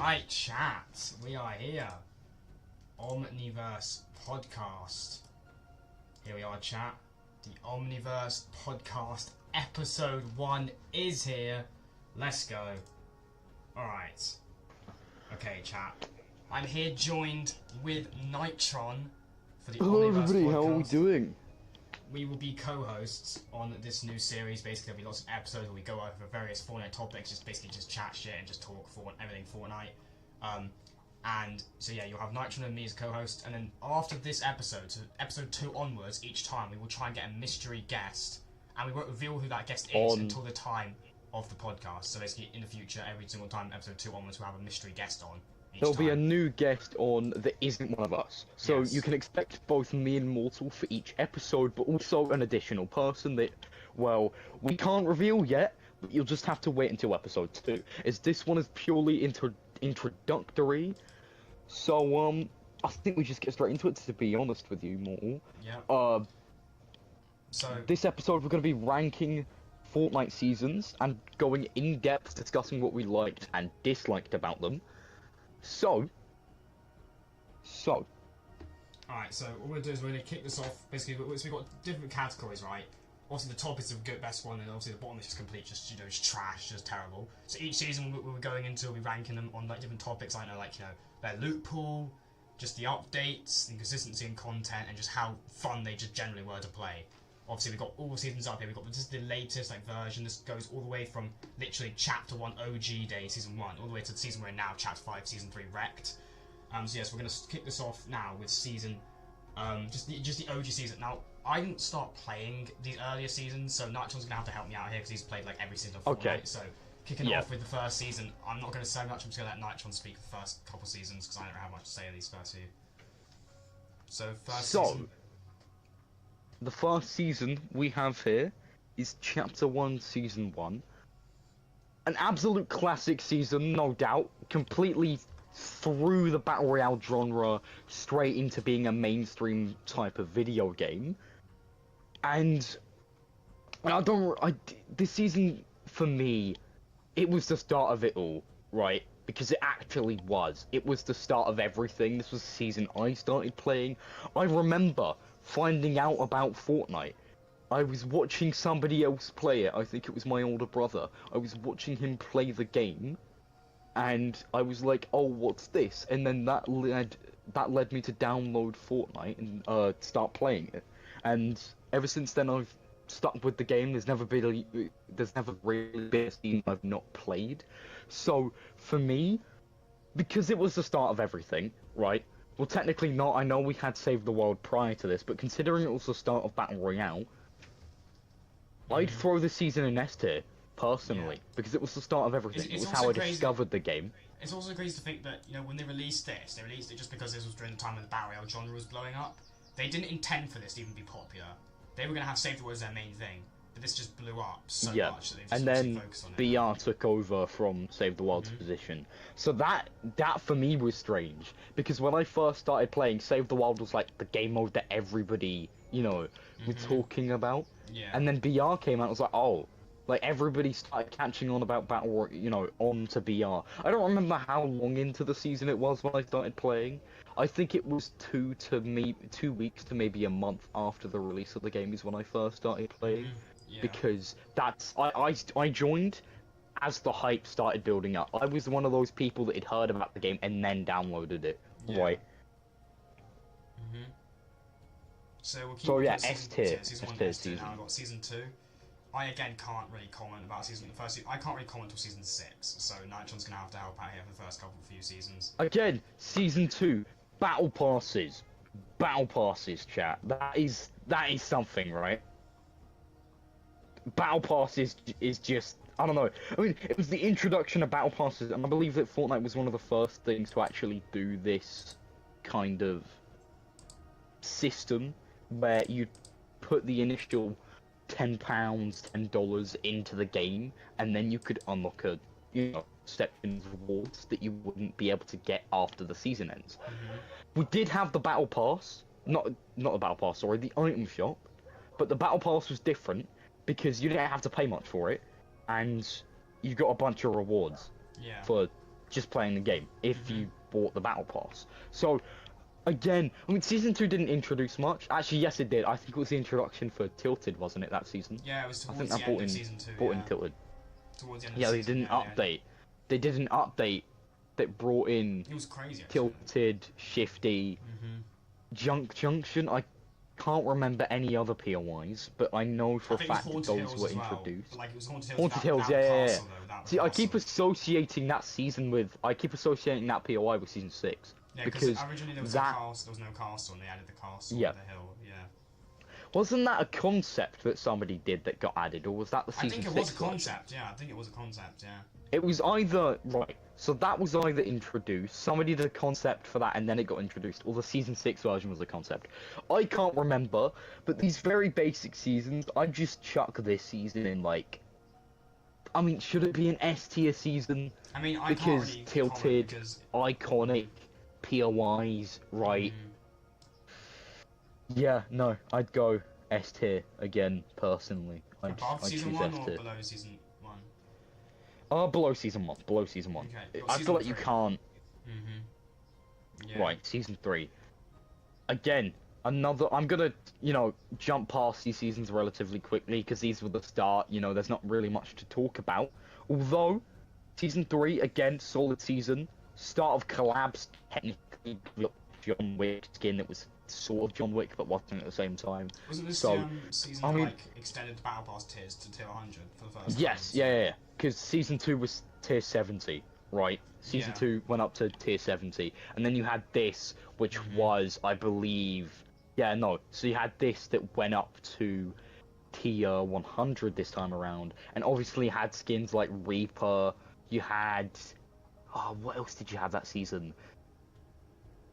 Right, chat. We are here. Omniverse podcast. Here we are, chat. The Omniverse podcast episode 1 is here. Let's go. Alright. Okay, chat. I'm here joined with Nitron for the Hello Omniverse everybody, podcast. how are we doing? We will be co-hosts on this new series. Basically, there'll be lots of episodes where we go over various Fortnite topics, just chat shit and just talk for everything Fortnite. And so yeah, you'll have Nitron and me as co-host, and then after this episode, so episode 2 onwards, each time we will try and get a mystery guest, and we won't reveal who that guest is until the time of the podcast. So basically, in the future, every single time episode 2 onwards, we'll have a mystery guest on. There'll be a new guest on that isn't one of us. So Yes. you can expect both me and Mortal for each episode, but also an additional person that, well, we can't reveal yet, but you'll just have to wait until episode 2. As this one is purely introductory, so, I think we just get straight into it, to be honest with you, Mortal. Yeah. So This episode we're going to be ranking Fortnite seasons and going in depth discussing what we liked and disliked about them. So, alright, so what we're going to do is we're going to kick this off. Basically, so we've got different categories, right? Obviously, the top is the good, best one, and obviously the bottom is just complete, just just trash, just terrible. So each season we're going into, we'll be ranking them on like different topics. I know, like their loot pool, just the updates, the consistency in content, and just how fun they just generally were to play. Obviously, we've got all the seasons up here. We've got this is the latest version. This goes all the way from literally Chapter 1 OG Day, Season 1, all the way to the season we're in now, Chapter 5, Season 3 Wrecked. So yes, we're going to kick this off now with season, just the OG season. Now, I didn't start playing these earlier seasons, so Nitron's going to have to help me out here because he's played like every season of Fortnite. Okay. So kicking off with the first season, I'm not going to say much. I'm just going to let Nitron speak for the first couple seasons because I don't have much to say in these first few. So first season. The first season we have here is Chapter 1, Season 1. An absolute classic season, no doubt. Completely threw the Battle Royale genre straight into being a mainstream type of video game. And this season, for me, it was the start of it all, right? Because it actually was. It was the start of everything. This was the season I started playing. I remember finding out about Fortnite. I was watching somebody else play it. I think it was my older brother. I was watching him play the game, and I was like, "Oh, what's this?" And then that led me to download Fortnite and start playing it. And ever since then, I've stuck with the game. There's never really been a season I've not played. So for me, because it was the start of everything, right? Well, technically not. I know we had Save the World prior to this, but considering it was the start of Battle Royale, I'd throw this season in S tier, personally, because it was the start of everything. It was how I discovered the game. It's also crazy to think that, when they released this, they released it just because this was during the time when the Battle Royale genre was blowing up. They didn't intend for this to even be popular. They were going to have Save the World as their main thing, but this just blew up so much that they just and then focused on it. BR took over from Save the World's position. So that for me was strange, because when I first started playing, Save the World was like the game mode that everybody, was talking about. Yeah. And then BR came out, and was like, oh, like everybody started catching on about on to BR. I don't remember how long into the season it was when I started playing. I think it was 2 weeks to maybe a month after the release of the game is when I first started playing. Yeah. Because I joined as the hype started building up. I was one of those people that had heard about the game and then downloaded it, right? So we'll keep S tier. Season 1 S tier. Now I've got Season 2. I again can't really comment about the first season. I can't really comment until Season 6, so Nitron's gonna have to help out here for the first few seasons. Again, Season 2, Battle Passes, chat. That is something, right? Battle Passes is just, I don't know. I mean, it was the introduction of Battle Passes, and I believe that Fortnite was one of the first things to actually do this kind of system, where you put the initial £10, $10 into the game, and then you could unlock a, section of rewards that you wouldn't be able to get after the season ends. We did have the Battle Pass, not the Battle Pass, sorry, the item shop, but the Battle Pass was different because you didn't have to pay much for it, and you got a bunch of rewards for just playing the game if you bought the battle pass. So again, I mean, season 2 didn't introduce much. Actually, yes, it did. I think it was the introduction for Tilted, wasn't it, that season? Yeah, it was towards I think the that end bought of in, season 2. bought in Tilted. Towards the end of Yeah, the they season, didn't yeah. update. They did an update that brought in It was crazy, actually. Tilted, Shifty, Junction. I can't remember any other POIs, but I know for a fact that those were introduced. Like, it was Haunted Haunted Hills, Hills, yeah. Castle, though, without the See, I castle. keep associating that season with. I keep associating that POI with season 6. Yeah, because originally there was that, there was no castle, and they added the castle yeah. to the hill, yeah. Wasn't that a concept that somebody did that got added, or was that the season 6 I think it was a version? concept, yeah. I think it was a concept, yeah. It was either, right, so that was either introduced, somebody did a concept for that and then it got introduced, or the season 6 version was a concept. I can't remember, but these very basic seasons, I just chuck this season in, like, I mean, should it be an S tier season? I mean, I because can't really Tilted, because... iconic, POIs, right? Yeah, no, I'd go S tier again, personally. I'd season choose 1 S or tier. below season 1? Below season 1, below season 1. Okay, I feel like you 3. can't. Yeah. Right, season 3. Again, another. I'm gonna, jump past these seasons relatively quickly because these were the start. There's not really much to talk about. Although, season 3 again, solid season. Start of collabs, technically John Wick skin that was sort of John Wick but wasn't at the same time. Wasn't this so, season I mean, like extended the battle pass tiers to tier 100 for the first yes, time? yeah. Because season 2 was tier 70, right? Season 2 went up to tier 70, and then you had this, which was, I believe, so you had this that went up to tier 100 this time around, and obviously had skins like Reaper. You had, what else did you have that season?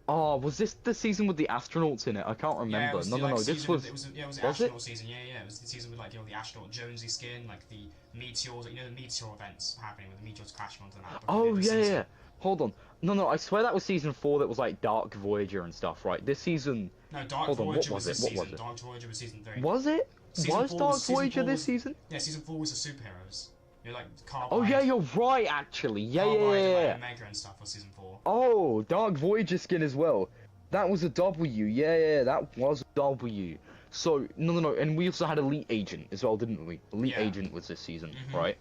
Oh, was this the season with the astronauts in it? I can't remember. No. This was. It was the astronaut season. Yeah. It was the season with the astronaut Jonesy skin, like the meteors. The meteor events happening with the meteors crashing onto the map. Oh yeah. Hold on. No. I swear that was season 4. That was like Dark Voyager and stuff, right? This season. No, Dark Hold on, Voyager what was was this it? What season. was it? Dark Voyager was season 3. Was it? Was Dark Voyager this season? Yeah, season 4 was the superheroes. Like Carbide. Oh yeah, you're right. Actually, yeah. Like Omega and stuff was season 4. Oh, Dark Voyager skin as well. That was a W. Yeah, that was a W. So no, and we also had Elite Agent as well, didn't we? Elite Agent was this season, right?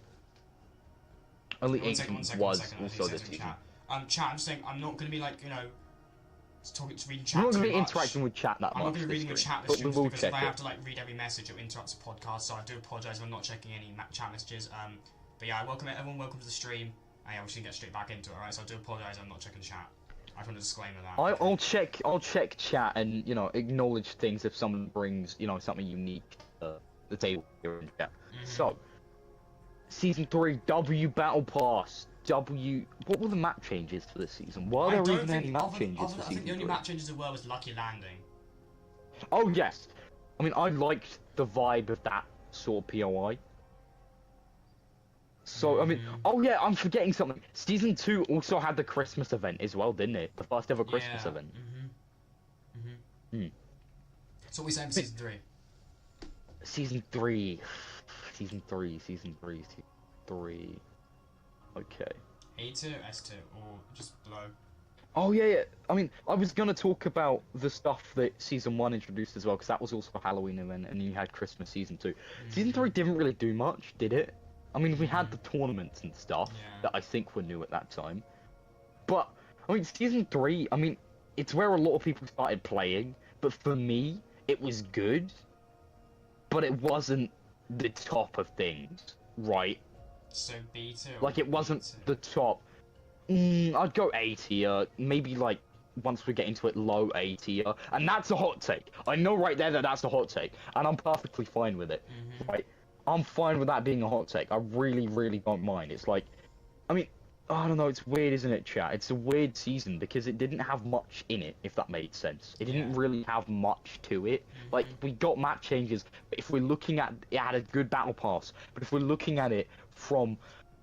Elite Agent was also this season. Chat, I'm saying I'm not going to be like reading chat. We're not going to be much. interacting with chat that much. I'm not going to be reading the chat but we will because check if I it. have to read every message, it interrupts the podcast. So I do apologise if I'm not checking any chat messages. But yeah, welcome everyone. Welcome to the stream. Yeah, we should get straight back into it. Alright, so I do apologise. I'm not checking the chat. I just want to disclaimer that. I'll check chat and acknowledge things if someone brings something unique to the table here in chat. So, season 3 W Battle Pass. What were the map changes for this season? Were there even any map changes for season 3? I think the only map changes there were was Lucky Landing. Oh yes, I mean I liked the vibe of that sort of POI. So I mean, oh yeah, I'm forgetting something. Season 2 also had the Christmas event as well, didn't it? The first ever Christmas event. So what we saying for season 3? Season 3. Okay. A2, S2, or just below? Oh yeah. I mean, I was gonna talk about the stuff that season 1 introduced as well, because that was also a Halloween event, and you had Christmas season 2. Season 3 didn't really do much, did it? I mean, we had the tournaments and stuff that I think were new at that time. But, I mean, Season 3, I mean, it's where a lot of people started playing. But for me, it was good. But it wasn't the top of things, right? So B2? Like, it wasn't the top. I'd go A tier. Maybe, like, once we get into it, low A tier. And that's a hot take. I know right there that that's a hot take. And I'm perfectly fine with it, right? I'm fine with that being a hot take. I really, really don't mind. It's like, I mean, I don't know, it's weird, isn't it, chat? It's a weird season because it didn't have much in it, if that made sense. It didn't really have much to it. Like, we got map changes, but if we're looking at it had a good battle pass, but if we're looking at it from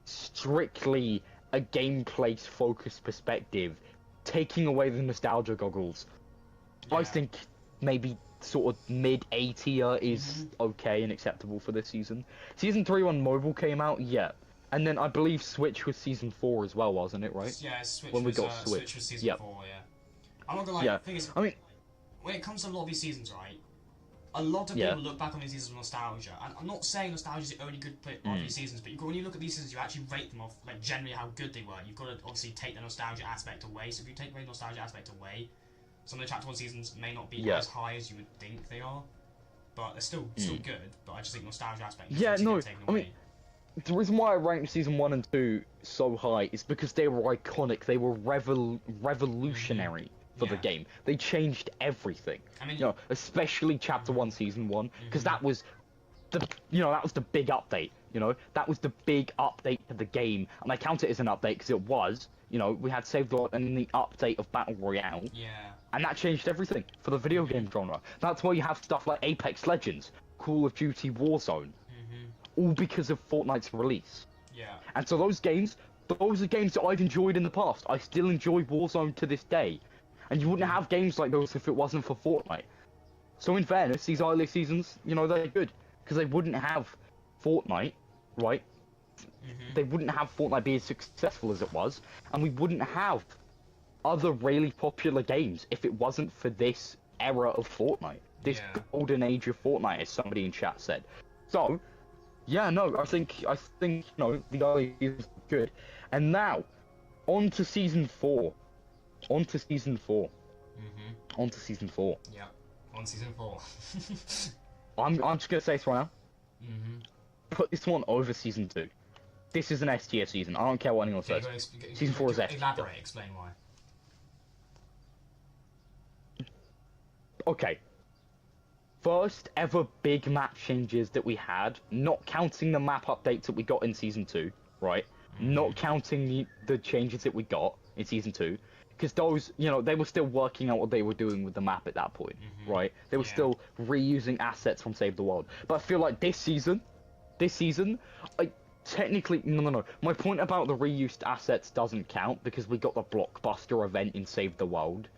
strictly a gameplay-focused perspective, taking away the nostalgia goggles, I think maybe sort of mid A tier is okay and acceptable for this season. Season 3 when mobile came out, And then I believe Switch was season 4 as well, wasn't it? Right? Yeah, Switch when we was, got Switch was season Yep. 4. Yeah. I'm not gonna lie. Yeah. The thing is, I mean, when it comes to a lot of these seasons, right? A lot of people look back on these seasons with nostalgia, and I'm not saying nostalgia is the only good part of these seasons, but when you look at these seasons, you actually rate them off like generally how good they were. You've got to obviously take the nostalgia aspect away. So if you take the nostalgia aspect away, some of the Chapter 1 seasons may not be as high as you would think they are, but they're still good. But I just think nostalgia aspect. Yeah, no, taken away. The reason why I ranked season 1 and 2 so high is because they were iconic. They were revolutionary for the game. They changed everything. I mean, especially Chapter 1, Season 1, because that was the big update. That was the big update to the game, and I count it as an update because it was. We had Save the World and the update of Battle Royale. Yeah. And that changed everything for the video game genre. That's why you have stuff like Apex Legends, Call of Duty Warzone, all because of Fortnite's release. Yeah. And so those are games that I've enjoyed in the past. I still enjoy Warzone to this day. And you wouldn't have games like those if it wasn't for Fortnite. So in fairness, these early seasons, they're good. Because they wouldn't have Fortnite, right? They wouldn't have Fortnite be as successful as it was. And we wouldn't have other really popular games if it wasn't for this era of Fortnite. This golden age of Fortnite, as somebody in chat said. So, yeah, no, I think the early seasons are good. And now, on to Season 4. On to Season 4. On to Season 4. Yeah, on Season 4. I'm just gonna say this right now. Put this one over Season 2. This is an S tier season. I don't care what anyone says. Season 4 is S tier. Elaborate, explain why. Okay. First ever big map changes that we had, not counting the map updates that we got in Season 2, right? Not counting the changes that we got in Season 2. Because those, they were still working out what they were doing with the map at that point, right? They were still reusing assets from Save the World. But I feel like this season, technically, no. My point about the reused assets doesn't count because we got the blockbuster event in Save the World.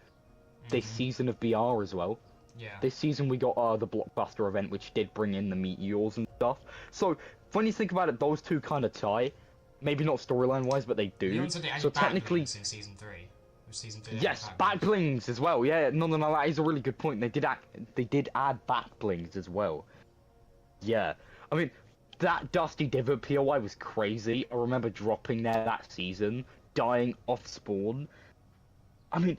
This season of BR as well. Yeah. This season we got the blockbuster event, which did bring in the meteors and stuff. So when you think about it, those two kind of tie. Maybe not storyline-wise, but they do. So technically, in Season 3. Season 2. Yes, back blings as well. Yeah, no, that is a really good point. They did add back blings as well. Yeah, I mean, that Dusty Divot POI was crazy. I remember dropping there that season, dying off spawn. I mean,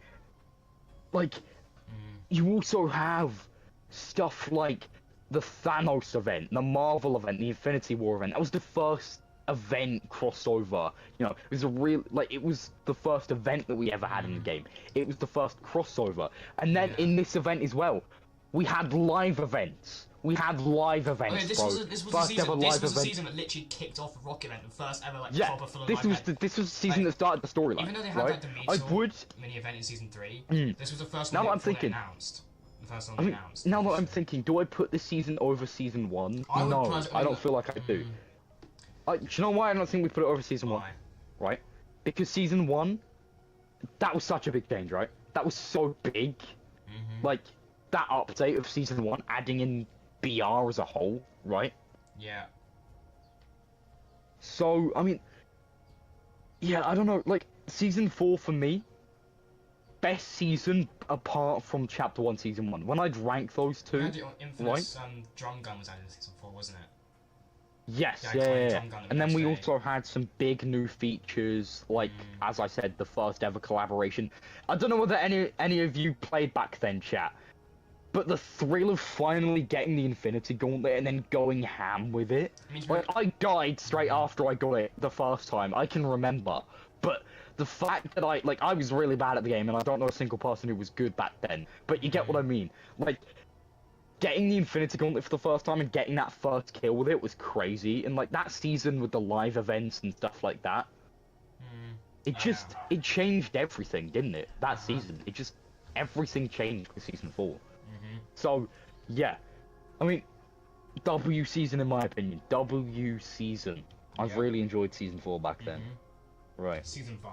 you also have stuff like the Thanos event, the Marvel event, the Infinity War event. That was the first event crossover. It was it was the first event that we ever had in the game. It was the first crossover. And then in this event as well, we had live events. This was the season that literally kicked off the Rocket event, the first ever proper full of live event. This was the season that started the storyline. Even though they had the Meteor mini event in Season 3, this was the first one announced. Now that I'm thinking, do I put this season over Season 1? No, I don't feel like I do. Do you know why I don't think we put it over Season 1? Right? Because Season 1, that was such a big change, right? That was so big. That update of Season 1, adding in BR as a whole, right? Yeah. So, I mean, yeah, I don't know, Season 4 for me, best season apart from Chapter 1, Season 1. When I'd rank those two, Infamous drum gun was added in Season 4, wasn't it? Yes, yeah. And then we also had some big new features, as I said, the first ever collaboration. I don't know whether any of you played back then, chat, but the thrill of finally getting the Infinity Gauntlet and then going ham with it. I died straight after I got it the first time, I can remember. But the fact that I was really bad at the game, and I don't know a single person who was good back then, but you get what I mean. Getting the Infinity Gauntlet for the first time and getting that first kill with it was crazy, and that season with the live events and stuff like that, it changed everything, didn't it? That season, everything changed with Season 4. So, yeah, I mean, W season in my opinion, W season. I've really enjoyed Season 4 back then. Right. Season 5.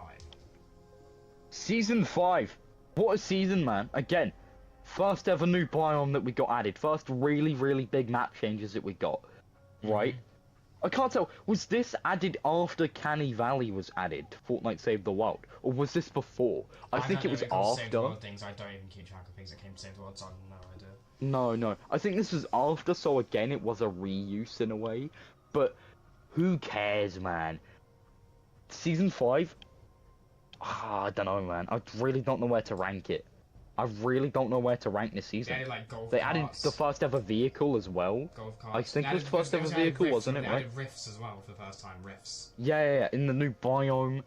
Season 5. What a season, man. Again. First ever new biome that we got added. First really, really big map changes that we got. Right? I can't tell. Was this added after Canny Valley was added to Fortnite Save the World, or was this before? I think it was after. Save the World things. I don't even keep track of things that came to Save the World, so I have no idea. No. I think this was after, so again, it was a reuse in a way. But who cares, man? Season 5? I don't know, man. I really don't know where to rank it. I really don't know where to rank this season. They added, like, golf They carts. added the first ever vehicle as well. Golf carts. I think it was They first ever added vehicle, rifts, wasn't it, They right? added rifts as well for the first time. Rifts. Yeah, in the new biome.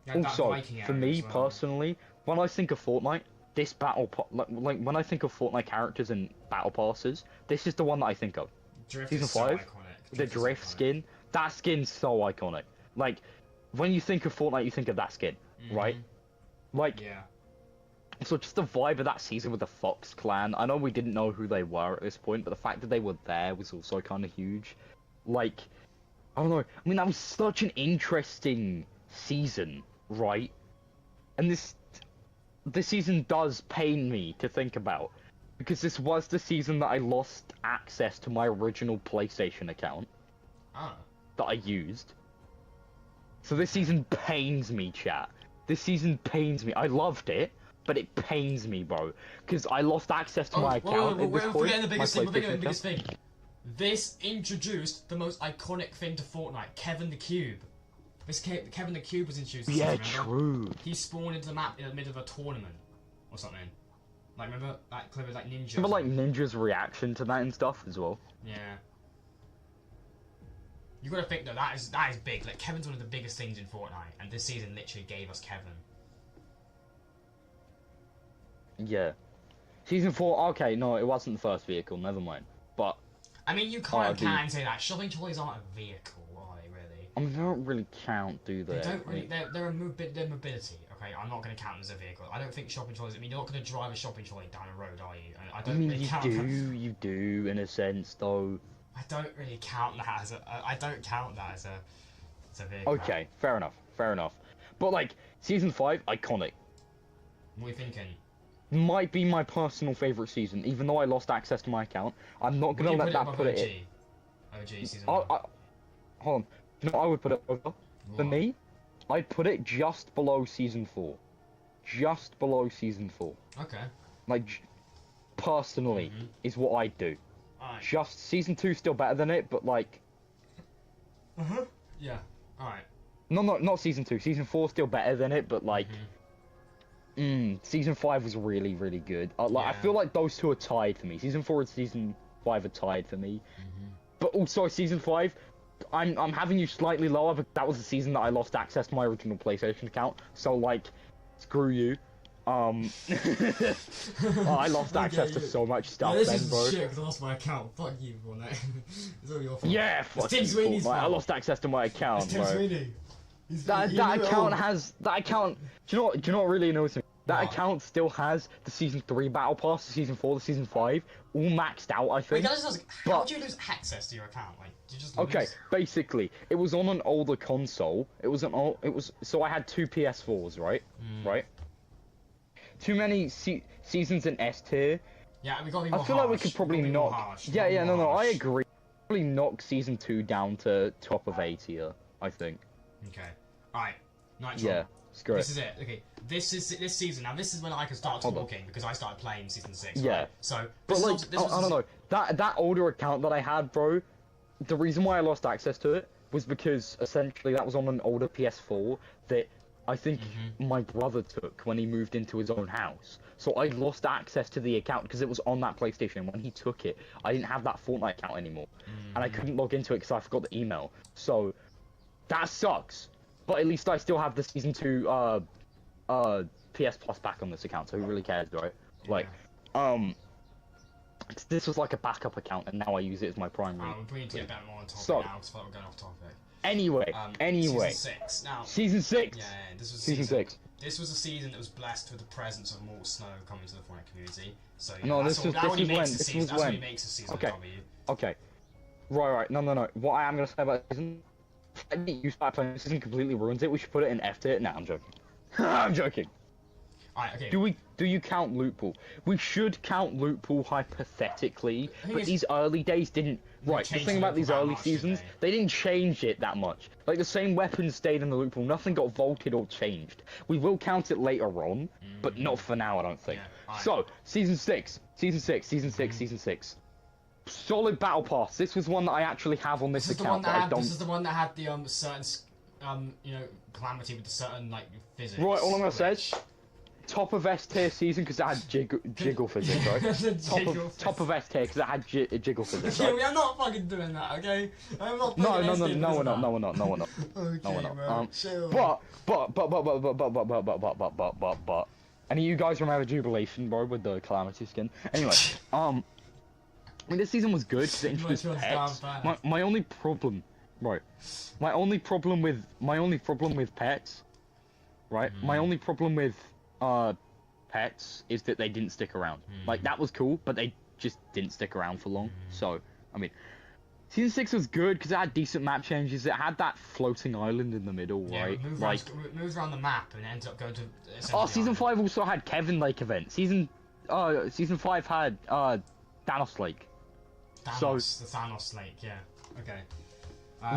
They had that Also, Viking for area me as well. personally, when I think of Fortnite, this like when I think of Fortnite characters and battle passes, this is the one that I think of. Drift Season is so 5, iconic. the is drift iconic. skin, that skin's so iconic. Like, when you think of Fortnite, you think of that skin, right? Like, Yeah. so just the vibe of that season with the Fox clan. I know we didn't know who they were at this point, but the fact that they were there was also kind of huge. Like, I don't know. I mean, that was such an interesting season, right? And this season does pain me to think about, because this was the season that I lost access to my original PlayStation account Ah. that I used. So this season pains me, chat. This season pains me. I loved it, but it pains me, bro, because I lost access to my account at this point. We're forgetting the biggest my thing. We're forgetting PlayStation the biggest thing. This introduced the most iconic thing to Fortnite, Kevin the Cube. Kevin the Cube was introduced. Yeah, remember? true. He spawned into the map in the middle of a tournament or something. Like, remember that clip of like Ninja? Remember, like, Ninja's reaction to that and stuff as well? Yeah. You gotta think though, that is big. Like, Kevin's one of the biggest things in Fortnite, and this season literally gave us Kevin. Yeah. Season 4, okay, no, it wasn't the first vehicle, never mind. But, I mean, you can say that. Shopping trolleys aren't a vehicle, are they, really? I mean, they don't really count, do they? They don't really. They're mobility. Okay, I'm not going to count them as a vehicle. I don't think shopping trolleys. I mean, you're not going to drive a shopping trolley down a road, are you? I I don't mean, really you count. you do, in a sense, though. I don't really count that as a. I don't count that as a vehicle. Okay, fair enough. But, like, Season 5, iconic. What are you thinking? Might be my personal favourite season, even though I lost access to my account. I'm not gonna let that put it in. OG season 1. Hold on. You know what I would put it over? For What? me, I'd put it just below Season 4. Just below Season 4. Okay. Like, personally, is what I'd do. Alright. Just Season 2 still better than it, but like... Yeah. Alright. No, not Season 2. Season 4 still better than it, but like... Season 5 was really, really good. I Yeah. feel like those two are tied for me. Season 4 and Season 5 are tied for me. But also, Season 5, I'm having you slightly lower, but that was the season that I lost access to my original PlayStation account. So, like, screw you. I lost access to so much stuff this then, is bro. shit because I lost my account. Fuck you, Fortnite. It's all your fault. Yeah, It's fuck Tim you, Sweeney's Fortnite. I fault. lost access to my account, It's Tim bro. Sweeney. That account. Do you know what really annoys me? That What? account still has the Season 3 Battle Pass, the Season 4, the Season 5, all maxed out, I Wait, think. can I just ask, how do you lose access to your account? Like, do you just lose? Okay, basically, it was on an older console. So I had two PS4s, right? Right? Too many seasons in S tier. Yeah, we gotta be more I feel like we harsh. could probably Gotta be more knock. harsh. Yeah, Gotta be no, more I harsh. agree. Probably knock Season 2 down to top of A tier, I think. Okay. Alright. Nitro. Yeah, screw This it. is it. Okay. This season. Now, this is when I can start Hold on. talking because I started playing season 6. Yeah. Right? So, But this like, is, this was I don't know. That older account that I had, bro, the reason why I lost access to it was because essentially that was on an older PS4 that I think my brother took when he moved into his own house. So I lost access to the account because it was on that PlayStation. When he took it, I didn't have that Fortnite account anymore, and I couldn't log into it because I forgot the email. So that sucks. But at least I still have the Season 2 PS Plus back on this account, so who really cares, right? Like, this was like a backup account, and now I use it as my primary. we need to get back more on topic So- now because we're going off topic. Anyway, Season 6. Now, Season 6. yeah, this was Season 6. This was a season that was blessed with the presence of more snow coming to the Fortnite community. So yeah, No, that's this all, was- that this only was makes when- the this season. was That's what when. makes the season Okay. W. Okay. Right. No. What I am gonna say about this season, the fact that you start playing this season completely ruins it. We should put it in F tier. Nah, I'm joking. I'm joking. Alright, okay. Do you count loot pool? We should count loot pool hypothetically, but these early days didn't. Right, the thing about these early seasons, they didn't change it that much. Like the same weapons stayed in the loot pool, nothing got vaulted or changed. We will count it later on, but not for now, I don't think. Yeah, so, season 6, solid battle pass. This was one that I actually have on this account. This is the one that had the certain calamity with the certain like physics. Right, all I'm gonna say is top of S tier season because it had jiggle physics, right? top of S tier because it had jiggle physics. Okay, right? we are not fucking doing that, okay? I'm not No, fucking we're okay, not. No, we're not. Okay, No, we're not. But. Any of you guys remember Jubilation, bro, with the Calamity skin? Anyway, I mean, this season was good because it introduced pets. My only problem, right? My only problem with pets, right? My only problem with pets is that they didn't stick around. Like that was cool, but they just didn't stick around for long. So, I mean, season 6 was good because it had decent map changes. It had that floating island in the middle, right? It moved around the map and ended up going to. Season 5 also had Kevin Lake event. Season 5 had Thanos Lake. The Thanos Lake, yeah. Okay.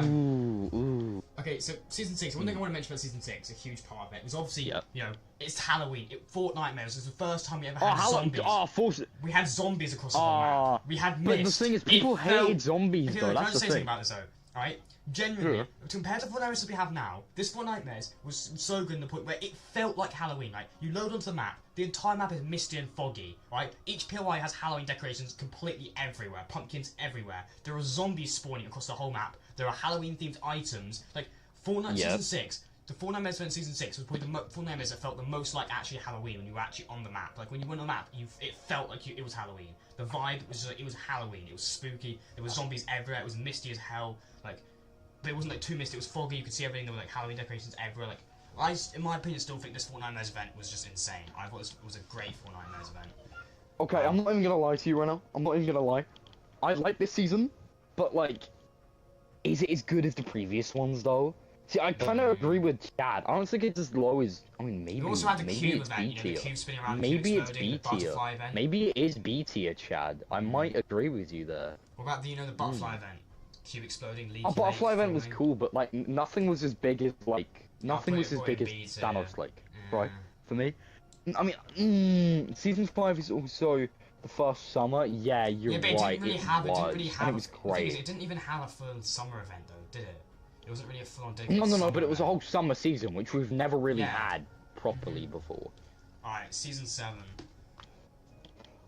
Ooh. Okay, so season 6. One thing I want to mention about season 6, a huge part of it, was obviously, you know, it's Halloween. Fortnite Nightmares was the first time we ever had zombies. We had zombies across the whole map. We had mist. But the thing is, people hated zombies, though. That's the thing. Can I say something about this, though? Alright? Genuinely, compared to Fortnite Nightmares we have now, this Fortnite Nightmares was so good in the point where it felt like Halloween. Like, you load onto the map, the entire map is misty and foggy, right? Each POI has Halloween decorations completely everywhere, pumpkins everywhere. There are zombies spawning across the whole map. There are Halloween-themed items. Like, Fortnite Season 6, the Fortnite Nightmares event Season 6 was probably the Fortnite Nightmares that felt the most like actually Halloween when you were actually on the map. Like, when you went on the map, it felt like it was Halloween. The vibe was just like, it was Halloween. It was spooky. There were zombies everywhere. It was misty as hell. Like, but it wasn't like too misty. It was foggy. You could see everything. There were like Halloween decorations everywhere. Like, I, in my opinion, still think this Fortnite Nightmares event was just insane. I thought it was a great Fortnite Nightmares event. Okay, I'm not even gonna lie to you right now. I'm not even gonna lie. I like this season, but like, is it as good as the previous ones though? See, I kind of agree with Chad. I don't think it's as low as. I mean, maybe. You also had the cube it's event. B tier. You know, the cube spinning around. Maybe the it's exploding, B the tier. butterfly event. Maybe it is B tier, Chad. I might agree with you there. What about the the butterfly event? Cube exploding, leaky. Butterfly event was cool, but like nothing was as big as nothing was as big as Thanos Lake, right? For me, I mean, season 5 is also the first summer. Yeah, you're right. It didn't really have. And it was great. It didn't even have a full summer event though, did it? It wasn't really a full-on day. No, but it was a whole summer season, which we've never really had properly before. Alright, season 7.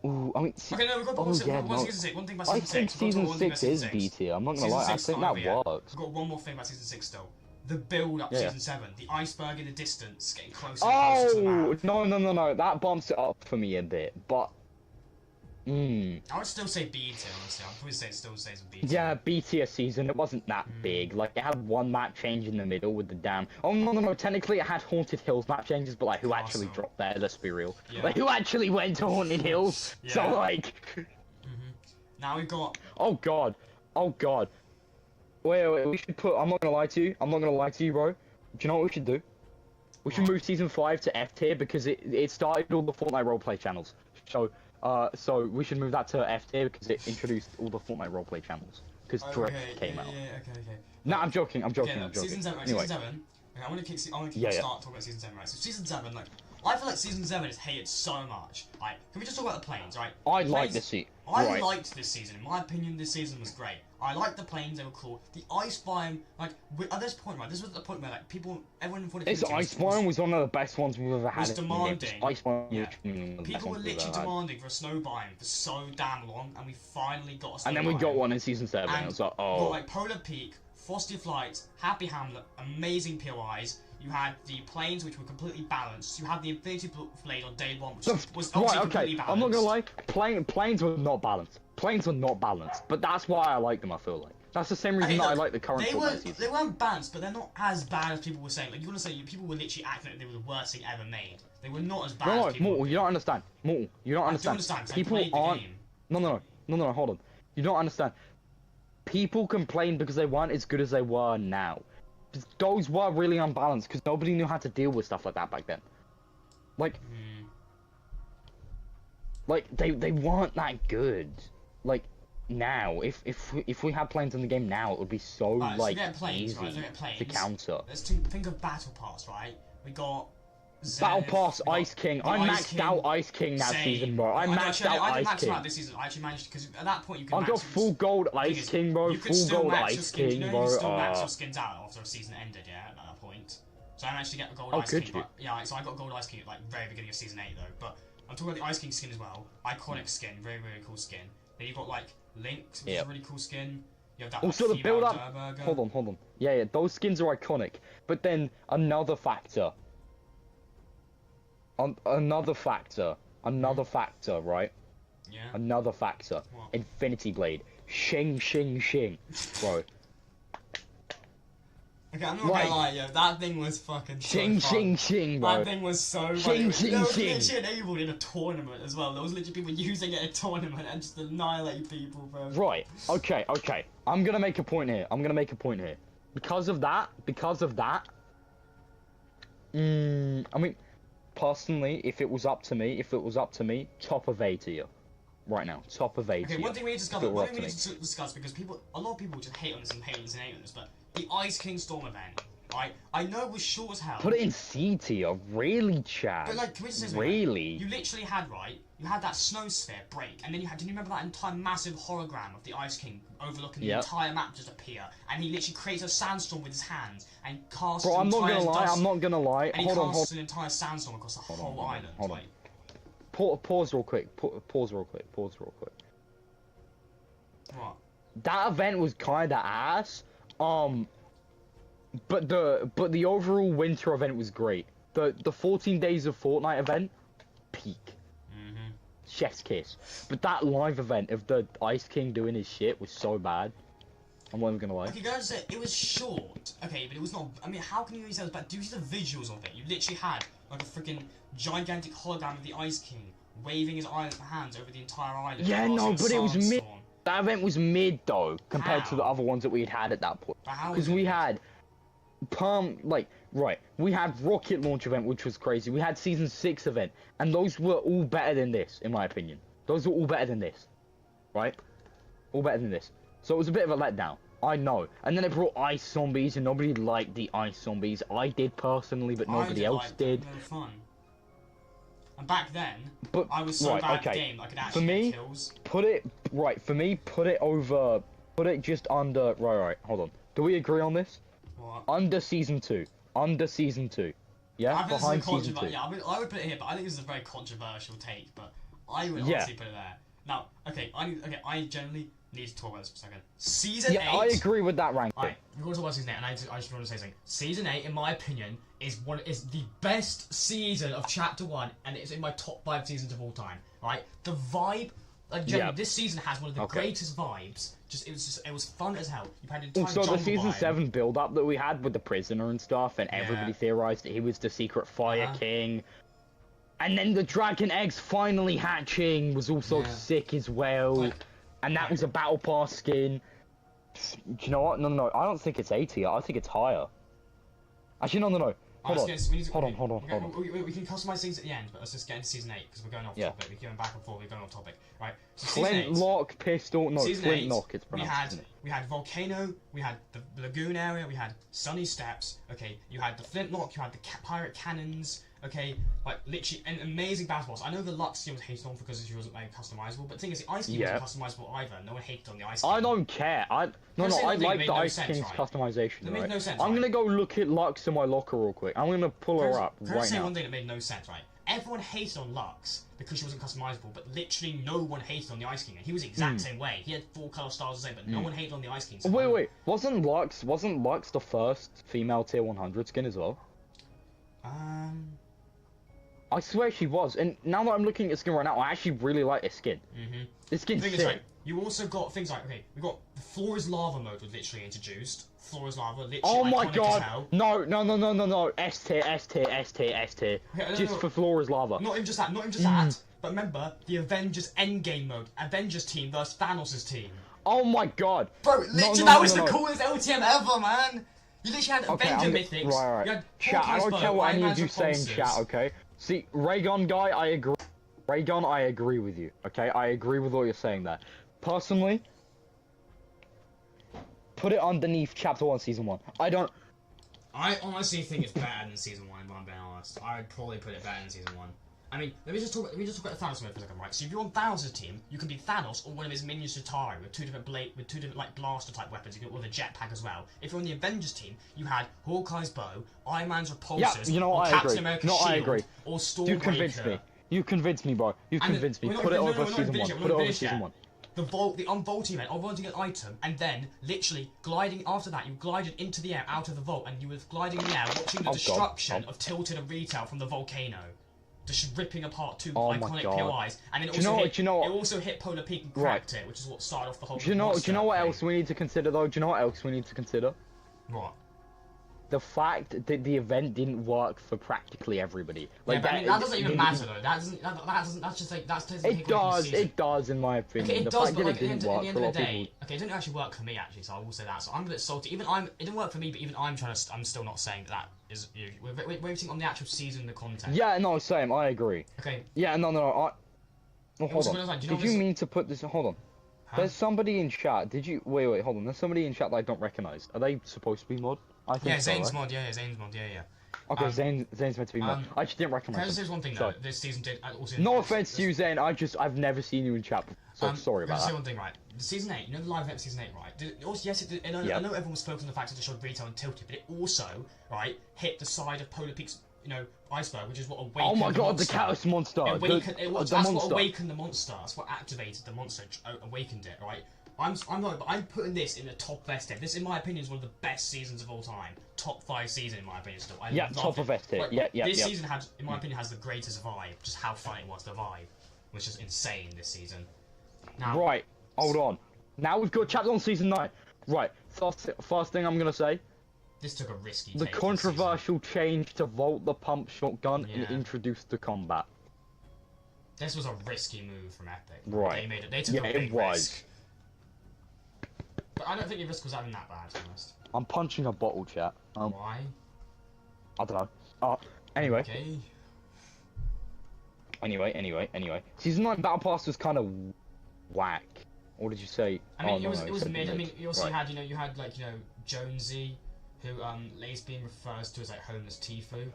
Ooh, I mean, okay, no, we've got one thing about season 6. I think season 6 is B tier. I'm not gonna lie. I think that works. We've got one more thing about season 6 still. The build up to season 7. The iceberg in the distance getting closer and closer to the map. No. That bumps it up for me a bit, but. I would still say B tier, honestly. I'd probably still say it's a B tier. Yeah, B tier season. It wasn't that big. Like, it had one map change in the middle with the dam. Oh, no. Technically, it had Haunted Hills map changes, but, like, who actually dropped there? Let's be real. Yeah. Like, who actually went to Haunted Hills? Yeah. So, like... Now we've got... Oh, God. Wait, we should put... I'm not gonna lie to you, bro. Do you know what we should do? We should move season 5 to F tier because it started all the Fortnite roleplay channels. So we should move that to F tier because it introduced all the Fortnite roleplay channels. Because Drift came out. Okay. No, I'm joking. Season 7, right, anyway. Season 7. Okay, I want to start talking about season 7, right? So season 7, like, I feel like season 7 is hated so much. Like, can we just talk about the planes, right? I like this season. I liked this season. In my opinion, this season was great. I liked the planes; they were cool. The ice biome, like, at this point, right? This was the point where, like, everyone thought this ice biome was one of the best ones we've ever had. Was demanding. Ice biome, people were literally demanding for a snow biome for so damn long, and we finally got a snow biome. And then we got one in season 7. And it was like, oh. You got, like, Polar Peak, Frosty Flights, Happy Hamlet, amazing POIs. You had the planes, which were completely balanced. You had the Infinity Blade on day 1, which was completely balanced. I'm not gonna lie. Planes were not balanced. But that's why I like them. I feel like that's the same reason that I like the current Fortnite season. They weren't balanced, but they're not as bad as people were saying. Like, you want to say people were literally acting like they were the worst thing ever made. They were not as bad as people. Mortal, you don't understand. Mortal, you don't understand. I do understand. People aren't. No. Hold on. You don't understand. People complain because they weren't as good as they were now. Those were really unbalanced because nobody knew how to deal with stuff like that back then. Like, like they weren't that good. Like now, if we had planes in the game now, it would be so right, like so planes, easy right, to counter. Let's think of battle pass, right? We got Battle Pass, Ice King. I maxed out Ice King that season, bro. I maxed out Ice King. I didn't max out this season. I actually managed because at that point you can. I got full gold Ice King, bro. Full gold Ice King, bro. You can still max your skins out after a season ended, yeah. At that point, so I managed to get the gold Ice King. But, yeah, so I got gold Ice King at like very beginning of season 8 though. But I'm talking about the Ice King skin as well. Iconic skin, very cool skin. Then you got like Link, which is a really cool skin. You have that. Also like, the build up. Hold on. Yeah, those skins are iconic. But then another factor. Another factor, right? Yeah. Another factor. What? Infinity Blade. Shing, bro. Okay, I'm not gonna lie, yo, that thing was fucking shing, so fun. Shing, bro. That thing was so shing, fun. It was shing. literally enabled in a tournament as well. There was literally people using it in a tournament and just annihilate people, bro. Right, okay. I'm gonna make a point here. Because of that, I mean, personally, if it was up to me, top of A tier. Right now, top of A tier. Okay, one thing we need to discuss, because a lot of people just hate on this, but the Ice King Storm event, right? I know it was short as hell. Put it in C tier, really, Chad. But like, really? You literally had, you had that snow sphere break, and then did you remember that entire massive hologram of the Ice King overlooking the entire map just appear? And he literally creates a sandstorm with his hands and casts. Bro, I'm not gonna lie. And he casts an entire sandstorm across the whole island. Hold on. Pause real quick. Pause real quick. What? That event was kinda ass. But the overall winter event was great. The 14 days of Fortnite event, peak. Chef's kiss. But that live event of the Ice King doing his shit was so bad. I'm not even gonna lie. Okay, guys, it was short. Okay, but it was not. I mean, how can you really say it was bad? Do you see the visuals of it? You literally had like a freaking gigantic hologram of the Ice King waving his hands over the entire island. Yeah, no, but it was mid. That event was mid though, compared to the other ones that we had at that point. Because we had we had Rocket Launch event, which was crazy. We had Season 6 event, and those were all better than this, in my opinion. Those were all better than this, right? All better than this. So it was a bit of a letdown, I know. And then it brought Ice Zombies, and nobody liked the Ice Zombies. I did personally, but nobody else did. They were fun. And back then, I was so bad at the game, I could actually get kills. Put it just under, right, hold on. Do we agree on this? What? Under Season 2. Yeah, behind Season 2. Yeah, I would put it here, but I think this is a very controversial take, but I would honestly put it there. Now, I generally need to talk about this for a second. Season 8... Yeah, I agree with that ranking. Alright, we're going to talk about Season 8, and I just want to say something. Season 8, in my opinion, is the best season of Chapter 1, and it's in my top 5 seasons of all time. Right? The vibe... Like, generally, this season has one of the greatest vibes. It was fun as hell. You had an entire also, the Season 7 build-up that we had with the prisoner and stuff, and everybody theorized that he was the secret Fire King. And then the dragon eggs finally hatching was also sick as well. And that was a Battle Pass skin. Do you know what? No. I don't think it's A tier. I think it's higher. Actually, no. Hold on. We can customize things at the end, but let's just get into Season 8, because we're going off topic. We're going back and forth, we're going off topic. Right, so Flintlock pistol, Flintlock it's pronounced, we had Volcano, we had the Lagoon area, we had Sunny Steps, okay, you had the Flintlock, you had the Pirate Cannons, okay, like, literally, an amazing battle boss. I know the Lux skin was hated on because she wasn't like, customizable, but the thing is, the Ice King wasn't customizable either. No one hated on the Ice King. I don't care. I like the Ice King's customization, It made no sense, I'm gonna go look at Lux in my locker real quick. I'm gonna pull her up right now. Say one thing that made no sense, right? Everyone hated on Lux because she wasn't customizable, but literally no one hated on the Ice King, and he was the exact same way. He had 4 color styles the same, but no one hated on the Ice King. So wait, wasn't Lux the first female tier 100 skin as well? I swear she was, and now that I'm looking at skin right now, I actually really like this skin. This skin's sick. Right, you also got things like, we got the Floor is Lava mode was literally introduced. Floor is Lava, literally oh my god! No. S tier. Okay, just for Floor is Lava. Not even just that. But remember, the Avengers Endgame mode. Avengers team versus Thanos' team. Oh my god! Bro, literally that was the coolest LTM ever, man! You literally had Avenger Mythics. Right. You had chat, I don't care what any of you say in chat, okay? See, Raygun guy, I agree. Ray gun, I agree with you. Okay, I agree with what you're saying there. Personally, put it underneath Chapter 1, Season 1. I honestly think it's better than Season 1, if I'm being honest. I would probably put it better than Season 1. I mean, let me just talk about the Thanos mode for a second, right? So if you're on Thanos' team, you can be Thanos or one of his minions Chitauri with two different like blaster type weapons. You can with a jetpack as well. If you're on the Avengers team, you had Hawkeye's bow, Iron Man's repulsors, or Captain America's shield, or Stormbreaker. You convinced me. You convinced me, bro. You convinced me. Put it over Season 1. Put it over Season 1. The unvaulting event, unvaulting an item, and then literally gliding after that, you glided into the air out of the vault, and you were gliding in the air, watching the destruction of Tilted and Retail from the volcano, just ripping apart two iconic POIs, and then it also hit Polar Peak and cracked it, which is what started off the whole. Do you know what else we need to consider though? Do you know what else we need to consider? What? The fact that the event didn't work for practically everybody. Like yeah, that doesn't even matter though. That doesn't. That's just like that's. It does. It does, in my opinion. Okay, it does, but like, at the end of the day, okay, it didn't actually work for me actually. So I will say that. So I'm a bit salty. It didn't work for me, but even I'm still not saying that is. We're waiting on the actual season, the content. Yeah, no, same. I agree. Okay. Yeah, no. Hold on. Did you mean to put this? Hold on. Huh? There's somebody in chat. Did you wait? Hold on. There's somebody in chat that I don't recognize. Are they supposed to be mod? I think so, Zane's right? mod. Yeah, Zane's mod. Yeah. Okay, Zane's meant to be mod. I just didn't recognize. Can I just say one thing though? This season did also. No offense to you, Zane. I've never seen you in chat. So sorry about that. Can I say one thing, right? Season 8. You know the live event of Season 8, right? Yes, it did. I know everyone was focused on the fact that it showed Retail and Tilted, but it also hit the side of Polar Peak's iceberg, which is what awakened. Oh my god, the Catalyst monster! That's what awakened the monster. That's what activated the monster, awakened it, right? I'm putting this in the top best 10. This, in my opinion, is one of the best seasons of all time. Top 5 season, in my opinion, still. Top of best 10. This season in my opinion, has the greatest vibe. Just how fun it was. The vibe was just insane this season. Now, right, hold on. Now we've got chapter on Season 9. Right, first thing I'm gonna say. This took a risky. The controversial change to vault the pump shotgun and introduce the combat. This was a risky move from Epic. Right. They took a big risk. But I don't think your risk was even that bad, to be honest. I'm punching a bottle, chat. Why? I don't know. Anyway. Okay. Anyway. Season 9 Battle Pass was kind of whack. What did you say? I mean, it was mid. I mean, you also had, Jonesy, who Lacebeam refers to as like homeless Tifu.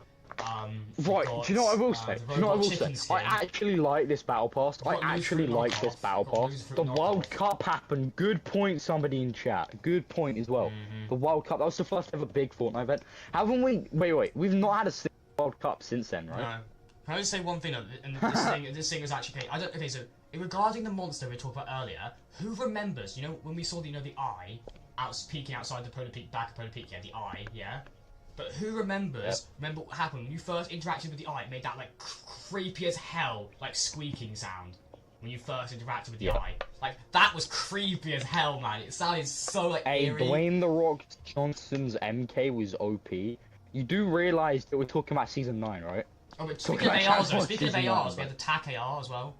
Right, do you know what I will say? I actually like this Battle Pass. I actually like this Battle Pass. The World Cup happened. Good point, somebody in chat. Good point as well. The World Cup, that was the first ever big Fortnite event. Haven't we? Wait, we've not had a single World Cup since then, right? No. Can I just say one thing though? And this thing is actually. Okay, so regarding the monster we talked about earlier, who remembers? When we saw the eye peeking outside the Polar Peak, back of Polar Peak, the eye, yeah. But who remembers? Remember what happened when you first interacted with the eye? It made that like creepy as hell, like squeaking sound when you first interacted with the eye. Like that was creepy as hell, man. It sounded so like eerie. Dwayne The Rock Johnson's MK was OP. You do realise that we're talking about Season 9, right? Oh, but speaking of ARs, we had the TAC AR as well.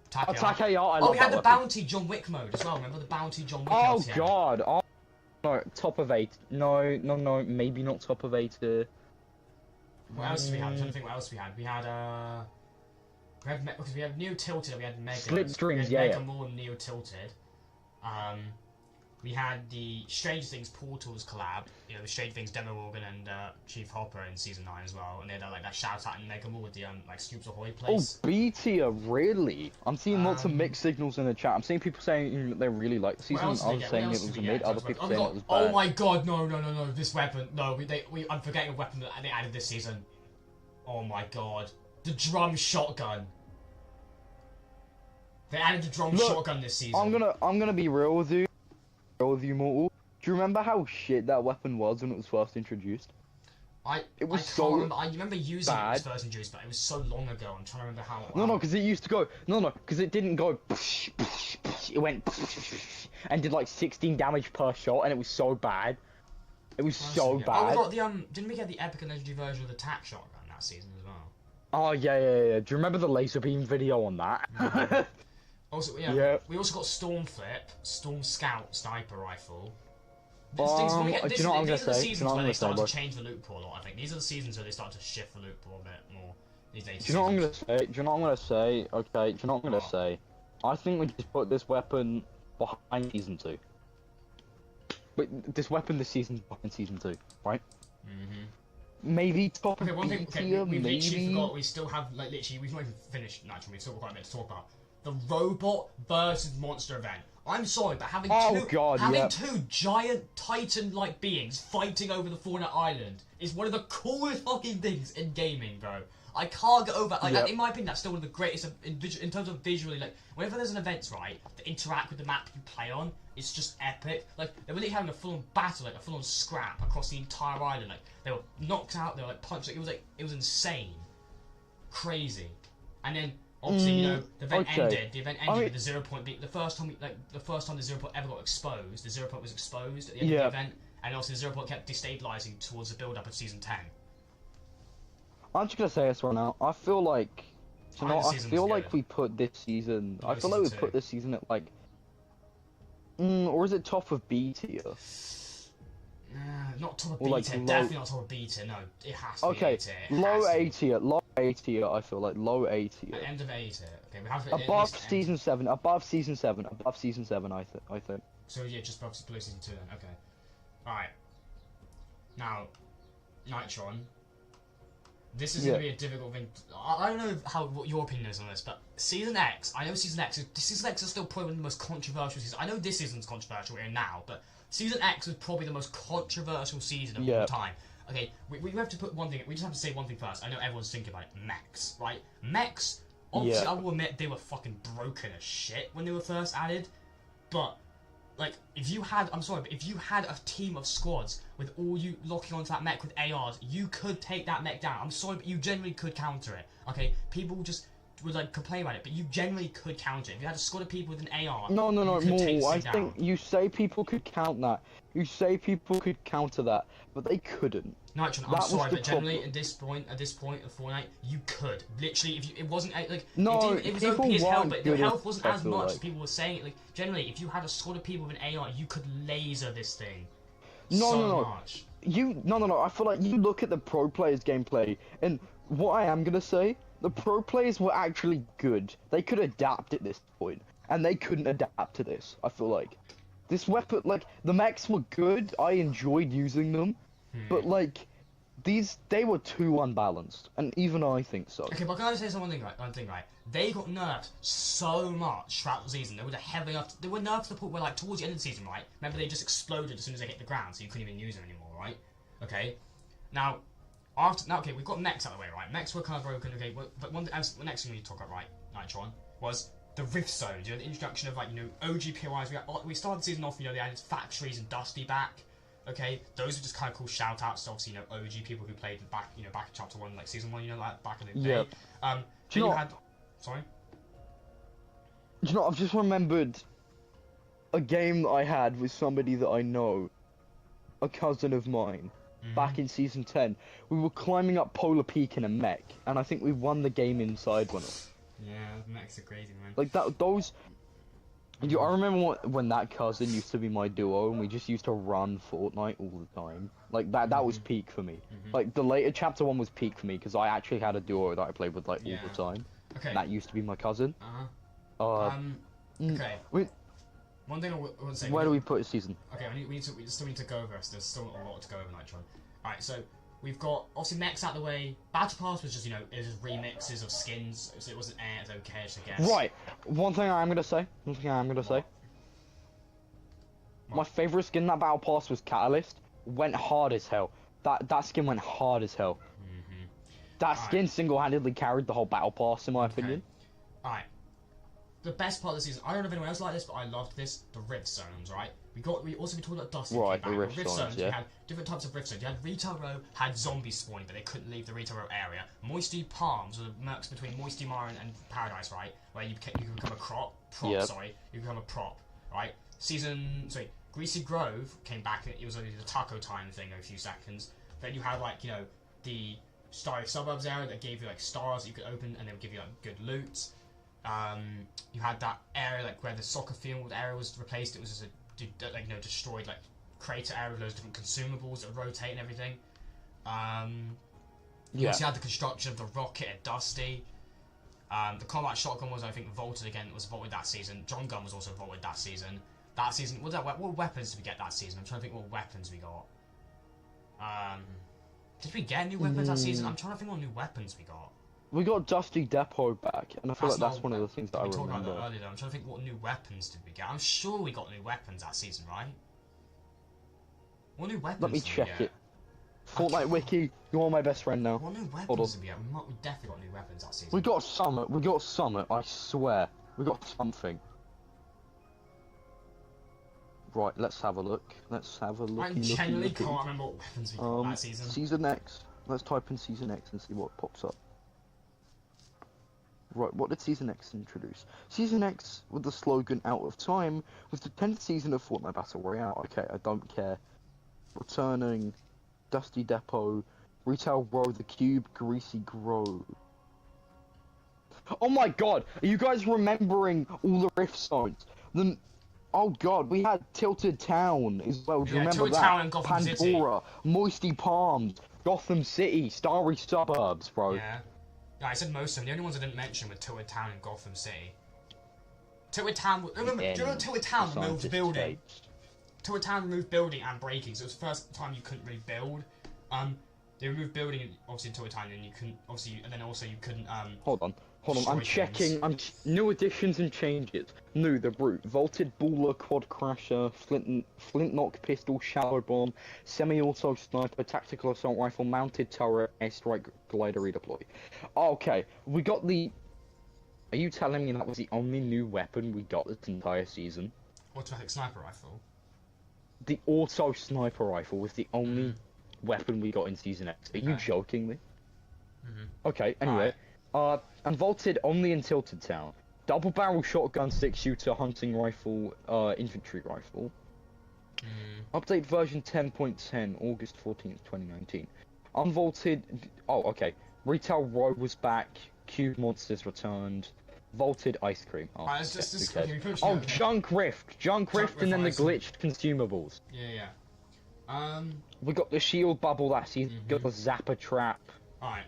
TAC AR, we had the Bounty John Wick mode as well. Remember the Bounty John Wick? Oh god. No, top of 8. No, maybe not top of 8. What else did we have? I'm trying to think what else we had. We had because we had Neo Tilted, we had Mega. Slipstreams, Mega more Neo Tilted. We had the Stranger Things Portals collab, the Stranger Things Demo Organ and Chief Hopper in Season 9 as well, and they had like that shout out in Mega Mall with the like Scoops Ahoy place. Oh, B tier, really? I'm seeing lots of mixed signals in the chat. I'm seeing people saying they really like the season. I was saying it was mid, other people saying it was bad. Oh my god, no, this weapon, no, I'm forgetting a weapon that they added this season. Oh my god, the drum shotgun. They added the drum shotgun this season. I'm gonna be real with you. Mortal. Do you remember how shit that weapon was when it was first introduced? I remember using it when it was first introduced, but it was so long ago. I'm trying to remember how. No, because it used to go. No, because it didn't go. It went and did like 16 damage per shot, and it was so bad. It was so bad. Oh, we got the Didn't we get the epic and legendary version of the TAC shotgun that season as well? Oh yeah. Do you remember the laser beam video on that? Also, we also got Storm Flip, Storm Scout Sniper Rifle. Do you know what I'm gonna say? These are the seasons where they start to change the loot pool a lot, I think. These are the seasons where they start to shift the loot pool a bit more. these later Do you know what I'm seasons. gonna say? Do you know what I'm gonna say? Okay, do you know what I'm gonna What? say? I think we just put this weapon behind season 2. Wait, this weapon this season's behind season 2, right? Maybe top Okay, of one B thing. Okay, tier, we've literally maybe. forgot. We still have like literally. We've not even finished. Naturally, we've still got quite a bit to talk about. The robot versus monster event. I'm sorry, but having two giant titan-like beings fighting over the Fortnite Island is one of the coolest fucking things in gaming, bro. I can't get over. Like, Yep. in my opinion, that's still one of the greatest in terms of visually. Like, whenever there's an event, right, that interact with the map you play on, it's just epic. Like, they were literally having a full-on battle, like a full-on scrap across the entire island. Like, they were knocked out. They were like punched. Like, it was insane, crazy. And then obviously, you know, the event ended. The event ended with the 0 point. The first time the 0 point ever got exposed, the 0 point was exposed at the end of the event, and also the 0 point kept destabilizing towards the build-up of season 10. I'm just gonna say this right now. I feel like, you know, I feel like good. we put this season. I feel like we season put this season at like, or is it top of B tier? Not top of Or B like tier. low... Definitely not top of B tier. No, it has to be A tier. Low A tier. Low A tier. I feel like low A tier. End of A tier. Okay, we have to Above season 7. Above season 7. Above season 7. I think. So yeah, just below season 2 then. Okay. All right. Now, Nitron. This is going to be a difficult thing. I don't know what your opinion is on this, but Season X, I know Season X is still probably one of the most controversial seasons. I know this season's controversial here now, but Season X was probably the most controversial season of all time. Okay, we have to put one thing, we just have to say one thing first. I know everyone's thinking about it. Mechs, right? Mechs, obviously I will admit they were fucking broken as shit when they were first added, but like, if you had a team of squads with all you locking onto that mech with ARs, you could take that mech down. I'm sorry, but you generally could counter it. Okay, people just would like complain about it, but you generally could counter it. If you had a squad of people with an AR, no, more. I down. think you say people could count that. You say people could counter that, but they couldn't. Nitron, I'm sorry, but generally at this point of Fortnite, you could literally if it wasn't like it was OP as hell, but the health wasn't as much as people were saying. Like generally, if you had a squad of people with an AR, you could laser this thing. Much. I feel like you look at the pro players' gameplay, and what I am gonna say, the pro players were actually good. They could adapt at this point, and they couldn't adapt to this. I feel like this weapon, like the mechs were good. I enjoyed using them. But like, they were too unbalanced, and even I think so. Okay, but can I say one thing right? They got nerfed so much throughout the season. They were nerfed to the point where, like, towards the end of the season, right? Remember, they just exploded as soon as they hit the ground, so you couldn't even use them anymore, right? Okay. Now, okay, we've got mechs out of the way, right? Mechs were kind of broken. Okay, but the next thing we need to talk about, right, Nitron, was the rift zones. You know, the introduction of, like, you know, OG POIs. We started the season off. You know, they added factories and Dusty back. Okay, those are just kind of cool shout outs to obviously, you know, OG people who played back in chapter 1, like season 1, you know, like back in the day. Sorry? Do you know, I've just remembered a game that I had with somebody that I know, a cousin of mine, back in season 10. We were climbing up Polar Peak in a mech, and I think we won the game inside one. Yeah, mechs are crazy, man. Like those. I remember when that cousin used to be my duo, and we just used to run Fortnite all the time. Like that was peak for me. Like the later chapter 1 was peak for me because I actually had a duo that I played with like all the time. Okay. And that used to be my cousin. Okay. One thing I would say. Where do we put season? Okay, we still need to go over this. There's still a lot to go over, Nitron. Alright, so we've got obviously mechs out of the way. Battle Pass was just, you know, it was just remixes of skins, so it wasn't it was okay, I guess. Right. One thing I'm gonna say. My favorite skin in that Battle Pass was Catalyst. Went hard as hell. That skin went hard as hell. That skin single-handedly carried the whole Battle Pass, in my opinion. Alright. The best part of the season, I don't know if anyone else liked this, but I loved this, the rift zones, right? We also talked about Dusty. Right, the rift zones, yeah. We had different types of rift zones. You had Retail Row, had zombies spawning, but they couldn't leave the Retail Row area. Moisty Palms, or the mercs between Moisty Mire and Paradise, right? Where you can become a prop, you become a prop, right? Greasy Grove came back, it was only the taco time thing in a few seconds. Then you had, like, you know, the Starry Suburbs area that gave you, like, stars that you could open, and they would give you, like, good loot. You had that area, like, where the soccer field area was replaced. It was just like, you know, destroyed, like, crater area with those different consumables that rotate and everything. You also had the construction of the rocket at Dusty. The combat shotgun was, I think, vaulted again. It was vaulted that season. John Gun was also vaulted that season. That season, what weapons did we get that season? I'm trying to think what weapons we got. Did we get new weapons that season? I'm trying to think what new weapons we got. We got Dusty Depot back, and I feel like that's one of the things that I remember. We talked about that earlier, though. I'm trying to think what new weapons did we get. I'm sure we got new weapons that season, right? What new weapons? Let me check it. Fortnite Wiki, you're my best friend now. What new weapons did we get? We definitely got new weapons that season. We got Summit, I swear. We got something. Right, let's have a look. I genuinely can't remember what weapons we got that season. Season X. Let's type in Season X and see what pops up. Right, what did Season X introduce? Season X, with the slogan "Out of Time," was the 10th season of Fortnite Battle Royale. Okay, I don't care. Returning, Dusty Depot, Retail Row, The Cube, Greasy Grove. Oh my god, are you guys remembering all the rift zones? Oh god, we had Tilted Town as well. Do you remember Tilted that? Town and Gotham City. Pandora, Moisty Palms, Gotham City, Starry Suburbs, bro. Yeah. Yeah, I said most of them. The only ones I didn't mention were Tilted Town and Gotham City. Tilted Town. Remember, do you remember Tilted Town removed building? Tilted Town removed building and breaking, so it was the first time you couldn't really build. They removed building, obviously, in Tilted Town, and you couldn't, obviously, and then also you couldn't, Hold on, I'm checking, new additions and changes. New, the Brute, Vaulted Baller, Quad Crasher, Flintlock Pistol, Shallow Bomb, Semi-Auto Sniper, Tactical Assault Rifle, Mounted Turret, Airstrike Glider Redeploy. Okay, we got the... Are you telling me that was the only new weapon we got this entire season? Automatic Sniper Rifle? The Auto Sniper Rifle was the only weapon we got in Season X. Are you joking me? Okay, anyway. And vaulted only in Tilted Town. Double barrel shotgun, 6-shooter, hunting rifle, infantry rifle. Update version 10.10, August 14th, 2019. Unvaulted. Oh, okay. Retail Row was back. Cube monsters returned. Vaulted ice cream. Oh, oh, Junk Rift, and then the glitched consumables. Yeah. We got the shield bubble that season. Got the zapper trap. Alright.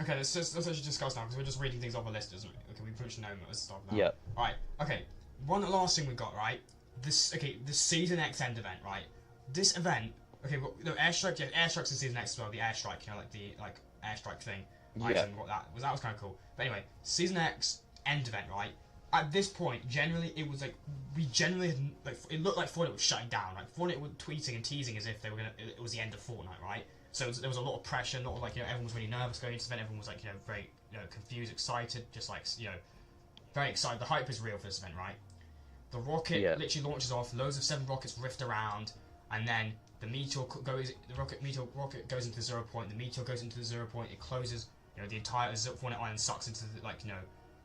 Okay, let's actually discuss now, because we're just reading things off a list, isn't we? Okay, we pretty much know most stuff now. Yeah. Alright, okay. One last thing we got, right? The Season X end event, right? This event, okay, well, no, airstrike, yeah, airstrikes in Season X as well, the airstrike, you know, like the, airstrike thing. Yeah. That was kind of cool. But anyway, Season X end event, right? At this point, generally, it was like, we generally had, like, it looked like Fortnite was shutting down, like, Fortnite were tweeting and teasing as if they were gonna, it was the end of Fortnite, right? So there was a lot of pressure, not like, you know, everyone was really nervous going into this event, everyone was like, you know, very, you know, confused, excited, just like, you know, very excited. The hype is real for this event, right? The rocket literally launches off, loads of 7 rockets rift around, and then the meteor goes, rocket goes into the 0 point, the meteor goes into the 0 point, it closes, you know, the entire Fortnite island sucks into the, like, you know,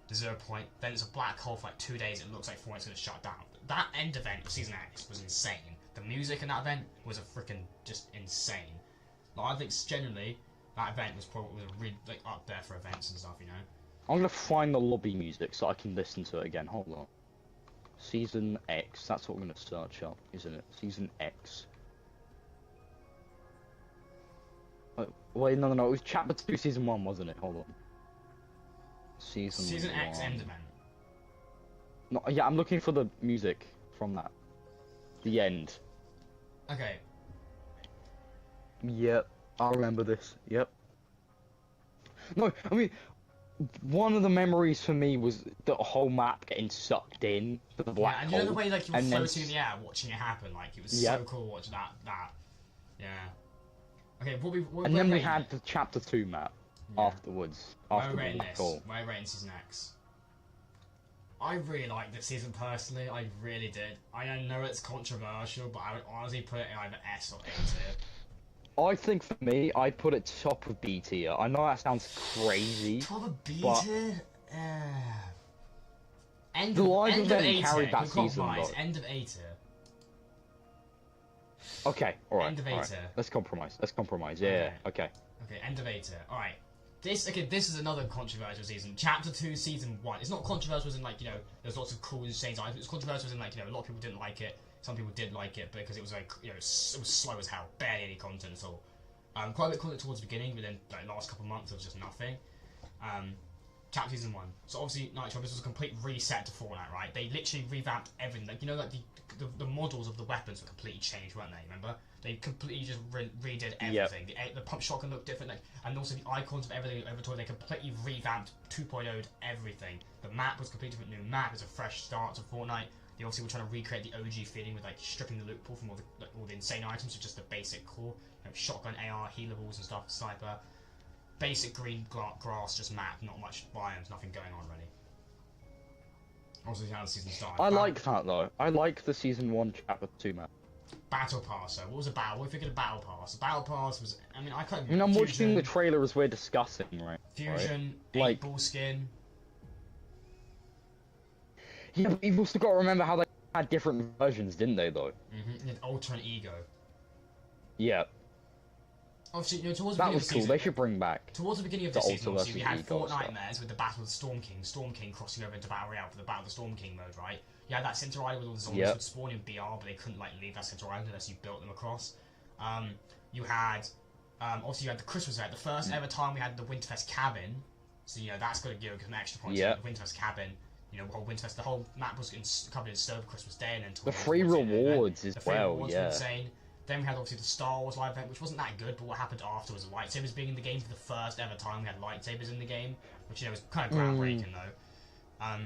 the 0 point, then it's a black hole for like 2 days, it looks like Fortnite's gonna shut down. That end event of Season X was insane. The music in that event was a freaking just insane. Like, I think genuinely that event was probably really like up there for events and stuff, you know. I'm gonna find the lobby music so I can listen to it again. Hold on. Season X. That's what we're gonna search up, isn't it? Season X. Wait, no. It was Chapter 2, Season 1, wasn't it? Hold on. Season X 1. end event. No, yeah, I'm looking for the music from that. The end. Okay. Yep, I remember this. Yep. No, I mean, one of the memories for me was the whole map getting sucked in to the black hole. And you know the way like you were floating in the air, watching it happen. Like it was so cool watching that. Yeah. Okay, and then we had the Chapter 2 map afterwards. Where are we rating this? Where are we rating Season X? I really liked this season personally. I really did. I know it's controversial, but I would honestly put it in either S or A tier. I think for me, I'd put it top of B tier. I know that sounds crazy. Top of B but... tier? End of A tier. That season, end of A tier. Okay, alright. End of A tier. Let's compromise. Yeah, okay. Okay, end of A tier. Alright. This is another controversial season. Chapter 2, Season 1. It's not controversial as in, like, you know, there's lots of cool and insane items. It's controversial as in, like, you know, a lot of people didn't like it. Some people did like it because it was, like, you know, it was slow as hell. Barely any content at all. Quite a bit of content towards the beginning, but then like last couple of months there was just nothing. Chapter Season 1. So obviously, Nitro, this was a complete reset to Fortnite, right? They literally revamped everything. Like, you know, like the models of the weapons were completely changed, weren't they? Remember? They completely just redid everything. Yep. The pump shotgun looked different, like, and also the icons of everything over toy. They completely revamped 2.0'd everything. The map was a completely different new map. It's a fresh start to Fortnite. They obviously were trying to recreate the OG feeling with like stripping the loot pool from all the insane items to just the basic core, you know, shotgun, AR, healables and stuff, sniper. Basic green grass, just map, not much biomes, nothing going on really. Obviously, how the season started. I like that though. I like the season 1 chapter 2 map. Battle Pass, though. What was a battle? What do you think of the Battle Pass? The Battle Pass was, I mean, I'm watching the trailer as we're discussing, right? Fusion, right? 8-ball skin. Yeah, but you've also got to remember how they had different versions, didn't they, though? Mm-hmm. Ultra and Ego. Yeah. Obviously, you know, towards the that beginning was of the cool. season, They should bring back. Towards the beginning of the season, obviously, we had Ego Fortnitemares with the Battle of the Storm King. Storm King crossing over into Battle Royale for the Battle of the Storm King mode, right? You had that Center Island with all the zombies would spawn in BR, but they couldn't like leave that Center Island unless you built them across. You had obviously you had the Christmas event, the first ever time we had the Winterfest cabin. So you know that's got to give some extra points. The Winterfest cabin, you know, the whole Winterfest, the whole map was covered in snow for Christmas Day, and then the free rewards as well. Rewards were insane. Then we had obviously the Star Wars live event, which wasn't that good, but what happened after was lightsabers being in the game for the first ever time. We had lightsabers in the game, which you know was kind of groundbreaking though.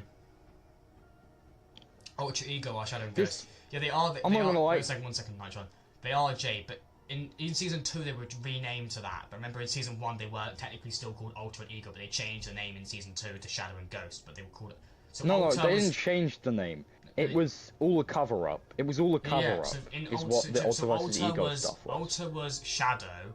Ultra Ego are Shadow and Ghost. Yeah, they are. I'm not gonna lie. One second, Nitron. They are Jade, but in season 2 they were renamed to that. But remember, in season 1 they weren't technically still called Ultra and Ego, but they changed the name in season 2 to Shadow and Ghost. But they were called it. So no, they didn't change the name. It was all a cover up. It was all a cover up. So is what the Ultra versus Ego stuff was. Ultra was Shadow,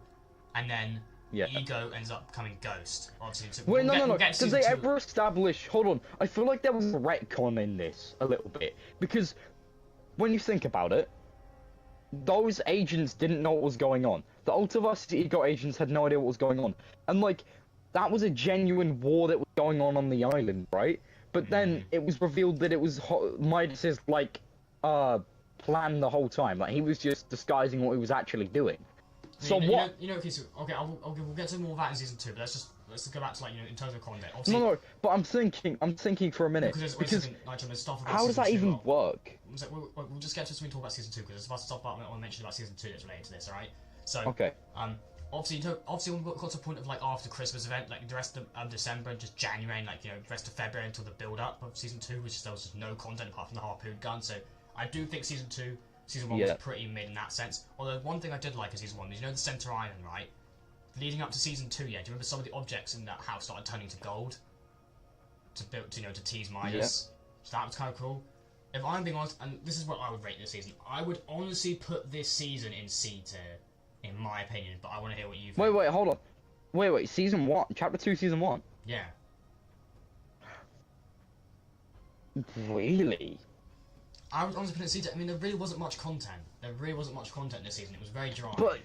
and then Ego ends up becoming Ghost. Obviously, so wait, no. Did they ever establish? Hold on. I feel like there was a retcon in this a little bit because when you think about it, those agents didn't know what was going on. The Ultra versus Ego agents had no idea what was going on, and like that was a genuine war that was going on the island, right? But then it was revealed that it was Midas's like plan the whole time. Like he was just disguising what he was actually doing. So what? Okay, we'll get to more of that in season 2. But let's go back to like in terms of content. Obviously, no. But I'm thinking for a minute because how does that even work? We'll just get to when we talk about season 2 because there's lots of stuff I want to mention about season 2 that's related to this. All right. So okay. Obviously, we got to the point of like after Christmas event, like the rest of December, just January, and like the rest of February until the build up of season 2, which there was just no content apart from the harpoon gun. So I do think season 1 was pretty mid in that sense. Although one thing I did like in season 1 is the Center Island, right? Leading up to season 2, do you remember some of the objects in that house started turning to gold to build, to tease Midas? So that was kind of cool. If I'm being honest, and this is what I would rate this season, I would honestly put this season in C tier. In my opinion, but I want to hear what you think. Wait, hold on. Wait, season 1? Chapter 2, season 1? Yeah. Really? I would honestly put it in C-tier. I mean, there really wasn't much content. This season. It was very dry. But,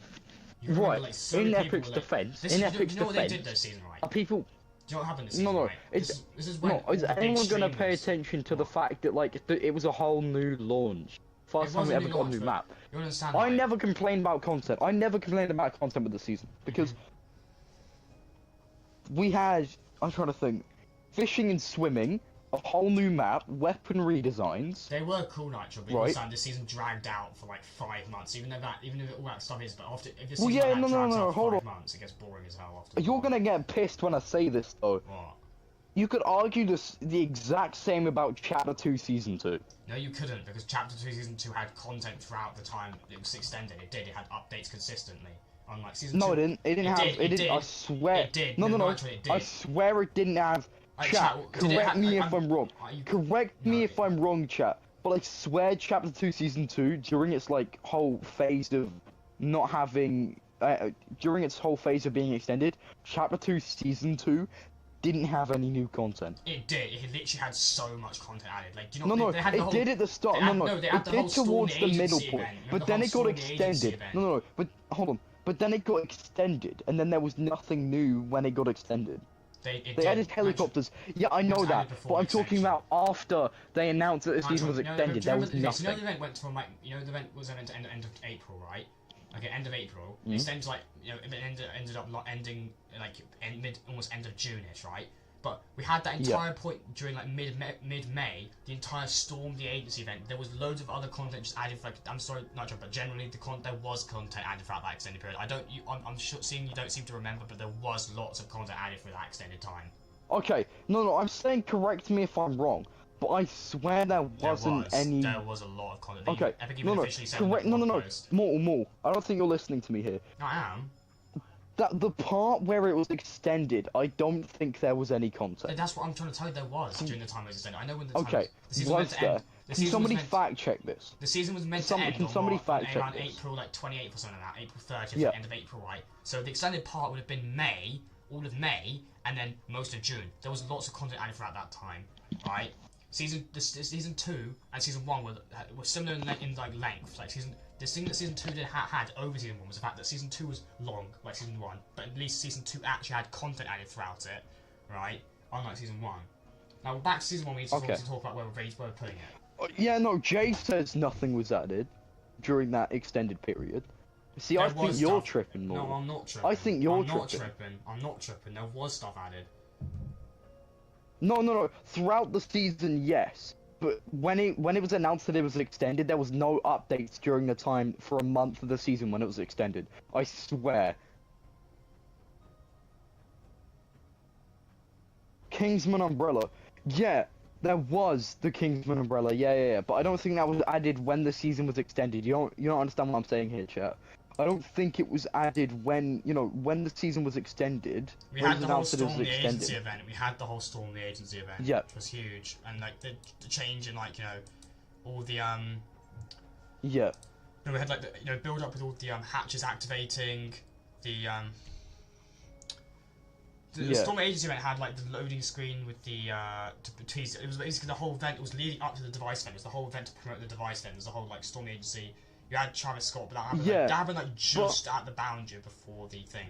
remember, like, so in Epic's defense, do you know what they did this season, right? Are people... Do you know what happened this season, No, right? This is when is anyone going to pay attention to the fact that, like, it was a whole new launch? First time we ever got a new map. You understand? I never complained about content. I never complained about content with the season because we had. I'm trying to think. Fishing and swimming, a whole new map, weapon redesigns. They were cool, Nitro, but you understand this season dragged out for like 5 months. Even if all that stuff is, but after if this season drags out for 5 months, it gets boring as hell after. You're gonna get pissed when I say this though. What? You could argue the exact same about Chapter 2 Season 2. No, you couldn't, because Chapter 2 Season 2 had content throughout the time it was extended. It did. It had updates consistently. Unlike Season 2. No, it didn't. It didn't. I swear. It did. No. It did. I swear it didn't have. Chat, correct me if I'm wrong. Correct me if I'm wrong, chat. But I swear Chapter 2 Season 2, during its like whole phase of not having... during its whole phase of being extended, Chapter 2 Season 2 didn't have any new content. It did. It literally had so much content added. Like, do you know? No, it did at the start. It did towards the middle point, but then it got extended. No, but hold on. But then it got extended, and then there was nothing new when it got extended. They added helicopters. Yeah, I know that, but I'm talking about after they announced that the season was extended. There was nothing. You know the event went from like, the event was to end of April, right? okay, end of April. It extended like it ended up ending like almost end of June-ish, right? But we had that entire point during like mid-May, the entire Storm the Agency event. There was loads of other content just added. Like, I'm sorry, not sure, but generally there was content added throughout that extended period. I'm sure, seeing you don't seem to remember, but there was lots of content added for that extended time. Okay, no, I'm saying correct me if I'm wrong, but I swear there wasn't any. There was a lot of content. Okay, Epic even officially said correct. No, Mortal. I don't think you're listening to me here. I am. That the part where it was extended, I don't think there was any content. That's what I'm trying to tell you. There was during the time it was extended. I know when the time okay, the season was meant to end. Can somebody fact check this? The season was meant to end Can somebody fact check around this? April like 28th or something like that. April 30th, end of April, right? So the extended part would have been May, all of May, and then most of June. There was lots of content added throughout that time, right? Season 2 and season 1 were similar in like length. Like the thing that season 2 had over season 1 was the fact that season 2 was long, like season 1, but at least season 2 actually had content added throughout it, right? Unlike season 1. Now back to season 1, we need to talk about where we're putting it. Yeah, no, Jay says nothing was added during that extended period. See, I think you're tripping more. No, I'm not tripping. I think you're tripping. I'm not tripping. There was stuff added. No. Throughout the season, yes. But when it was announced that it was extended, there was no updates during the time for a month of the season when it was extended. I swear. Kingsman Umbrella. Yeah, there was the Kingsman Umbrella. Yeah. But I don't think that was added when the season was extended. You don't understand what I'm saying here, chat. I don't think it was added when the season was extended. We had the whole Storm the Agency event. We had the whole Storm the Agency event. Yeah. Which was huge, and like the change in like all the Yeah. we had like the build up with all the hatches activating, the Storm Agency event had like the loading screen with the it was basically the whole event. It was leading up to the device event. It was the whole event to promote the device event. It was the whole like Storm Agency. You had Travis Scott, but that happened like just at the boundary before the thing.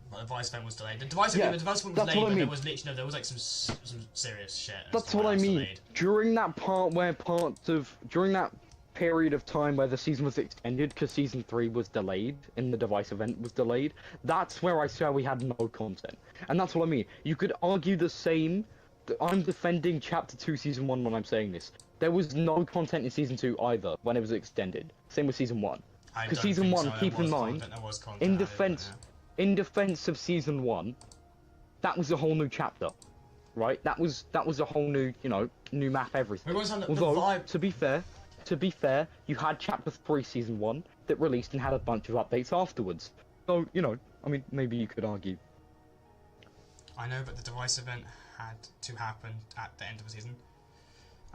But the device event was delayed. The device event was delayed, but there was literally there was like some serious shit. That's what I mean. Delayed. During that during that period of time where the season was extended because season 3 was delayed and the device event was delayed, that's where I swear we had no content. And that's what I mean. You could argue the same. I'm defending Chapter 2 Season 1 when I'm saying this. There was no content in Season 2 either when it was extended. Same with Season 1. Because Season 1, keep in mind, in defense of Season 1, that was a whole new chapter, right? That was a whole new, new map, everything. Although, to be fair, you had Chapter 3 Season 1 that released and had a bunch of updates afterwards. So, I mean, maybe you could argue. I know, but the device event had to happen at the end of the season.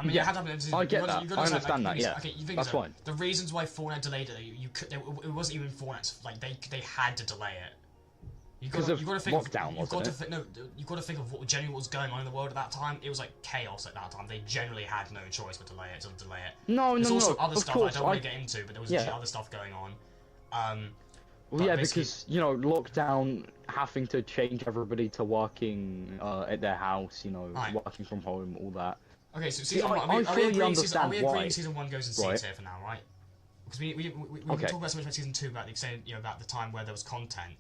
I mean, it had to happen at the season. I get that. I understand that. Yeah, okay, that's fine. The reasons why Fortnite delayed it, it wasn't even Fortnite's. Like they had to delay it. Because of lockdown, wasn't it? You've got to think of what genuinely was going on in the world at that time. It was like chaos at that time. They generally had no choice but to delay it. There's also other stuff I don't want to get into, but there was other stuff going on. Well, yeah, because lockdown, having to change everybody to working at their house, working from home, all that. Okay, so season 1. Are we agreeing season 1 goes in C tier for now, right? Because we can talk about so much about season 2 about the extent, about the time where there was content.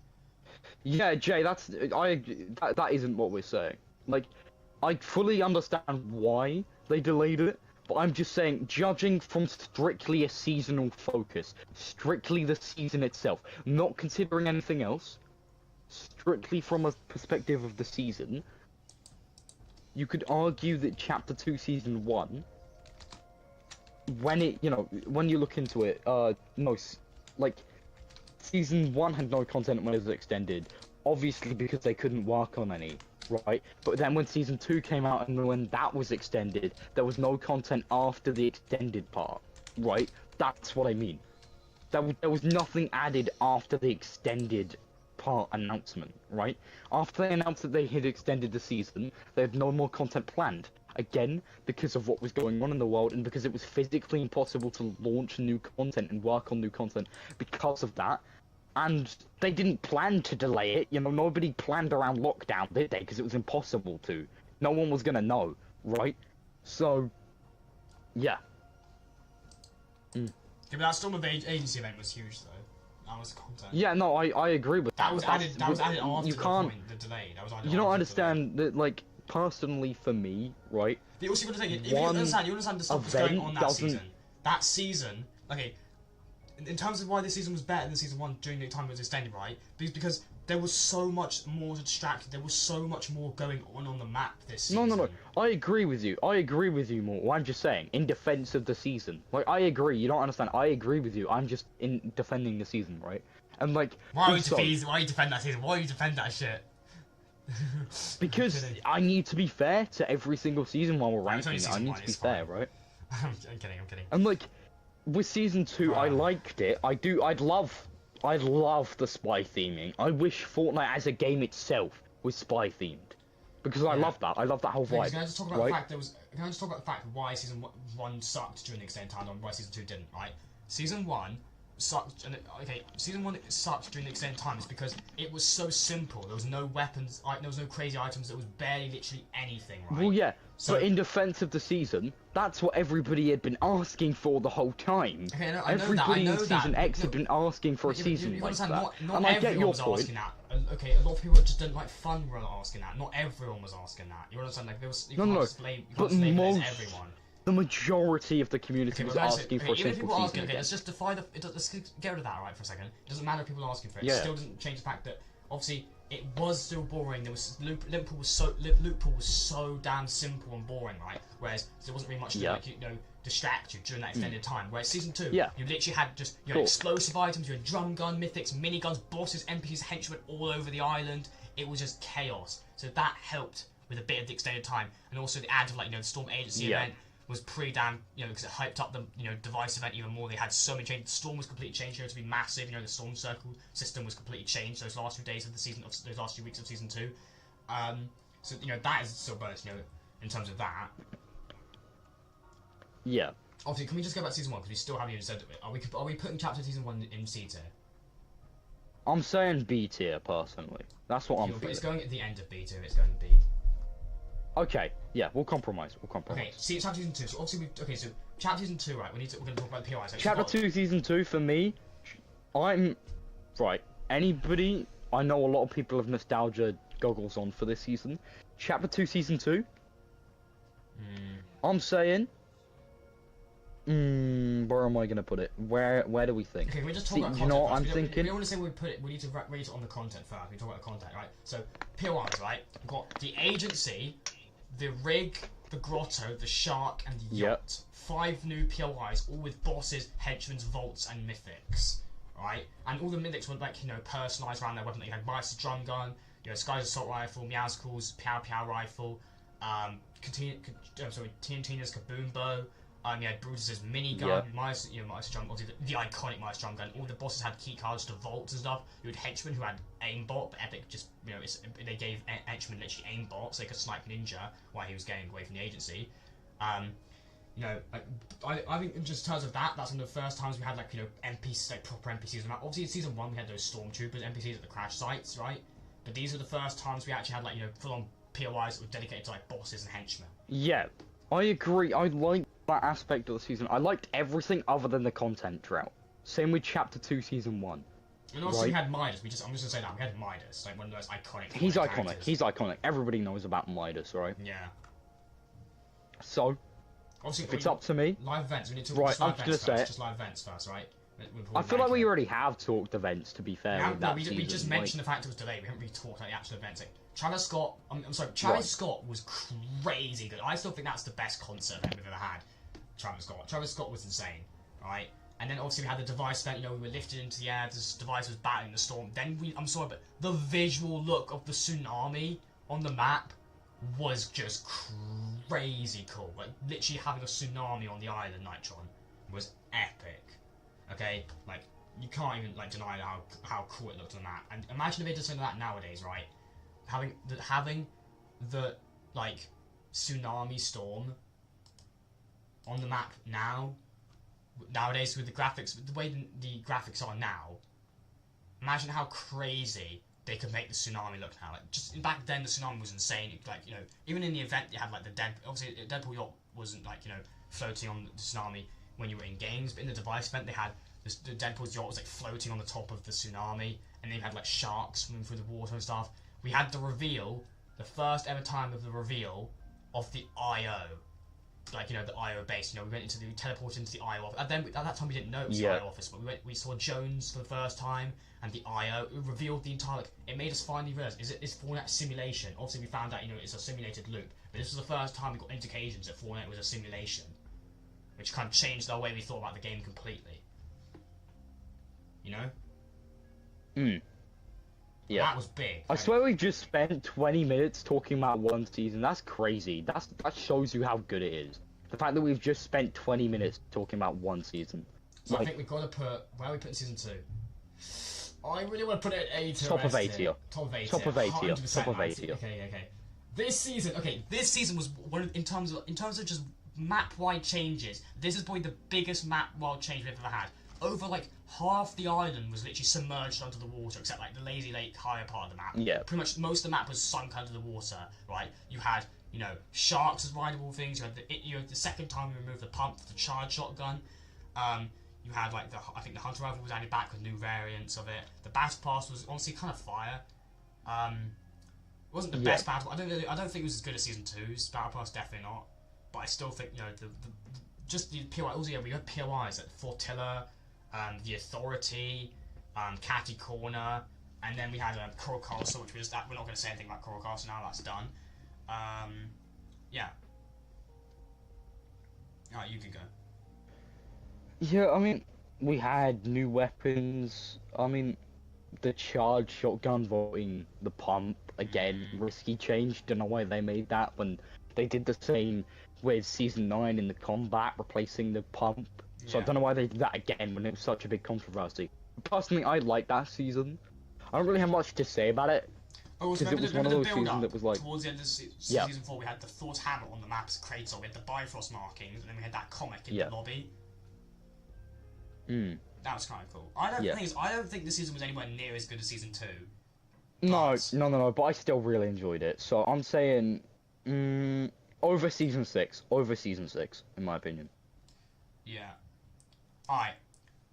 Yeah, Jay, that isn't what we're saying. Like, I fully understand why they delayed it, but I'm just saying, judging from strictly a seasonal focus, strictly the season itself, not considering anything else, strictly from a perspective of the season, you could argue that Chapter 2 Season 1, when you look into it, Season 1 had no content when it was extended, obviously because they couldn't work on any, right? But then when Season 2 came out and when that was extended, there was no content after the extended part, right? That's what I mean. There was nothing added after the extended part announcement, right? After they announced that they had extended the season, they had no more content planned. Again, because of what was going on in the world and because it was physically impossible to launch new content and work on new content because of that. And they didn't plan to delay it, nobody planned around lockdown, did they? Because it was impossible to. No one was gonna know, right? So, yeah. but that Storm of Agency event was huge though. That was the content. Yeah, no, I agree with that. That was added. That was added after you the can't, point, the delay. That was added. You don't after understand that, like, personally for me, right? But also, you got to think, you understand the stuff that's going on that season. That season, okay, in terms of why this season was better than season 1 during the time it was extended, right? Because there was so much more distracted. There was so much more going on the map this season. No. I agree with you. I agree with you more. I'm just saying, in defense of the season. Like, I agree. You don't understand. I agree with you. I'm just in defending the season, right? And, like... Why you defend that season? Why you defend that shit? Because I need to be fair to every single season while we're ranking it. I need to be fair, right? I'm kidding. And, like, with season 2, I liked it. I'd love the spy theming. I wish Fortnite as a game itself was spy themed, because I love that. I love that whole vibe. Can I just talk about the fact Can I just talk about the fact why season 1 sucked during the extended time and why season 2 didn't? Right? Season 1 sucked. Season 1 sucked during the extended time is because it was so simple. There was no weapons. There was no crazy items. There was barely literally anything. Right? Well, yeah. So, but in defense of the season, that's what everybody had been asking for the whole time. Okay, everybody in season X had been asking for a season like that. Not and I get your was point. Asking that. Okay, a lot of people just didn't like fun were asking that. Not everyone was asking that. You understand? Like there was. But everyone. The majority of the community was asking for a simple season. Let's just defy the. Let's get rid of that right for a second. It doesn't matter if people are asking for it. It still doesn't change the fact that obviously it was still boring. There was loot pool was so damn simple and boring, right? Whereas there wasn't really much to distract you during that extended time. Whereas season 2, you literally had just explosive items, you had drum gun, mythics, miniguns, bosses, NPCs, henchmen all over the island. It was just chaos. So that helped with a bit of the extended time, and also the add of the Storm Agency event was pretty damn, because it hyped up the device event even more. They had so many changes. The Storm was completely changed here to be massive. The Storm Circle system was completely changed those last few days of the season, those last few weeks of season 2. So that is still bonus, in terms of that. Yeah. Obviously, can we just go back to season 1 because we still haven't even said it? Are we putting chapter season 1 in C tier? I'm saying B tier personally. That's what I'm feeling. But it's going at the end of B tier. It's going to B. Okay, yeah, we'll compromise. Okay, see, chapter season 2. So obviously, so chapter season 2, right? We're going to talk about the POIs. So chapter 2, season 2 for me. Anybody? I know a lot of people have nostalgia goggles on for this season. Chapter 2, season 2. I'm saying. Where am I going to put it? Where do we think? Okay, we just talk about content. You know what first. I'm thinking? We don't want to say where we put it. We need to rate it on the content first. We talk about the content, right? So POIs, right? We've got the agency, the rig, the grotto, the shark, and the yacht. 5 new POIs, all with bosses, henchmen, vaults, and mythics, right? And all the mythics were personalised around their weapon. You had Mice's drum gun, Sky's assault rifle, Meowscles Pow Pow rifle, Tina's kaboom bow. You had Brutus's minigun, Mice drum, obviously the iconic Mice drum gun. All the bosses had key cards to vaults and stuff. You had henchmen who had aimbot, but Epic just they gave henchmen literally aimbot so they could snipe Ninja while he was getting away from the agency. I think just in terms of that, that's one of the first times we had NPCs, proper NPCs. Obviously in season 1 we had those stormtroopers NPCs at the crash sites, right? But these are the first times we actually had full-on POIs that were dedicated to bosses and henchmen. Yeah, I agree. I like that aspect of the season. I liked everything other than the content drought. Same with chapter 2, season 1. And also we had Midas. I'm just gonna say that we had Midas, one of those iconic. He's iconic. Characters. He's iconic. Everybody knows about Midas, right? Yeah. So, obviously, if it's up to me, live events. We need to I'm just gonna say it. Just live events first, right? I feel like we already have talked events. To be fair, we just mentioned the fact it was delayed. We haven't really talked about the actual events. Travis Scott. I'm sorry. Travis Scott was crazy good. I still think that's the best concert event we've ever had. Travis Scott was insane, right? And then obviously we had the device event. We were lifted into the air. This device was battling the storm. Then I'm sorry, but the visual look of the tsunami on the map was just crazy cool. Literally having a tsunami on the island, Nitron, was epic. Okay, you can't even deny how cool it looked on that. And imagine if they did something like that nowadays, right? Having the tsunami storm on the map nowadays with the graphics, the way the graphics are now. Imagine how crazy they could make the tsunami look now. Just back then, the tsunami was insane. Even in the event, you had the Deadpool. Obviously, Deadpool yacht wasn't floating on the tsunami. when you were in games, but in the device event they had the Deadpool's yacht was like floating on the top of the tsunami, and then you had like sharks swimming through the water and stuff. We had the reveal, the first ever time of the reveal of the IO. Like, the IO base, we teleported into the IO office. And then, at that time, we didn't know it was the IO office, but we saw Jones for the first time, and the IO. It revealed the entire, it made us finally realize, is Fallout a simulation? Obviously, we found out, it's a simulated loop, but this was the first time we got indications that Fallout was a simulation, which kind of changed our way we thought about the game completely. Yeah. That was big. I swear we just spent 20 minutes talking about one season. That's crazy. That shows you how good it is. The fact that we've just spent 20 minutes talking about one season. So I think we've got to put... Where are we putting season 2? I really want to put it at A tier. Top of A tier. Top of A tier. Top of A tier. Top of A tier. Okay. This season was one in terms of just map-wide changes. This is probably the biggest map-wide change we've ever had. Over half the island was literally submerged under the water, except the Lazy Lake higher part of the map. Yeah. Pretty much most of the map was sunk under the water, right? You had, sharks as rideable things. You had the second time we removed the pump for the charge shotgun. You had I think the Hunter Rifle was added back with new variants of it. The Battle Pass was honestly kind of fire. It wasn't the best battle. I don't think it was as good as season 2's Battle Pass, definitely not. But I still think just the POI. Also, we had POIs like Fortilla. The Authority, Catty Corner, and then we had Coral Castle, which was that. We're not going to say anything about Coral Castle now. That's done. Yeah. Alright, you can go. Yeah, I mean, we had new weapons. I mean, the charge shotgun voting the pump again. Risky change. Don't know why they made that when they did the same with season 9 in the combat, replacing the pump. So I don't know why they did that again when it was such a big controversy. Personally, I like that season. I don't really have much to say about it. Because it was one of those seasons that was towards the end of season 4, we had the Thor's hammer on the map as Kratos, we had the Bifrost markings, and then we had that comic in the lobby. That was kind of cool. I don't think the season was anywhere near as good as season 2. No, but I still really enjoyed it. So I'm saying, over season 6, in my opinion. Yeah. Alright.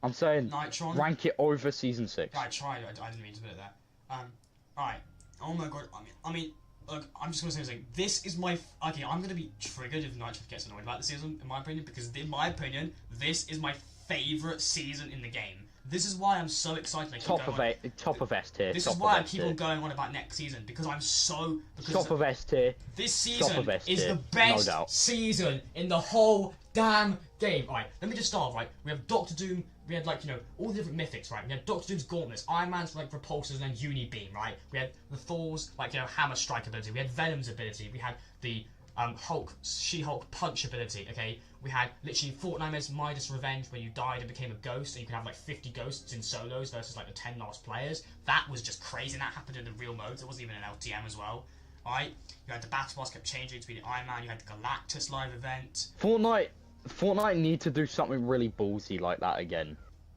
I'm saying Nitron. Rank it over season 6. I tried. I didn't mean to put it there. Alright. Oh my god. I mean, look. I'm just gonna say something. This is my. Okay, I'm gonna be triggered if Nitron gets annoyed about the season, in my opinion, because in my opinion, this is my favorite season in the game. This is why I'm so excited. Top of S tier. This is why I keep on going on about next season, because I'm so. Top of S tier. This season is the best season in the whole damn game. Alright, let me just start off, right? We have Doctor Doom, we had all the different mythics, right? We had Doctor Doom's gauntlets, Iron Man's repulsors, and then Unibeam, right? We had the Thor's hammer strike ability, we had Venom's ability, we had the She-Hulk punch ability, okay? We had literally Fortnite's Midas Revenge, where you died and became a ghost, and you could have 50 ghosts in solos versus the 10 last players. That was just crazy, and that happened in the real modes. It wasn't even an LTM as well. Alright, you had the Battle Pass kept changing to be the Iron Man, you had the Galactus live event. Fortnite need to do something really ballsy like that again.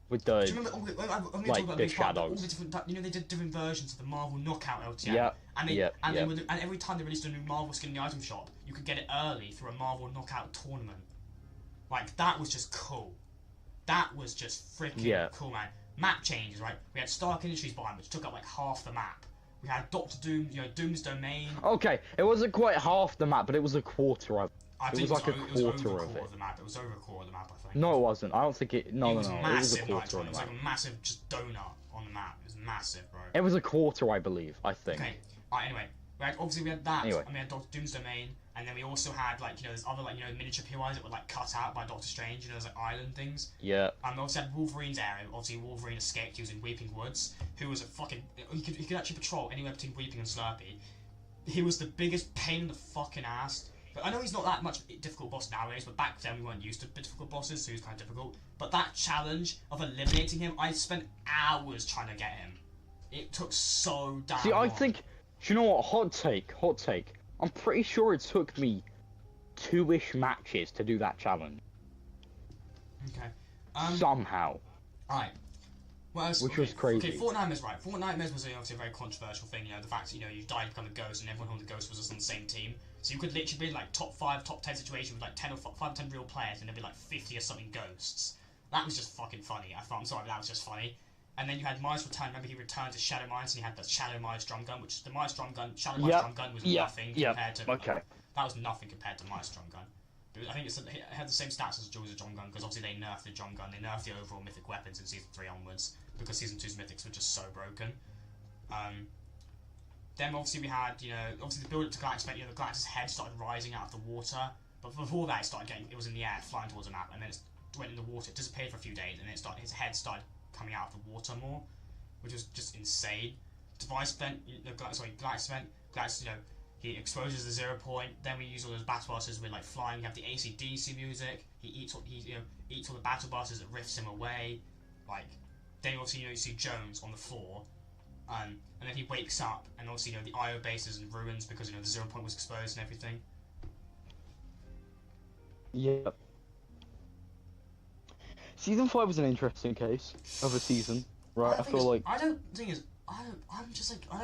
With the, do you remember, the shadows. All the different, they did different versions of the Marvel Knockout LTM. Yeah. And every time they released a new Marvel skin in the item shop, you could get it early through a Marvel Knockout tournament. That was just cool. That was just freaking cool, man. Map changes, right? We had Stark Industries behind, which took up half the map. We had Doctor Doom, Doom's Domain. Okay, it wasn't quite half the map, but it was a quarter of it. It was over a quarter of the map. It was over a quarter of the map, I think. No, it wasn't. I don't think it. No, it was massive, it was a quarter of the map. It was a massive just donut on the map. It was massive, bro. It was a quarter, I believe. I think. Okay. Alright. Anyway, we had that. Anyway. And we had Doctor Doom's Domain, and then we also had there's other miniature POIs that were cut out by Doctor Strange. There's island things. Yeah. And we also had Wolverine's area. Obviously, Wolverine escaped using Weeping Woods, who was a fucking. He could actually patrol anywhere between Weeping and Slurpee. He was the biggest pain in the fucking ass. But I know he's not that much difficult boss nowadays, but back then we weren't used to difficult bosses, so he was kind of difficult. But that challenge of eliminating him, I spent hours trying to get him. It took so damn long. I think, do you know what, hot take. I'm pretty sure it took me 2-ish matches to do that challenge. Okay. Somehow. Alright. What else? Which was crazy. Okay, Fort Nightmares, right. Fort Nightmares was obviously a very controversial thing, you know, the fact that, you know, you died to become a ghost and everyone on the ghost was just on the same team. So you could literally be in, like, top 5, top 10 situation with, like, 10 or 5 or 10 real players and there'd be, like, 50 or something ghosts. That was just fucking funny. I'm sorry, but that was just funny. And then you had Miles return. Remember, he returned to Shadow Mines, and he had the Shadow Mines drum gun, which the Miles drum gun, Shadow Mines drum gun was nothing compared to. Okay. That was nothing compared to Miles drum gun. I think it had the same stats as Jules' drum gun, because obviously they nerfed the drum gun, they nerfed the overall mythic weapons in season 3 onwards, because season 2's mythics were just so broken. Then obviously we had, you know, obviously the build up to Galactus event, you know, the Galactus' head started rising out of the water, but before that it was in the air, flying towards the map, and then it went in the water, it disappeared for a few days, and then his head started coming out of the water more, which was just insane. Device event, Galactus event, Galactus, you know, he exposes the 0 point, then we use all those battle bosses with like flying, you have the AC/DC music, he eats all the battle bosses that riffs him away, like, then obviously, you know, you see Jones on the floor, and then he wakes up, and obviously, you know, the IO base is in ruins because, you know, the 0 point was exposed and everything. Yeah. Season 5 was an interesting case of a season, right? I feel like... I don't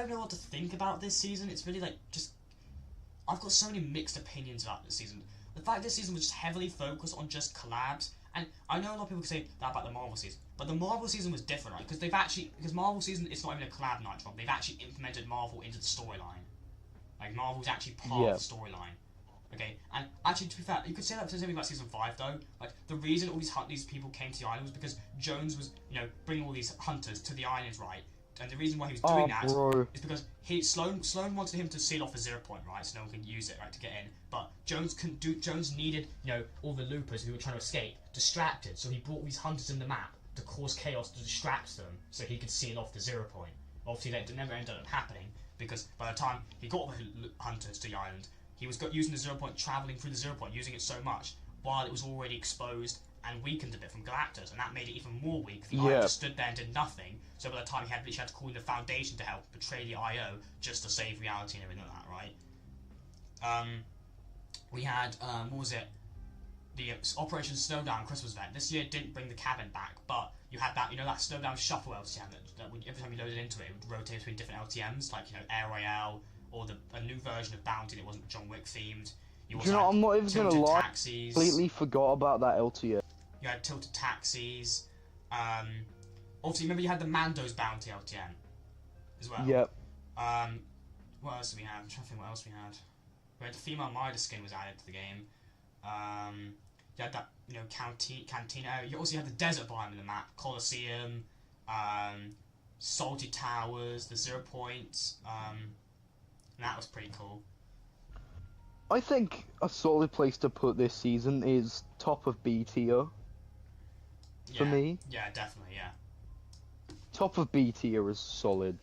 know what to think about this season. It's really, like, just... I've got so many mixed opinions about this season. The fact this season was just heavily focused on just collabs, and I know a lot of people can say that about the Marvel season, but the Marvel season was different, right? Because Marvel season, it's not even a collab Nitron. They've actually implemented Marvel into the storyline. Like, Marvel's actually part of the storyline. Okay, and actually, to be fair, you could say that to something about season 5 though. Like, the reason all these people came to the island was because Jones was, you know, bringing all these hunters to the islands, right? And the reason why he was doing that is because Sloan wanted him to seal off a 0 point, right, so no one could use it, right, to get in. But Jones needed, you know, all the loopers who were trying to escape distracted, so he brought these hunters in the map to cause chaos to distract them, so he could seal off the 0 point. Obviously, that never ended up happening because by the time he got the hunters to the island, he was using the 0 point, travelling through the 0 point, using it so much while it was already exposed and weakened a bit from Galactus, and that made it even more weak. The IO just stood there and did nothing, so by the time he literally had to call in the Foundation to help betray the IO just to save reality and everything like that, right? We had, what was it? The Operation Snowdown Christmas event. This year didn't bring the cabin back, but you had that, you know, that Snowdown Shuffle LTM that every time you loaded into it, it would rotate between different LTMs, like, you know, Air Royale, or a new version of Bounty that wasn't John Wick themed. You know, I'm not even gonna lie, I completely forgot about that LTM. You had Tilted Taxis. Also, remember you had the Mando's Bounty LTM as well. Yep. What else did we have? I'm trying to think what else we had. We had the female Midas skin was added to the game. You had that, you know, Cantina. You also had the desert biome in the map, Colosseum, Salty Towers, the 0 points. And that was pretty cool. I think a solid place to put this season is top of B tier. For me. Yeah, definitely, yeah. Top of B tier is solid.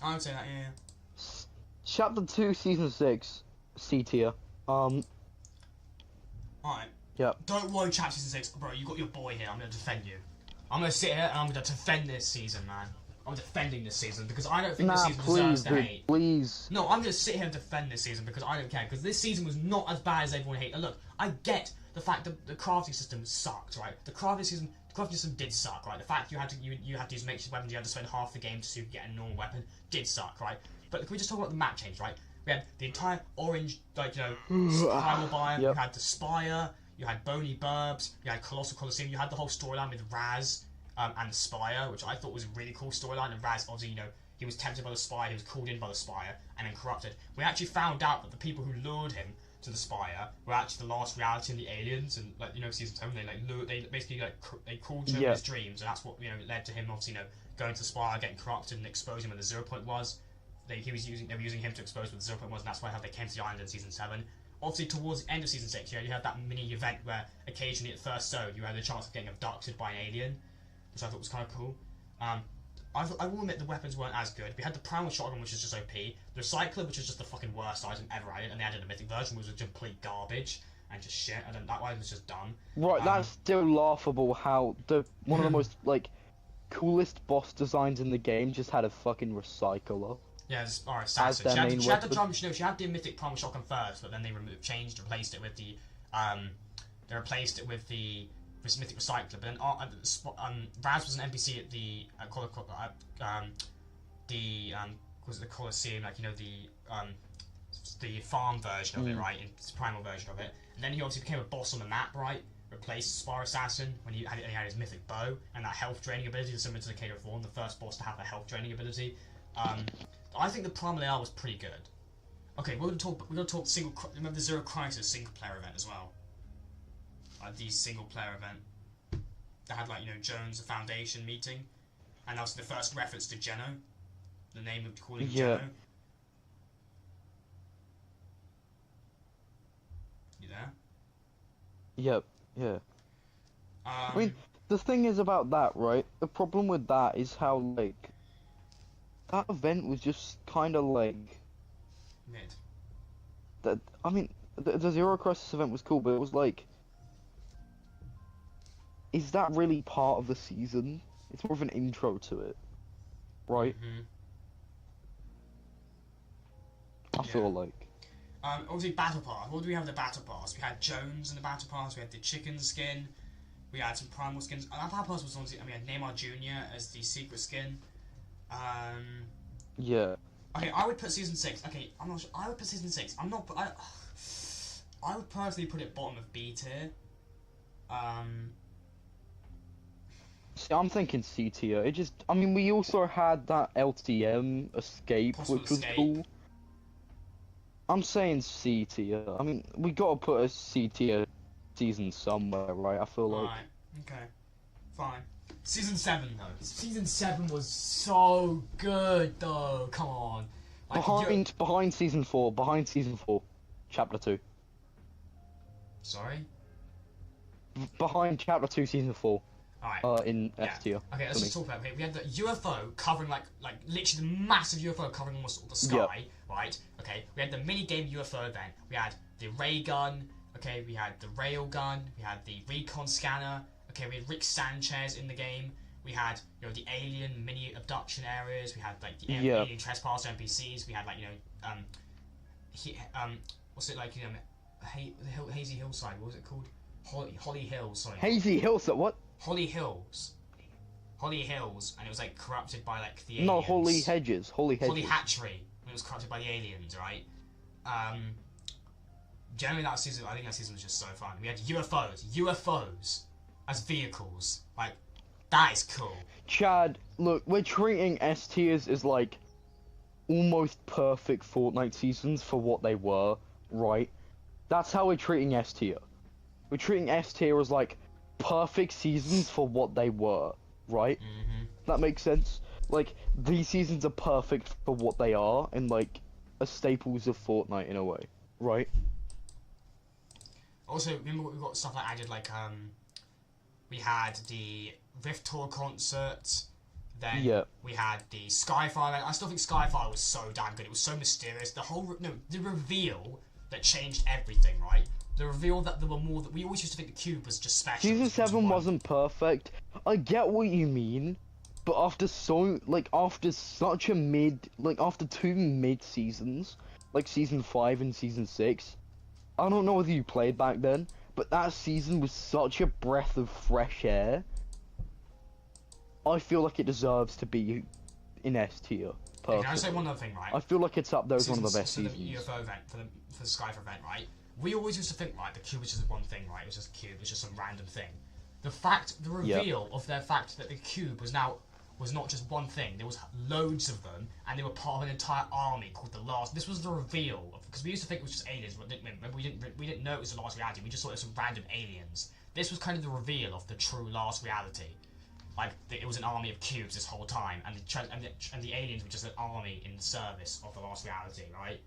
I would say that, yeah. Chapter 2, Season 6, C tier. Alright. Yep. Don't worry, Chapter Season 6. Bro, you got your boy here. I'm going to defend you. I'm going to sit here and I'm going to defend this season, man. I'm defending this season because I don't think this season deserves to hate. Please. No, I'm going to sit here and defend this season because I don't care. Because this season was not as bad as everyone hated. And look, I get the fact that the crafting system sucked, right? The crafting system did suck, right? The fact you had to use makeshift weapons, you had to spend half the game to get a normal weapon, did suck, right? But can we just talk about the map change, right? We had the entire orange, like, you know, primal biome. You had the Spire, you had Bony Burbs, you had Colossal Colosseum, you had the whole storyline with Raz. And the Spire, which I thought was a really cool storyline. And Raz, obviously, you know, he was tempted by the Spire, he was called in by the Spire, and then corrupted. We actually found out that the people who lured him to the Spire were actually the last reality and the aliens. And, like, you know, season 7, they basically they called him in his dreams, and that's what, you know, led to him obviously, you know, going to the Spire, getting corrupted, and exposing where the 0 point was. They were using him to expose where the 0 point was, and that's why they came to the island in season 7. Obviously, towards the end of season 6, you know, you had that mini event where occasionally at first zone you had the chance of getting abducted by an alien, which I thought was kind of cool. I will admit the weapons weren't as good. We had the Primal Shotgun, which is just OP. The Recycler, which is just the fucking worst item ever added, and they added a mythic version, which was complete garbage and just shit. And that one was just dumb. Right, that's still laughable. How one of the most like coolest boss designs in the game just had a fucking Recycler. Yeah, alright, Assassin. She had the mythic Primal Shotgun first, but then they replaced it with the this mythic recycler. But then Raz was an NPC at the was it the Colosseum, like, you know, the farm version of it, right? In its primal version of it. And then he obviously became a boss on the map, right? Replaced Spar Assassin when he had his mythic bow and that health draining ability, similar to the Cade of Thorn, the first boss to have the health draining ability. I think the Primal AR was pretty good. Okay, we're gonna talk single. Remember the Zero Crisis single player event as well. The single player event that had, like, you know, Jones, the Foundation meeting, and that was the first reference to Geno. The name of calling Geno. You there? Yep. Yeah. I mean, the thing is about that, right? The problem with that is how, like, that event was just kind of like mid. That. I mean, the Zero Crisis event was cool, but it was like, is that really part of the season? It's more of an intro to it, right? I feel like. Obviously, Battle Pass. What do we have in the Battle Pass? We had Jones in the Battle Pass, we had the chicken skin, we had some primal skins. Our Battle Pass was obviously, we had Neymar Jr. as the secret skin. Yeah. Okay, I would put Season 6. Okay, I'm not sure. I would put Season 6. I'm not... I would personally put it bottom of B tier. See, I'm thinking C tier. It just... I mean, we also had that LTM escape, Possible which was escape. cool. I'm saying C tier. I mean, we gotta put a C tier season somewhere, right? I feel like. Right. Okay. Fine. Season 7 though. Season 7 was so good though. Come on. Like, behind season 4. Behind season 4. Chapter 2. Sorry. Behind chapter 2, season 4. Alright. In S tier. Okay, let's just talk about it. Okay, we had the UFO covering like literally the massive UFO covering almost all the sky, right? Okay, we had the mini game UFO event. We had the ray gun. Okay, we had the rail gun. We had the recon scanner. Okay, we had Rick Sanchez in the game. We had, you know, the alien mini abduction areas. We had like the alien trespass NPCs. We had, like, you know, what's it like, you know, Hazy Hillside. What was it called? Holly Hills. Sorry. Hazy Hillside. What? Holly Hills, and it was like corrupted by like the aliens. No, Holly Hedges. Holly Hatchery, and it was corrupted by the aliens, right? Generally that season, I think that season was just so fun. We had UFOs as vehicles, like, that is cool. Chad, look, we're treating S tiers as like almost perfect Fortnite seasons for what they were, right? That's how we're treating S tier. We're treating S tier as like perfect seasons for what they were, right? That makes sense. Like, these seasons are perfect for what they are and like are staples of Fortnite in a way, right? Also, remember we got stuff like added, like we had the Rift Tour concert, then we had the Skyfire. I still think Skyfire was so damn good. It was so mysterious. The reveal that changed everything, right? The reveal that there were more, that we always used to think the cube was just special. Season 7 wasn't perfect. I get what you mean, but after such a after 2 mid seasons, like season 5 and season 6, I don't know whether you played back then, but that season was such a breath of fresh air. I feel like it deserves to be in S tier. Can I say one other thing, right? I feel like it's up there as one of the best seasons. For the UFO event, for the Skyfire event, right? We always used to think, right, the cube was just one thing, right? It was just a cube, it was just some random thing. The reveal of their fact that the cube was not just one thing. There was loads of them, and they were part of an entire army called the Last. This was the reveal, because we used to think it was just aliens, but we didn't know it was the last reality. We just thought it was some random aliens. This was kind of the reveal of the true last reality. Like, it was an army of cubes this whole time, and the aliens were just an army in service of the last reality, right?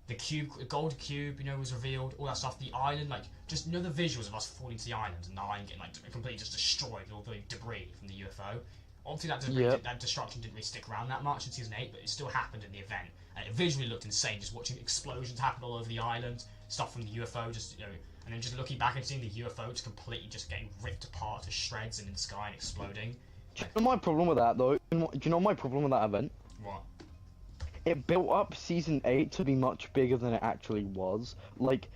The cube, the gold cube, you know, was revealed, all that stuff. The island, like, just, you know, the visuals of us falling to the island and the island getting, like, completely just destroyed with all the debris from the UFO. Obviously, that destruction didn't really stick around that much in Season 8, but it still happened in the event. And it visually looked insane, just watching explosions happen all over the island, stuff from the UFO, just, you know, and then just looking back and seeing the UFO just completely just getting ripped apart to shreds and in the sky and exploding. Do you know my problem with that, though? Do you know my problem with that event? What? It built up Season 8 to be much bigger than it actually was. Like,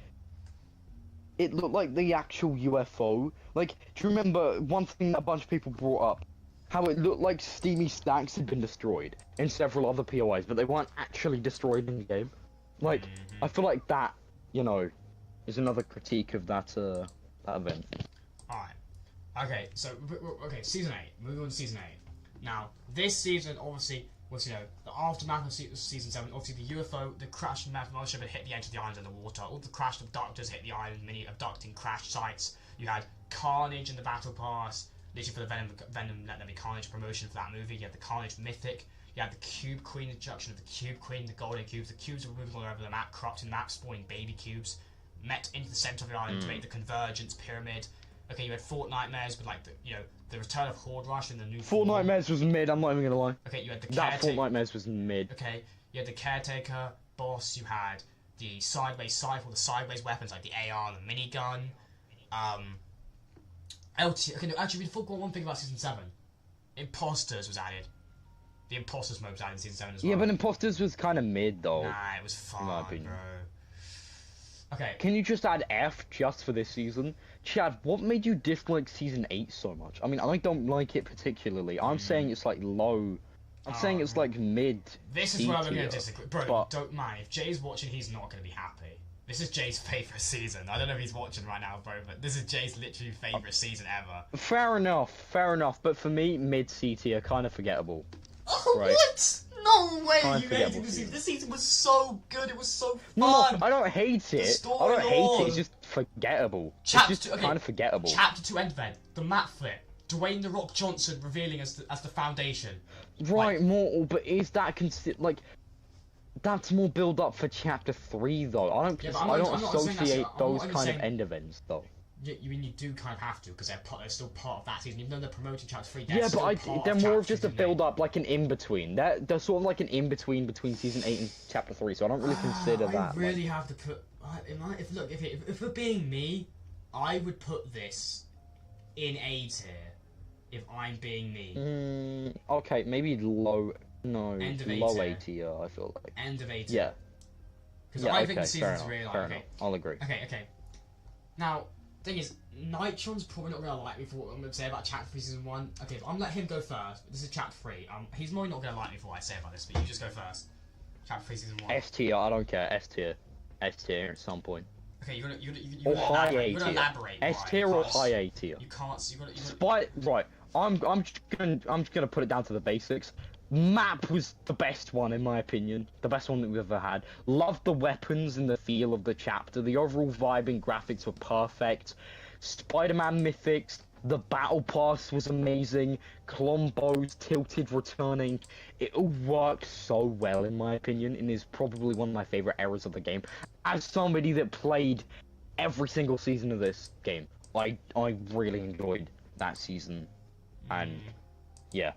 it looked like the actual UFO. Like, do you remember one thing that a bunch of people brought up? How it looked like Steamy Stacks had been destroyed in several other POIs, but they weren't actually destroyed in the game. Like, I feel like that, you know, is another critique of that event. Alright. Okay, so, Season 8. Moving on to Season 8. Now, this season, obviously, was, you know, the aftermath of Season 7. Obviously, the UFO, the crash mothership had hit the edge of the island underwater. All the crashed abductors hit the island, many abducting crash sites. You had Carnage in the Battle Pass, literally for the Venom Let There Be Carnage promotion for that movie. You had the Carnage Mythic. You had the Cube Queen, introduction of the Cube Queen, the Golden Cubes. The cubes were moving all over the map, corrupting the map, spawning baby cubes. Met into the center of the island to make the Convergence Pyramid. Okay, you had Fort Nightmares with, like, the return of Horde Rush and the new... Fort Nightmares was mid, I'm not even gonna lie. Okay, you had the That Fort Nightmares was mid. Okay, you had the Caretaker boss, you had the sideways scythe, the sideways weapons like the AR and the minigun. Okay, no, actually, we forgot one thing about Season 7. Imposters was added. The Imposters mode was added in Season 7 as well. Yeah, but Imposters was kind of mid, though. Nah, it was fun, bro. Okay. Can you just add F just for this season? Chad, what made you dislike Season 8 so much? I mean, I don't like it particularly. I'm saying it's, like, low. I'm saying it's, like, mid. This is where I'm going to disagree. Bro, don't mind. If Jay's watching, he's not going to be happy. This is Jay's favourite season. I don't know if he's watching right now, bro, but this is Jay's literally favourite season ever. Fair enough. But for me, mid C tier, kind of forgettable. Oh, right. What? No way Kind you of hated this season. This season was so good. It was so fun. No, I don't hate it. I don't hate it. It's just forgettable. It's just kind of forgettable. Chapter 2 end event. The map flip. Dwayne The Rock Johnson revealing as the Foundation. Right, Mortal, but is that like... That's more build up for Chapter 3, though. I don't associate those kind of end events, though. You mean you do kind of have to, because they're still part of that season, even though they're promoting Chapter 3. Yeah, but they're more of just a build-up, like an in-between. They're sort of like an in-between between Season 8 and Chapter 3, so I don't really consider that. I really have to put... If we're being me, I would put this in A tier, if I'm being me. Okay, maybe low... No, low A tier. tier, I feel like. End of A tier. Yeah. Because I think the season's really fair enough. I'll agree. Okay. Now, thing is, Nitron's probably not going to like me for what I'm going to say about Chapter 3 Season 1. Okay, I'm going to let him go first. This is Chapter 3. He's probably not going to like me for what I say about this, but you just go first. Chapter 3 Season 1. S tier, I don't care. S tier at some point. Okay, you're or high A tier. Elaborate. S tier or high A tier. You can't. Right. I'm just gonna put it down to the basics. Map was the best one in my opinion, the best one that we've ever had. Loved the weapons and the feel of the chapter. The overall vibe and graphics were perfect. Spider-Man Mythics, the Battle Pass was amazing. Clombos, Tilted returning. It all worked so well in my opinion, and is probably one of my favorite eras of the game. As somebody that played every single season of this game, I really enjoyed that season, and yeah.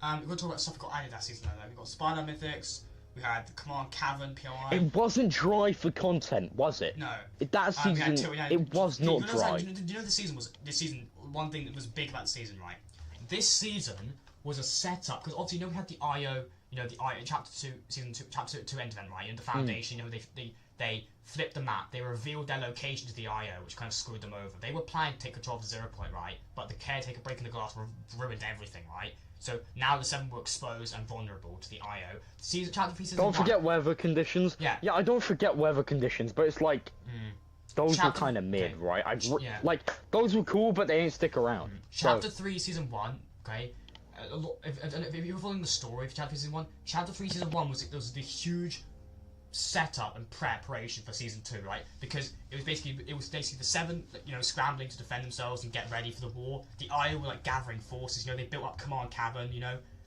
We're going to talk about stuff that got added that season though. We got Spider Mythics, we had the Command Cavern POI. It wasn't dry for content, was it? No. That season, it was not dry. Do you know this season, one thing that was big about the season, right? This season was a setup, because obviously, we had the IO, the IO, Chapter 2, Season 2, Chapter 2 end event, right? And the Foundation, they flipped the map, they revealed their location to the IO, which kind of screwed them over. They were planning to take control of the 0 point, right? But the Caretaker breaking the glass ruined everything, right? So now the 7 were exposed and vulnerable to the IO. Chapter 3 Season 1. Don't forget weather conditions. Yeah, I don't forget weather conditions, but it's like... Those were kind of mid, right? Like, those were cool, but they didn't stick around. Chapter 3 Season 1, okay? If you were following the story of Chapter 3 Season 1, Chapter 3 Season 1 was the huge setup and preparation for Season 2, right? Because it was basically the 7, scrambling to defend themselves and get ready for the war. The IO were like gathering forces. They built up Command Cavern.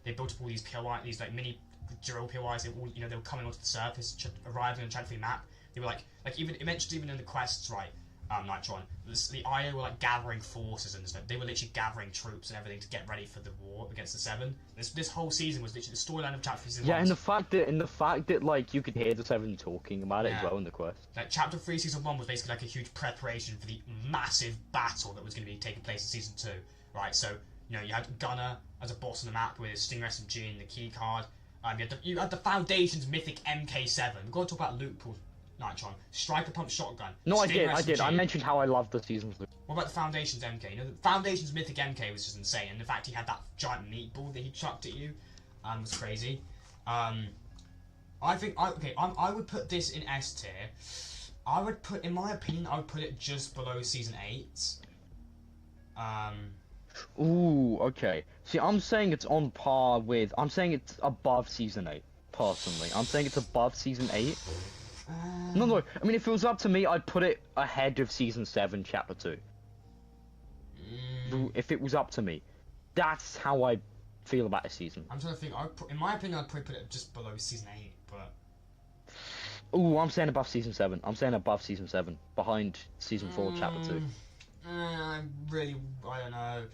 They built up all these POI, these like mini drill POIs. They all, they were coming onto the surface, arriving on the Chapter 3 map. They were even in the quests, right? Nitron, the IO were like gathering forces and stuff. They were literally gathering troops and everything to get ready for the war against the 7. This whole season was literally the storyline of Chapter 3 Season 1. Yeah, and the fact that like you could hear the 7 talking about it as well in the quest. Like Chapter 3 Season 1 was basically like a huge preparation for the massive battle that was going to be taking place in Season 2, right? So you had Gunner as a boss on the map with Stinger SMG and the key card. You had the Foundation's mythic MK7. We're going to talk about loot pools Nitron. Striker Pump Shotgun. No, I Stinger did. I SMG. mentioned how I love the season's loot. What about the Foundation's MK? You know, the Foundation's Mythic MK was just insane, and the fact he had that giant meatball that he chucked at you was crazy. I think I would put this in S tier. I would put, in my opinion, I would put it just below season 8. Ooh, okay. See, I'm saying it's on par with. I'm saying it's above season 8. Personally, I'm saying it's above season 8. No. I mean, if it was up to me, I'd put it ahead of season 7, chapter 2. If it was up to me, that's how I feel about a season. I'm trying to think. In my opinion, I'd probably put it just below season 8, but. Ooh, I'm saying above season 7. I'm saying above season 7, behind season 4, chapter 2. I don't know.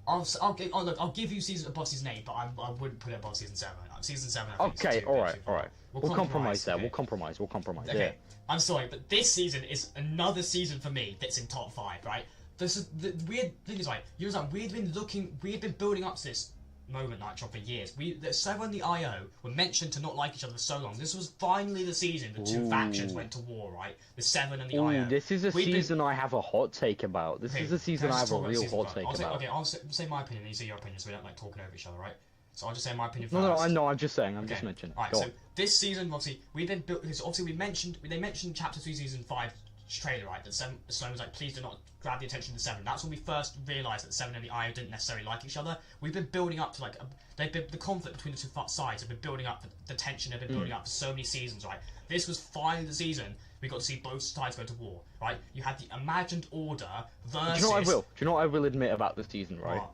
I'll give you season above season 8, but I wouldn't put it above season 7. Season 7. I think Okay, is all right. We'll compromise there. okay? We'll compromise. Okay. Yeah. I'm sorry, but this season is another season for me that's in top 5, right? This is the weird thing is like we've been building up to this moment, Nitro, for years. The 7 and the IO were mentioned to not like each other for so long. This was finally the season the two factions went to war, right? The 7 and the IO. This is a season I have a hot take about. This is a season I have a real hot take about. Okay, I'll say my opinion and you say your opinion so we don't like talking over each other, right? So I'll just say my opinion No, first. I'm just saying. I'm just mentioning. Alright, so this season, obviously, they mentioned Chapter 3, Season 5 trailer, right? That Sloan was like, please do not grab the attention of the 7. That's when we first realised that the 7 and the IO didn't necessarily like each other. We've been building up to, like, the conflict between the two sides have been building up, the tension have been building up for so many seasons, right? This was finally the season we got to see both sides go to war, right? You had the imagined order versus... Do you know what I will admit about this season, right? What?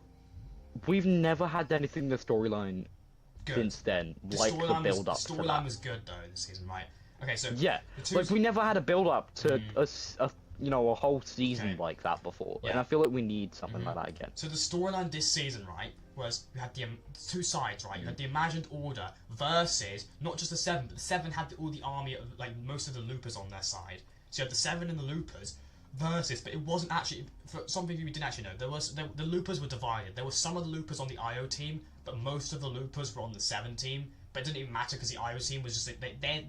We've never had anything in the storyline since then, like the build-up to that. The storyline was good, though, this season, right? Okay, so... Yeah, like, we never had a build-up to a whole season like that before, and I feel like we need something like that again. So the storyline this season, right, was we had the two sides, right? You had the imagined order versus not just the 7, but the 7 had all the army, like most of the loopers on their side. So you had the 7 and the loopers versus, but it wasn't actually, for something we didn't actually know, the loopers were divided. There were some of the loopers on the IO team, but most of the loopers were on the 7 team. But it didn't even matter because the IO team was just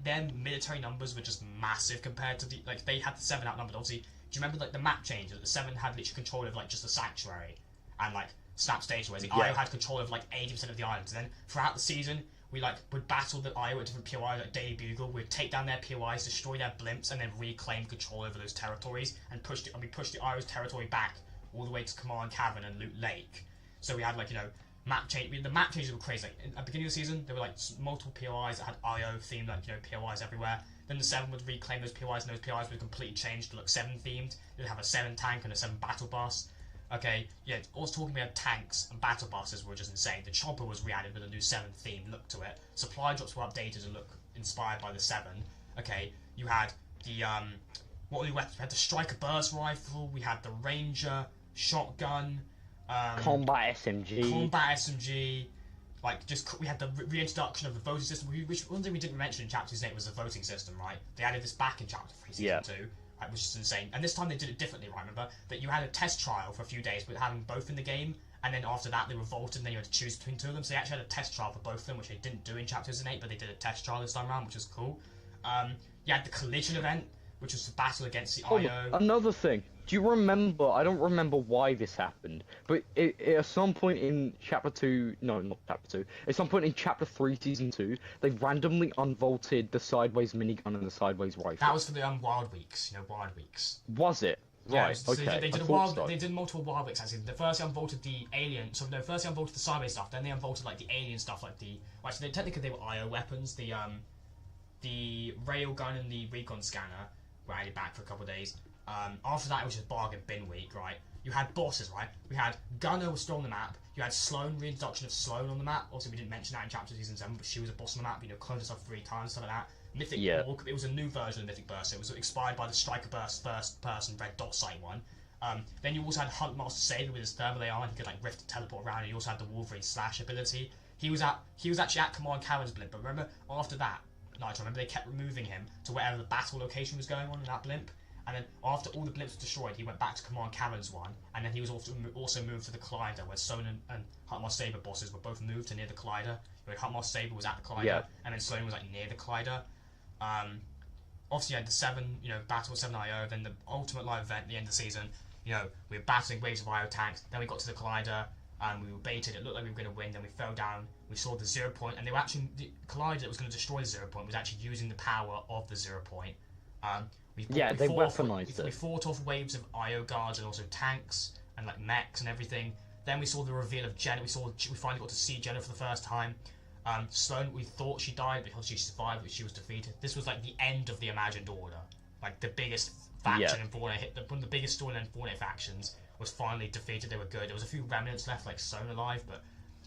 their military numbers were just massive compared to the, like, they had the 7 outnumbered. Obviously, do you remember like the map change that the 7 had literally control of like just the sanctuary and like Snap Station, whereas the IO had control of like 80% of the islands. And then throughout the season, we like would battle the IO at different POIs like Daily Bugle. We'd take down their POIs, destroy their blimps, and then reclaim control over those territories and we pushed the IO's territory back all the way to Command Cavern and Loot Lake. So we had like, you know, map change. The map changes were crazy. Like at the beginning of the season, there were like multiple POIs that had IO themed, like, you know, POIs everywhere. Then the 7 would reclaim those POIs, and those POIs would completely change to look 7 themed. They'd have a 7 tank and a 7 battle bus. Okay, yeah. Also talking about tanks and battle buses were just insane. The chopper was re-added with a new 7 theme look to it. Supply drops were updated to look inspired by the 7. Okay, you had the what were the weapons? We had the striker burst rifle. We had the ranger shotgun. Combat SMG. Like, just we had the reintroduction of the voting system. Which one thing we didn't mention in Chapter 8 was the voting system, right? They added this back in Chapter 3, Season 2, right, which is insane. And this time they did it differently, right? Remember that you had a test trial for a few days with having both in the game, and then after that they revolted, and then you had to choose between two of them. So they actually had a test trial for both of them, which they didn't do in Chapters 8, but they did a test trial this time around, which was cool. You had the collision event, which was the battle against the IO. Another thing. Do you remember? I don't remember why this happened, but at some point in Chapter 2, no, not Chapter 2, at some point in Chapter 3, Season 2, they randomly unvaulted the sideways minigun and the sideways rifle. That was for the Wild Weeks, you know, Wild Weeks. Was it? Yeah, right, so okay. They did multiple Wild Weeks, actually. First they unvaulted the alien, first they unvaulted the sideways stuff, then they unvaulted, like, the alien stuff, like the... Well, actually, technically they were IO weapons, the railgun and the recon scanner were added back for a couple of days. After that, it was just bargain bin week, right? You had bosses, right? We had Gunner was still on the map. You had Sloan, reintroduction of Sloan on the map. Also, we didn't mention that in Chapter Season 7, but she was a boss on the map. You know, cloned herself 3 times, stuff like that. Mythic Orc, it was a new version of Mythic Burst. It was inspired by the Striker Burst first-person red dot sight one. Then you also had Huntmaster Saber with his thermal AR, and he could like rift and teleport around. And you also had the Wolverine Slash ability. He was actually at Command Cavern's blimp, but remember after that, Nitro, remember they kept removing him to wherever the battle location was going on in that blimp. And then after all the blimps were destroyed, he went back to Command Cavern's one, and then he was also moved to the Collider, where Sloan and Huntmaster Saber bosses were both moved to near the Collider. Like Huntmaster Saber was at the Collider, and then Sloan was like near the Collider. obviously you had the 7, Battle of 7 IO, then the ultimate live event at the end of the season. We were battling waves of IO tanks, then we got to the Collider, and we were baited, it looked like we were going to win, then we fell down, we saw the 0 point, and they were actually, the Collider that was going to destroy the 0 point was actually using the power of the 0 point. They weaponized it. We fought off waves of IO guards and also tanks, and like mechs and everything. Then we saw the reveal of Jenna, we finally got to see Jenna for the first time. Sloane, we thought she died because she survived, but she was defeated. This was like the end of the Imagined Order. Like the biggest faction in Fortnite, one of the biggest storyline Fortnite factions was finally defeated. They were good. There was a few remnants left, like Sloane alive,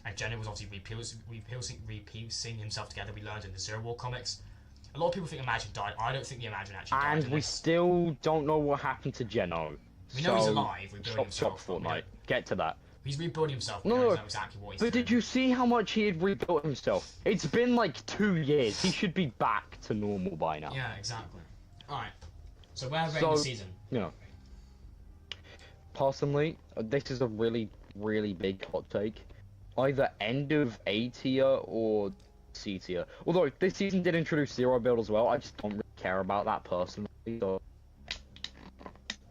and Jenna was obviously repiecing himself together. We learned in the Zero War comics. A lot of people think Imagine died. I don't think the Imagine actually died. And we still don't know what happened to Geno. We know he's alive. Rebuilding himself. Fortnite. Get to that. He's rebuilding himself. No, knows exactly what he's doing. did you see how much he had rebuilt himself? It's been like 2 years. He should be back to normal by now. Yeah, exactly. Alright. So where are we in the season? Personally, this is a really, really big hot take. Either end of A tier or C tier. Although this season did introduce Zero Build as well, I just don't really care about that personally. So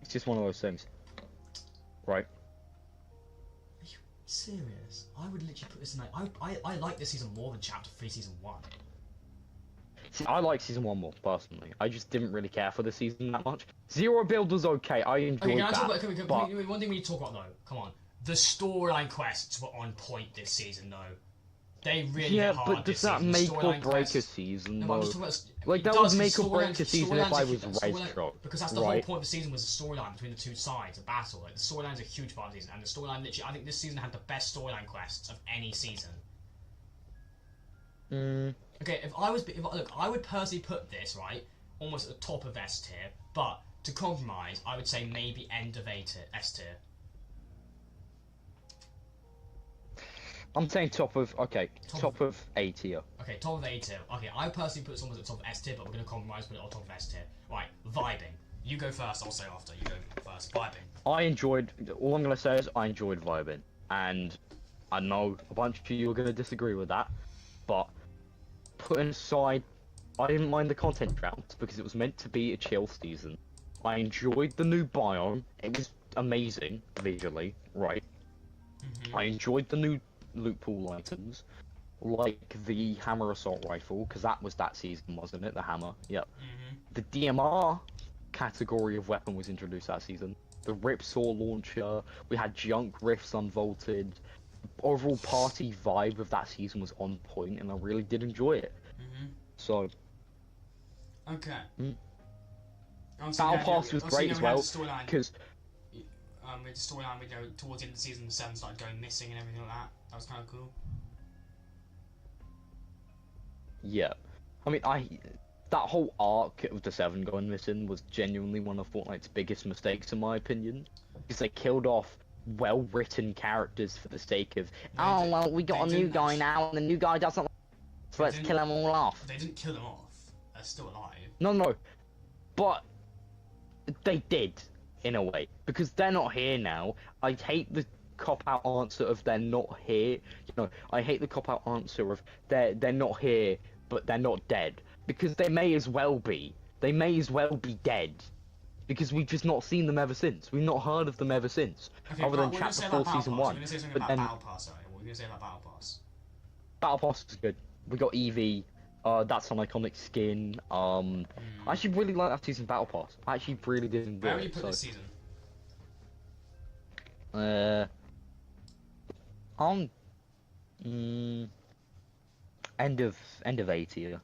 it's just one of those things. Right. Serious? I would literally put this in like I like this season more than Chapter 3 Season 1. See, I like Season 1 more, personally. I just didn't really care for the season that much. Zero Build was okay, I enjoyed that. One thing we need to talk about though, come on. The storyline quests were on point this season though. They really hit hard but does that make or break a season though? Like that would make or break a season if I was retro. Because that's the whole point of the season, was the storyline between the two sides, a battle. Like the storyline's a huge part of the season, and the storyline literally, I think this season had the best storyline quests of any season. Okay, look, I would personally put this right almost at the top of S tier, but to compromise, I would say maybe end of S tier. I'm saying top of A tier. Okay, top of A tier. Okay, I personally put this almost at the top of S tier, but we're gonna compromise, put it on top of S tier. Right, vibing. You go first, I'll say after. You go first. Vibing. All I'm gonna say is I enjoyed vibing, and I know a bunch of you are gonna disagree with that, but putting aside, I didn't mind the content drought because it was meant to be a chill season. I enjoyed the new biome. It was amazing visually, right? I enjoyed the new loot pool items, like the hammer assault rifle, because that was that season, wasn't it? The hammer, yep. The DMR category of weapon was introduced that season. The Ripsaw launcher, we had junk rifts unvaulted. Overall party vibe of that season was on point, and I really did enjoy it. So. Okay. Battle Pass was great as well, because. With the storyline, towards the end of the season, the 7 started going missing and everything like that. That was kind of cool. Yeah. I mean, that whole arc of the 7 going missing was genuinely one of Fortnite's biggest mistakes, in my opinion. Because they killed off well-written characters for the sake of, we got a new guy now, and the new guy doesn't, so let's kill them all off. They didn't kill them off. They're still alive. No. But they did. In a way, because they're not here now. I hate the cop-out answer of they're not here. I hate the cop-out answer of they're not here, but they're not dead. Because they may as well be. They may as well be dead. Because we've just not seen them ever since. We've not heard of them ever since. Okay, other than Chapter 4 Season 1. We're going to say something about Battle Pass, sorry. What are you going to say about Battle Pass? Battle Pass is good. We got Eevee. That's an iconic skin. I actually really like that season Battle Pass. I actually really did enjoy it. Where would you put this season? End of A tier.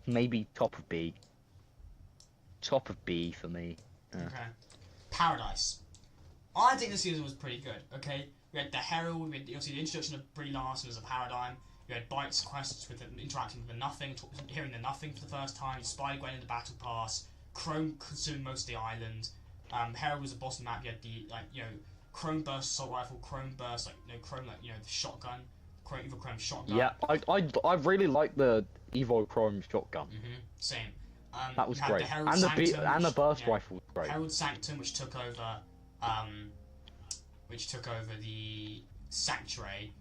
Maybe top of B. Top of B for me. Okay. Paradise. I think this season was pretty good. Okay, we had the Herald. We had obviously the introduction of Brie Larson as a paradigm. You had Bites quests with interacting with the Nothing, hearing the Nothing for the first time. Spider-Gwen in the Battle Pass. Chrome consuming most of the island. Herald was the boss of the map. You had the Chrome Burst assault rifle, Chrome Burst Chrome the shotgun, Evil Chrome shotgun. Yeah, I really like the Evil Chrome shotgun. Same. That was great. And the burst rifle was great. Herald Sanctum, which took over the Sanctuary.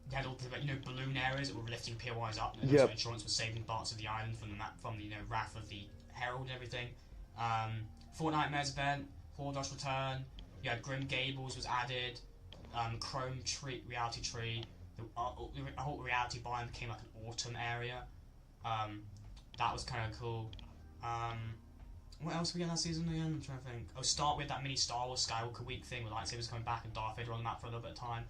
They had all the balloon areas that were lifting POIs up. And Yep. insurance was saving parts of the island from the map, from the Wrath of the Herald and everything. Four Nightmares event, Hordosh Return. You had Grim Gables was added. Chrome Tree, Reality Tree. The whole reality biome became like an autumn area. That was kind of cool. What else we get that season again? I'm trying to think. Oh, start with that mini Star Wars Skywalker week thing with lightsabers coming back and Darth Vader on the map for a little bit of time.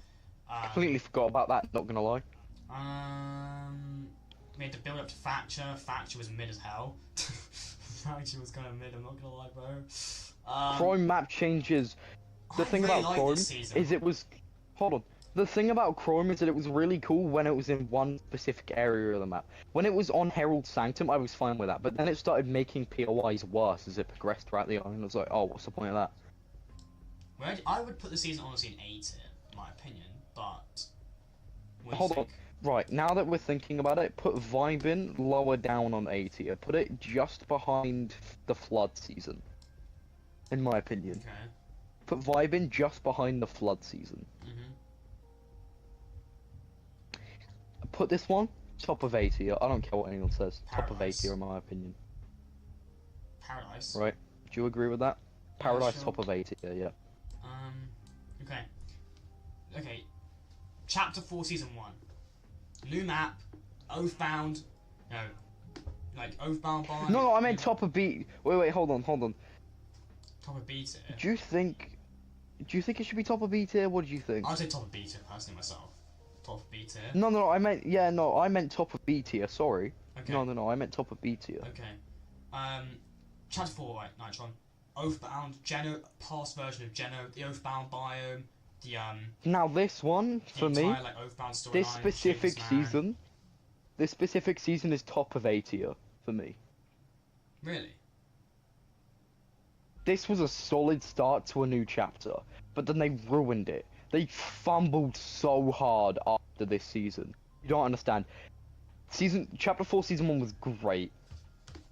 Completely forgot about that, not gonna lie. We had to build up to Thatcher. Thatcher was mid as hell. Thatcher was kind of mid, I'm not gonna lie, bro. Chrome map changes. The thing really about like Chrome this season. is it was... Hold on. The thing about Chrome is that it was really cool when it was in one specific area of the map. When it was on Herald Sanctum, I was fine with that, but then it started making POIs worse as it progressed throughout the island. I was like, oh, what's the point of that? I would put the season honestly in A tier, in my opinion, but... Hold on. Right, now that we're thinking about it, put Vibin lower down on A tier. Put it just behind the Flood season. In my opinion. Okay. Put Vibin just behind the Flood season. Put this one top of A tier. I don't care what anyone says. Top of A Paradise. tier in my opinion. Paradise. Right? Do you agree with that? Yeah, Paradise sure. top of A tier, yeah. Okay. Okay. Chapter 4, Season 1. New map. Oathbound. No. Like, Oathbound by... No, I meant top of B. Wait, hold on. Top of B tier. Do you think it should be top of B tier? What do you think? I'd say top of B tier, personally, myself. Top of B tier. No, I meant top of B tier, sorry. Okay. No, I meant top of B tier. Okay. Chapter 4, right, Nitron. Oathbound, past version of Geno, the Oathbound biome, the Now this one, for me, entire, like, Oathbound storyline. this specific season is top of A tier for me. Really? This was a solid start to a new chapter, but then they ruined it. They fumbled so hard after this season. You don't understand. Chapter 4 season 1 was great.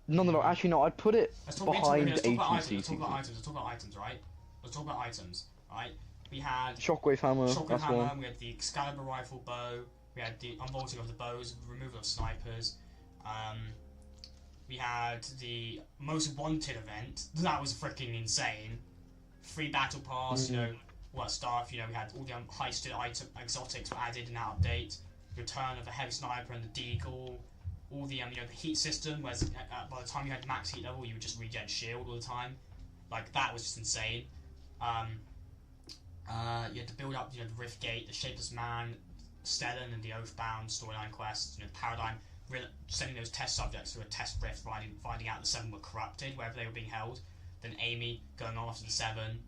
No, actually no, I'd put it behind let's talk about agency season. Let's talk about items, right? Let's talk about items, right? We had Shockwave hammer, that's hammer, one. we had the Excalibur rifle bow, we had the unbolting of the bows, removal of snipers, we had the most wanted event, that was freaking insane. Free battle pass, stuff, we had all the heisted exotics were added in that update, return of the heavy sniper and the deagle, all the the heat system, where by the time you had max heat level you would just regen shield all the time, like that was just insane. You had to build up the Rift Gate, the Shapeless Man, Stellan and the Oathbound storyline quests, the Paradigm, sending those test subjects through a test rift, finding out the 7 were corrupted wherever they were being held, then Amy going on after the 7,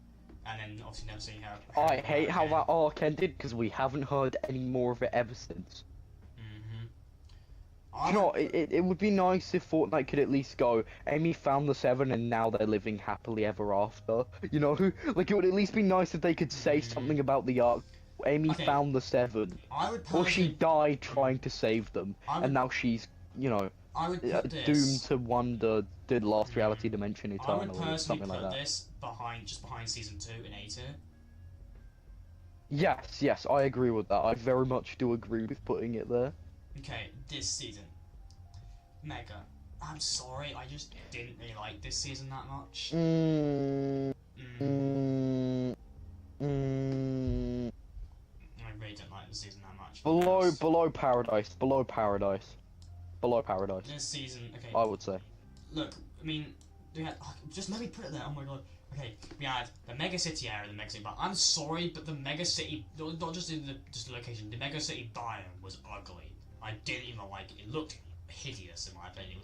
and then obviously never seeing her. I hate how that arc ended because we haven't heard any more of it ever since. You know, it would be nice if Fortnite could at least go, Amy found the 7 and now they're living happily ever after. You know, like it would at least be nice if they could say something about the arc. Amy found the 7. Or she died trying to save them, and now she's, doomed to wander the last reality dimension eternally, or something like that. I would personally put this just behind Season 2 in A tier. Yes, I agree with that. I very much do agree with putting it there. Okay, this season. Mega. I'm sorry, I just didn't really like this season that much. I really didn't like this season that much. Below Paradise. This season, okay. I would say. Look, I mean, we had, just let me put it there, oh my god. Okay, we had the Mega City area, the Mega City biome. I'm sorry, but the Mega City, not just in the location, the Mega City biome was ugly. I didn't even like it. It looked hideous, in my opinion.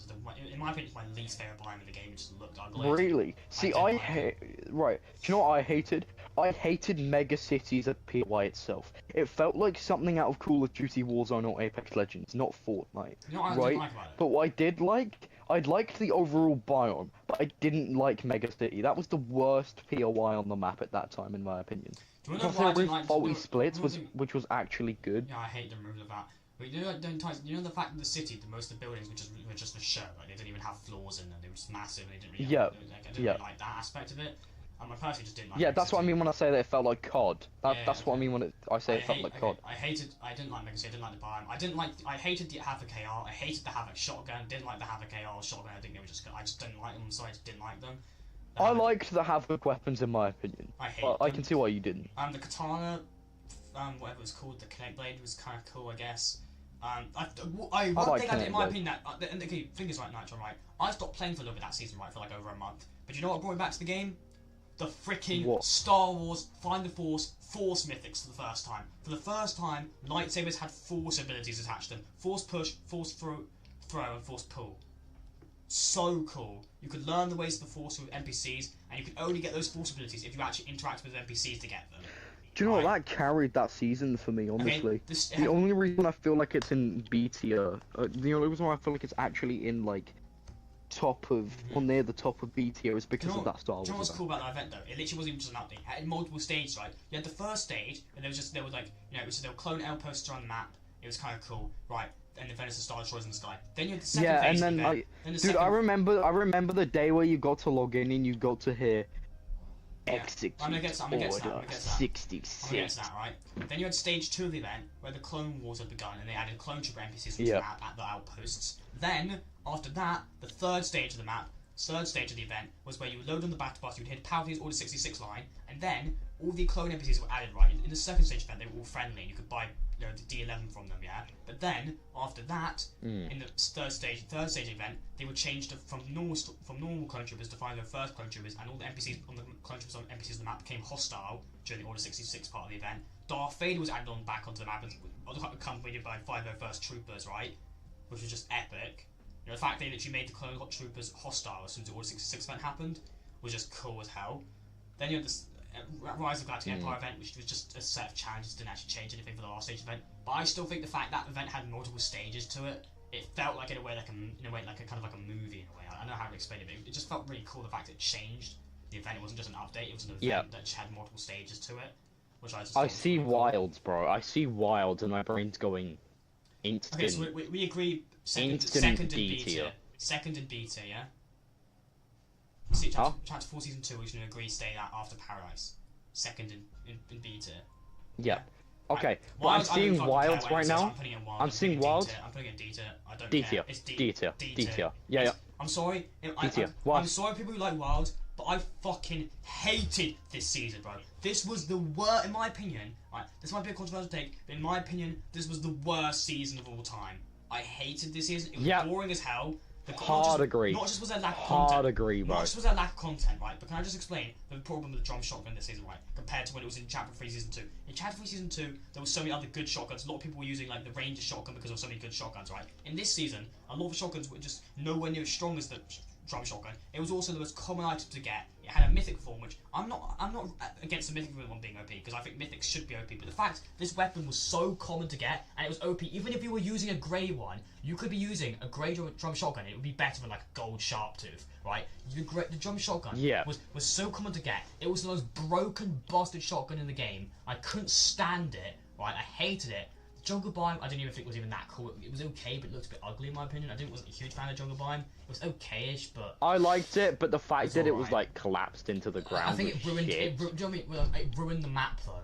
In my opinion, it's my least favorite biome in the game. It just looked ugly. Really? See, right. Do you know what I hated? I hated Mega Cities at PY itself. It felt like something out of Call of Duty Warzone or Apex Legends, not Fortnite. You know what I right? didn't like about it? But what I did like, I liked the overall biome, but I didn't like Mega City. That was the worst POI on the map at that time, in my opinion. Do you know why I didn't like faulty splits which was actually good. Yeah, I hate the removal of that. But you know the fact that the city, most of the buildings were just for show, like they didn't even have floors in them, they were just massive and they didn't really I didn't really like that aspect of it. I personally just didn't like. Yeah, Mega that's what I City. mean when I say that it felt like COD. That's what I okay. mean when I say it felt like COD. I didn't like Mega City. I didn't like the biome. I hated the Havoc AR. I hated the Havoc shotgun. Didn't like the Havoc AR shotgun. I think they were just. I just didn't like them, so I just didn't like them. I liked the Havoc weapons in my opinion. I hate But them. I can see why you didn't. The katana, whatever it was called, the Connect Blade was kind of cool, I guess. One thing I did, in my opinion, and okay, thing is right, Nitro, right? I stopped playing for a little bit that season, right, for like over a month. But you know what brought me back to the game? The freaking Star Wars Find the Force Mythics for the first time. For the first time, lightsabers had Force abilities attached to them. Force push, Force throw, and Force pull. So cool. You could learn the ways of the Force with NPCs, and you could only get those Force abilities if you actually interact with NPCs to get them. Do you know what, that carried that season for me, honestly. Okay, the only reason I feel like it's in B tier, the only reason why I feel like it's actually in, like, top of, or near the top of B tier is because of that Star Wars. Do you know what's event. cool about that event, though? It literally wasn't even just an update. It had multiple stages, right? You had the first stage, and there was like, you know, there were clone outposts around the map. It was kind of cool, right? And then there's the Star Destroyers in the sky. Then you had the second phase of the event. Dude, I remember the day where you got to log in and you got to hear execute order 66. I'm gonna get to that, right? Then you had stage 2 of the event, where the Clone Wars had begun, and they added clone trooper NPCs to the map at the outposts. Then, after that, the third stage of the event, was where you would load on the battle bus, you would hit Palpatine's Order 66 line, and then all the clone NPCs were added, right? In the second stage event, they were all friendly, and you could buy, you know, the D11 from them, yeah? But then, after that, in the third stage event, they would change from normal clone troopers to find their first clone troopers, and all the NPCs on the clone troopers on NPCs on the map became hostile during the Order 66 part of the event. Darth Vader was added back onto the map, accompanied by 501st troopers, right? Which was just epic. You know, the fact they literally made the clone troopers hostile as soon as the Order 66 event happened was just cool as hell. Then you had this Rise of the Galactic Empire event, which was just a set of challenges, didn't actually change anything for the last stage event. But I still think the fact that event had multiple stages to it, it felt like in a way like a kind of like a movie in a way. I don't know how to explain it, but it just felt really cool. The fact that it changed the event, it wasn't just an update; it was an event that just had multiple stages to it. Which I see wilds, bro. I see wilds, and my brain's going instant. Okay, so we agree. Second and B tier. Second and B tier, yeah. See, chapter 4 season 2, we should agree stay that after Paradise. Second in B tier. Yeah. Okay. Right. But I'm seeing wilds right now. I'm seeing wilds. I'm putting it in D tier. I don't D care. tier. It's D tier. D tier. Yeah. I'm sorry. I'm sorry people who like wilds, but I fucking hated this season, bro. This was the worst, in my opinion. Right, this might be a controversial take, but in my opinion, this was the worst season of all time. I hated this season. It was boring as hell. Hard agree. Not just was there lack of content. Hard agree, bro. Not just was there lack of content, right? But can I just explain the problem with the drum shotgun this season, right? Compared to when it was in Chapter 3 Season 2. In Chapter 3 Season 2, there were so many other good shotguns. A lot of people were using like the Ranger shotgun because there were so many good shotguns, right? In this season, a lot of the shotguns were just nowhere near as strong as the drum shotgun. It was also the most common item to get. It had a mythic form, which I'm not against the mythic one being OP, because I think mythics should be OP. But the fact this weapon was so common to get, and it was OP, even if you were using a grey one, you could be using a grey drum shotgun. It would be better than like a gold sharp tooth, right? The drum shotgun was so common to get. It was the most broken, bastard shotgun in the game. I couldn't stand it, right? I hated it. Jungle Biome, I didn't even think was even that cool. It was okay, but it looked a bit ugly in my opinion. Wasn't a huge fan of Jungle Biome. It was okay-ish, but I liked it, but the fact that it was like collapsed into the ground. I think it ruined. It ruined the map though.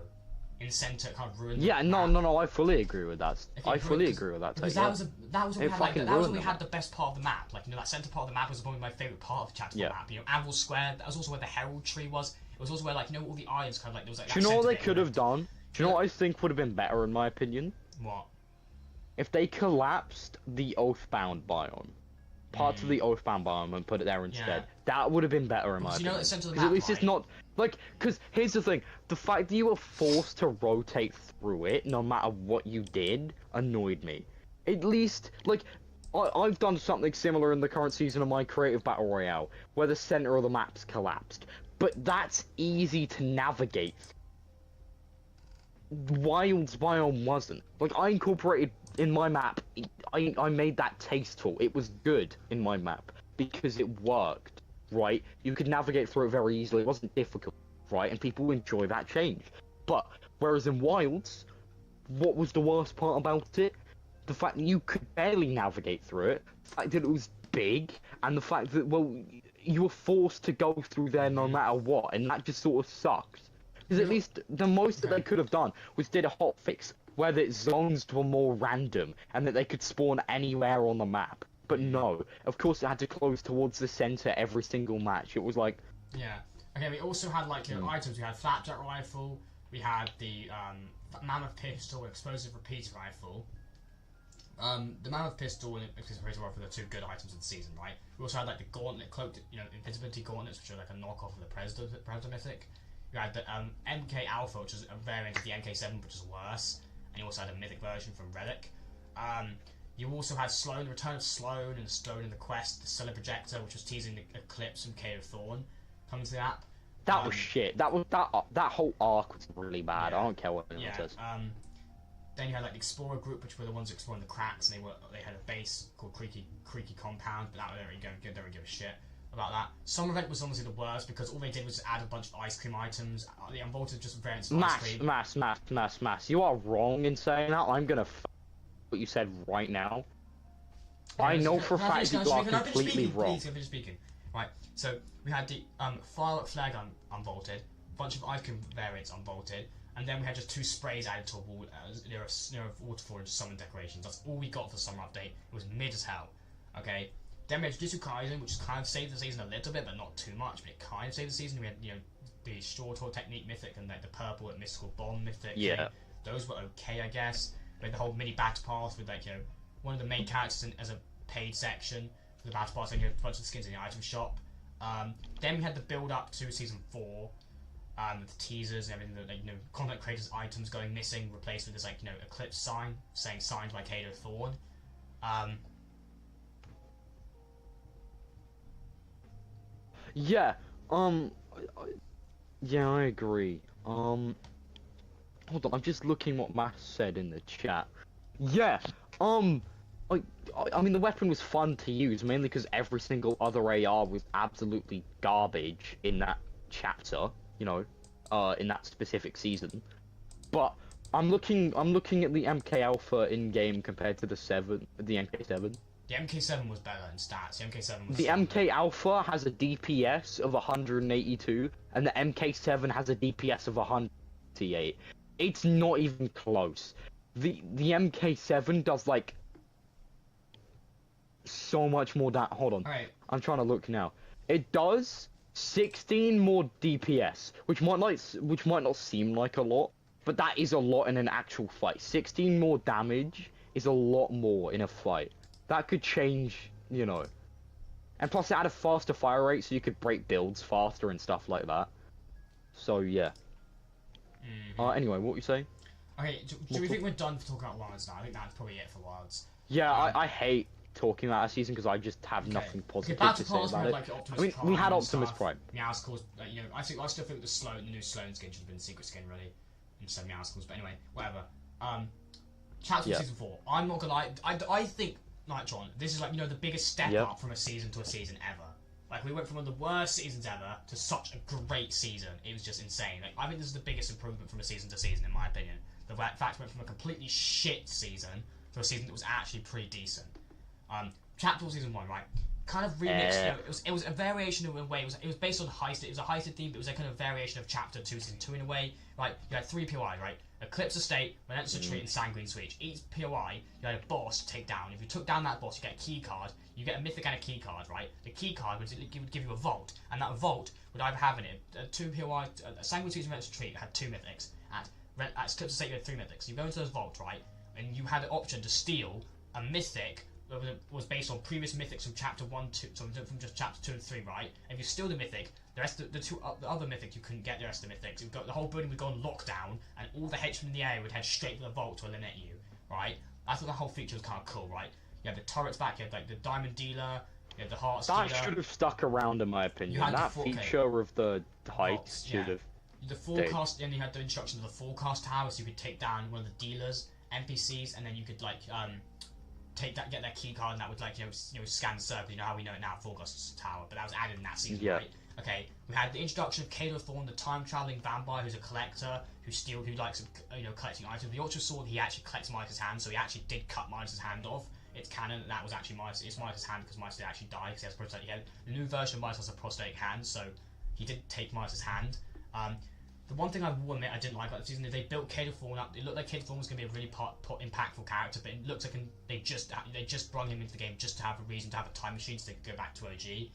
In the center, it kind of ruined. Yeah, no, I fully agree with that. I fully agree with that. Because that was when we had the best part of the map. Like, you know, that center part of the map was probably my favorite part of the chapter map. You know, Anvil Square. That was also where the Herald Tree was. It was also where, like, you know, all the islands kind of like there was like. Do you know what they could have done? Do you know what I think would have been better in my opinion? What? If they collapsed the Oathbound biome, parts of the Oathbound biome, and put it there instead, that would have been better in my opinion. You know, the center of the map, at least it's not like. Because here's the thing: the fact that you were forced to rotate through it, no matter what you did, annoyed me. At least, like, I've done something similar in the current season of my creative battle royale, where the center of the map's collapsed, but that's easy to navigate. Wilds biome wasn't. Like, I incorporated in my map, I made that tasteful. It was good in my map because it worked, right? You could navigate through it very easily. It wasn't difficult, right? And people enjoy that change. But whereas in Wilds, what was the worst part about it? The fact that you could barely navigate through it, the fact that it was big, and the fact that, well, you were forced to go through there no matter what, and that just sort of sucks. Because at least the most that they could have done was did a hot fix where the zones were more random and that they could spawn anywhere on the map. But no, of course it had to close towards the center every single match. It was like... Yeah. Okay, we also had, like, you know, items. We had flapjack rifle, we had the mammoth pistol, explosive repeater rifle. The mammoth pistol and explosive repeater rifle are the two good items of the season, right? We also had, like, the gauntlet, cloaked, you know, invisibility gauntlets, which are like a knockoff of the Predator mythic. You had the MK Alpha, which is a variant of the MK7, which is worse. And you also had a mythic version from Relic. You also had Sloan, the return of Sloan, and Sloan in the Quest, the Solar Projector, which was teasing the Eclipse and Cave of Thorn coming to the app. That was shit. That whole arc was really bad. Yeah. I don't care what anyone says. Then you had like the Explorer group, which were the ones exploring the cracks, and they had a base called Creaky Compound, but that they don't really give a shit about that. Summer Event was honestly the worst because all they did was add a bunch of ice cream items. The Unbolted just variants of ice cream. Mass. You are wrong in saying that. I'm gonna what you said right now. Yeah, I know for a fact you are completely wrong. Please, finish speaking. Right, so we had the Firework Flare Gun unbolted, a bunch of ice cream variants unbolted, and then we had just 2 sprays added to a wall near a waterfall and summon decorations. That's all we got for the summer update. It was mid as hell. Okay. Then we had Jujutsu Kaisen, which kind of saved the season a little bit, but not too much. But it kind of saved the season. We had, you know, the Short Haul Technique mythic and like the purple and mystical bomb mythic. Yeah. Those were okay, I guess. We had the whole mini battle pass with like, you know, one of the main characters as a paid section for the battle pass, and you had a bunch of skins in the item shop. Then we had the build up to season 4. With the teasers and everything, like, you know, content creators' items going missing, replaced with this, like, you know, Eclipse sign saying signed by Kato Thorn. Yeah, yeah, I agree. Hold on, I'm just looking what Matt said in the chat. Yeah, I mean, the weapon was fun to use, mainly because every single other AR was absolutely garbage in that chapter, you know, in that specific season. But I'm looking at the MK Alpha in-game compared to the MK7. The MK7 was better in stats. The MK7 was... The MK Alpha has a DPS of 182, and the MK7 has a DPS of 188. It's not even close. The MK7 does, like, so much more hold on. Right. I'm trying to look now. It does 16 more DPS, which might not seem like a lot, but that is a lot in an actual fight. 16 more damage is a lot more in a fight. That could change, you know. And plus it had a faster fire rate, so you could break builds faster and stuff like that. So, yeah. Anyway, what were you saying? Okay, do we think we're done for talking about Wilds now? I think that's probably it for Wilds. Yeah, I hate talking about a season because I just have nothing positive to say about it. Like, I mean, we had Optimus Prime. Meowscles, you know, I still think the new Sloan skin should have been Secret Skin, really, instead of Meowscles. But anyway, whatever. Chapter season 4. I'm not gonna lie. I think, Nitron, this is like, you know, the biggest step up from a season to a season ever. Like, we went from one of the worst seasons ever to such a great season. It was just insane. Like, I think this is the biggest improvement from a season to season, in my opinion. The fact we went from a completely shit season to a season that was actually pretty decent. Chapter 4 season 1, right? Kind of remixed. You know, it was a variation in a way. It was based on heist. It was a heisted theme, but it was a kind of variation of Chapter 2 season 2 in a way. Like, you had 3 POI, right? Eclipse Estate, Relentless Retreat, and Sanguine Switch. Each POI, you had a boss to take down. If you took down that boss, you get a key card. You get a mythic and a key card, right? The key card would give you a vault, and that vault would either have in it 2 POI. Sanguine Switch and Relentless Retreat had 2 mythics. At Eclipse Estate, you had 3 mythics. You go into those vaults, right? And you had the option to steal a mythic that was based on previous mythics from Chapter 1, 2, so from just Chapter 2 and 3, right? And if you steal the mythic, the rest of the other mythics, you couldn't get the rest of the mythics. The whole building would go on lockdown, and all the henchmen in the area would head straight to the vault to eliminate you, right? I thought the whole feature was kind of cool, right? You have the turrets back, you have like the diamond dealer, you have the hearts dealer. That should have stuck around, in my opinion. That feature of the heights should have. The forecast, and you had the instructions of the forecast tower, so you could take down one of the dealers, NPCs, and then you could like get their key card, and that would like you know scan the circle. You know how we know it now, forecast tower, but that was added in that season, right? Okay, we had the introduction of Kato Thorn, the time-traveling vampire who's a collector, who likes, you know, collecting items. We also saw that he actually collects Midas' hand, so he actually did cut Midas' hand off. it's canon that was actually it's Midas' hand because Midas did actually die because he has prosthetic hand. The new version of Midas has a prosthetic hand, so he did take Midas' hand. The one thing I will admit I didn't like about the season is they built Cato Thorn up. It looked like Cato Thorn was going to be a really impactful character, but it looks like they just brought him into the game just to have a reason to have a time machine so they could go back to OG,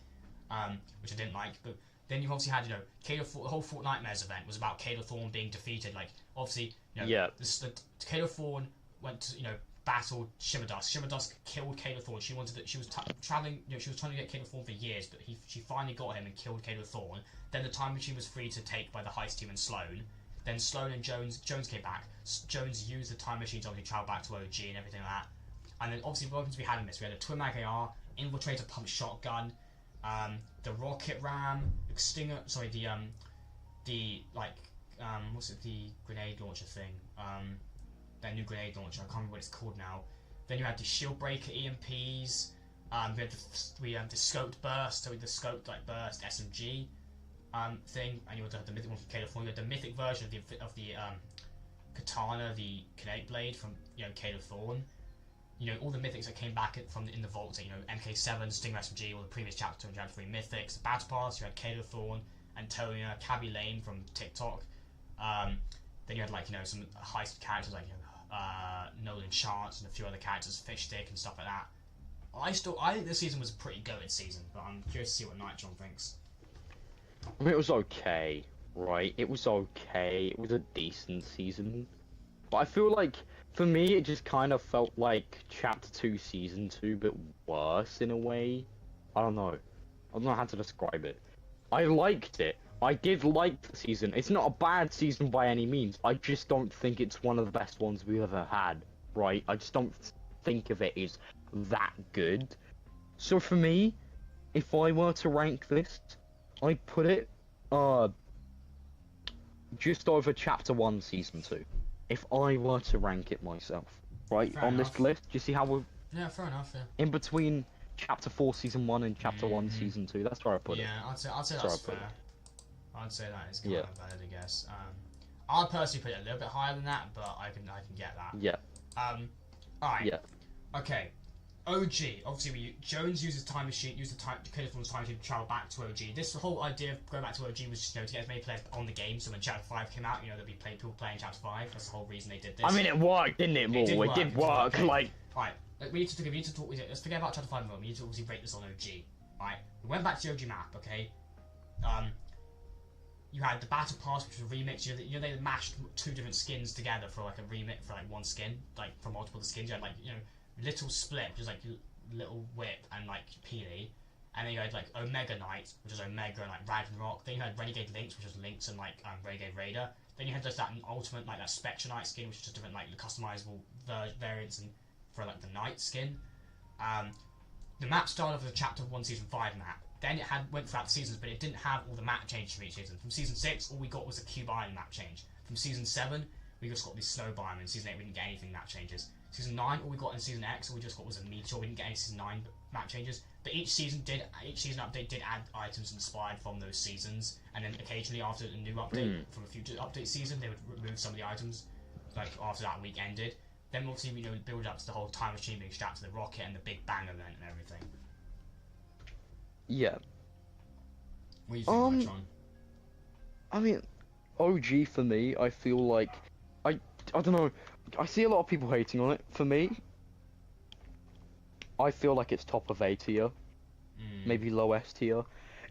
which I didn't like. But then you've obviously had, the whole Fortnitemares event was about Cato Thorn being defeated. Like, obviously, the Cato Thorn went to, battled Shimmerdusk. Shimmerdusk killed Cato Thorn. She was traveling, she was trying to get Cato Thorn for years, but she finally got him and killed Cato Thorn. Then the time machine was free to take by the heist team and Sloan. Then Sloan and Jones came back. Jones used the time machine to obviously travel back to OG and everything like that. And then obviously weapons we had in this, we had a Twin Mag AR, Infiltrator Pump Shotgun, the Rocket Ram, Extinger, sorry, the what's it, the grenade launcher thing, that new grenade launcher, I can't remember what it's called now. Then you had the Shield Breaker EMPs, we had the Scoped Burst, so the Scoped Burst SMG thing, and you had the mythic one from Cato. You had the mythic version of the Katana, the Kinetic Blade from Cato Thorn. All the mythics that came back in the vault, MK7, Stinger SMG, all the previous chapter 203 mythics. The Battle Pass, you had Cato Thorn, Antonia, Cabby Lane from TikTok. Then you had some heist characters like Nolan Chance and a few other characters, Fish Stick and stuff like that. I think this season was a pretty goated season, but I'm curious to see what Nitron thinks. I mean, it was okay, right? It was okay. It was a decent season. But I feel like, for me, it just kind of felt like Chapter 2 Season 2, but worse in a way. I don't know how to describe it. I liked it. I did like the season. It's not a bad season by any means. I just don't think it's one of the best ones we've ever had, right? I just don't think of it as that good. So for me, if I were to rank this, I'd put it just over Chapter 1 Season 2. If I were to rank it myself, right? Fair on enough. This list, do you see how we're... Yeah, fair enough, yeah. In between Chapter 4 Season 1 and Chapter 1 Season 2, that's where I put it. Yeah, I'd say that's fair. I'd say that is kind of valid, I guess. I'd personally put it a little bit higher than that, but I can get that. Yeah. Alright. Yeah. Okay. OG. Obviously, Jones used the time machine to travel back to OG. This whole idea of going back to OG was just, to get as many players on the game, so when Chapter 5 came out, there'd be people playing Chapter 5. That's the whole reason they did this. I mean, it worked, didn't it, Maul? It did work, okay. like... Alright, we need to talk, let's forget about Chapter 5 a moment, we need to obviously rate this on OG. Alright, we went back to the OG map, okay? You had the Battle Pass, which was a remix. They mashed two different skins together for a remix for one skin, for multiple skins. You had Little Split, which was Little Whip and Peely, and then you had Omega Knight, which was Omega and Ragnarok. Then you had Renegade Lynx, which was Lynx and Renegade Raider. Then you had just that ultimate that Spectre Knight skin, which is just different customizable variants and for the Knight skin. The map started off as a Chapter 1 Season 5 map. Then it went throughout the seasons, but it didn't have all the map changes from each season. From Season 6, all we got was a Cube Island map change. From Season 7, we just got these snow biome. In Season 8, we didn't get anything map changes. Season 9, all we got in Season X, all we just got was a meteor. We didn't get any Season 9 map changes. But each season update did add items inspired from those seasons. And then occasionally, after a new update from a future update season, they would remove some of the items. After that week ended. Then obviously we build up to the whole time machine being strapped to the rocket and the Big Bang event and everything. Yeah. What do you think, John? I mean, OG for me, I feel like I don't know. I see a lot of people hating on it. For me, I feel like it's top of A tier, maybe low S tier.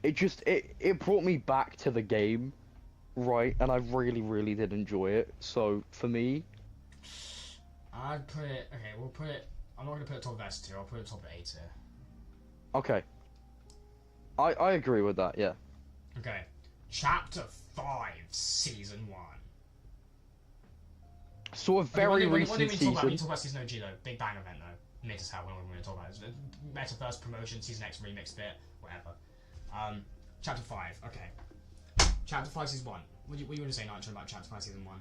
It brought me back to the game, right? And I really did enjoy it. So for me, I'd put it. Okay, we'll put it. I'm not gonna put it top of S tier. I'll put it top of A tier. Okay. I agree with that. Yeah. Okay, Chapter 5, Season 1. So a very recent season. We talk about Season OG though. Big Bang event though. Mid as hell. We're not going to talk about it. Metaverse promotion, Season X remix bit, whatever. Chapter 5. Okay. Chapter 5, Season 1. What do you want to say, Nitro, about Chapter 5, Season 1?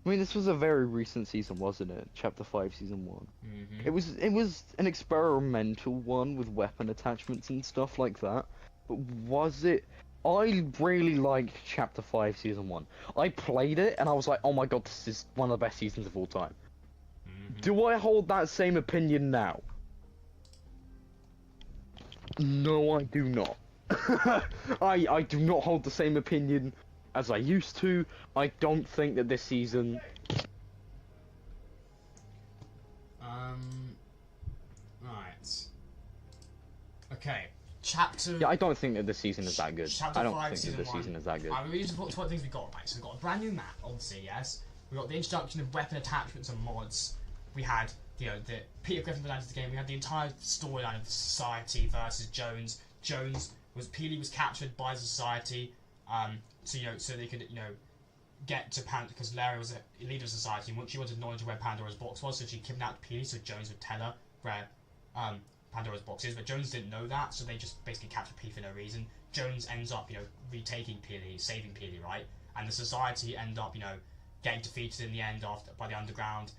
I mean, this was a very recent season, wasn't it? Chapter 5, Season 1. Mm-hmm. It was an experimental one with weapon attachments and stuff like that. But was it I really liked Chapter 5 Season 1. I played it and I was like, oh my god, this is one of the best seasons of all time. Do I hold that same opinion now? No, I do not. I do not hold the same opinion as I used to. I don't think that this season... Right. Okay. Chapter... Yeah, I don't think that this season is that good. Chapter I don't 5, think that this season is that good. We need to talk about things we got, right? So we've got a brand new map, obviously, yes. We've got the introduction of weapon attachments and mods. We had, you know, the Peter Griffin added to the game. We had the entire storyline of Society versus Jones. Peely was captured by Society, so they could, you know, get to Pandora, because Larry was a leader of Society, and she wanted knowledge of where Pandora's box was, so she kidnapped Peely so Jones would tell her where Pandora's box is, but Jones didn't know that, so they just basically captured Peely for no reason. Jones ends up, you know, retaking Peely, saving Peely, right? And the Society end up, you know, getting defeated in the end by the Underground.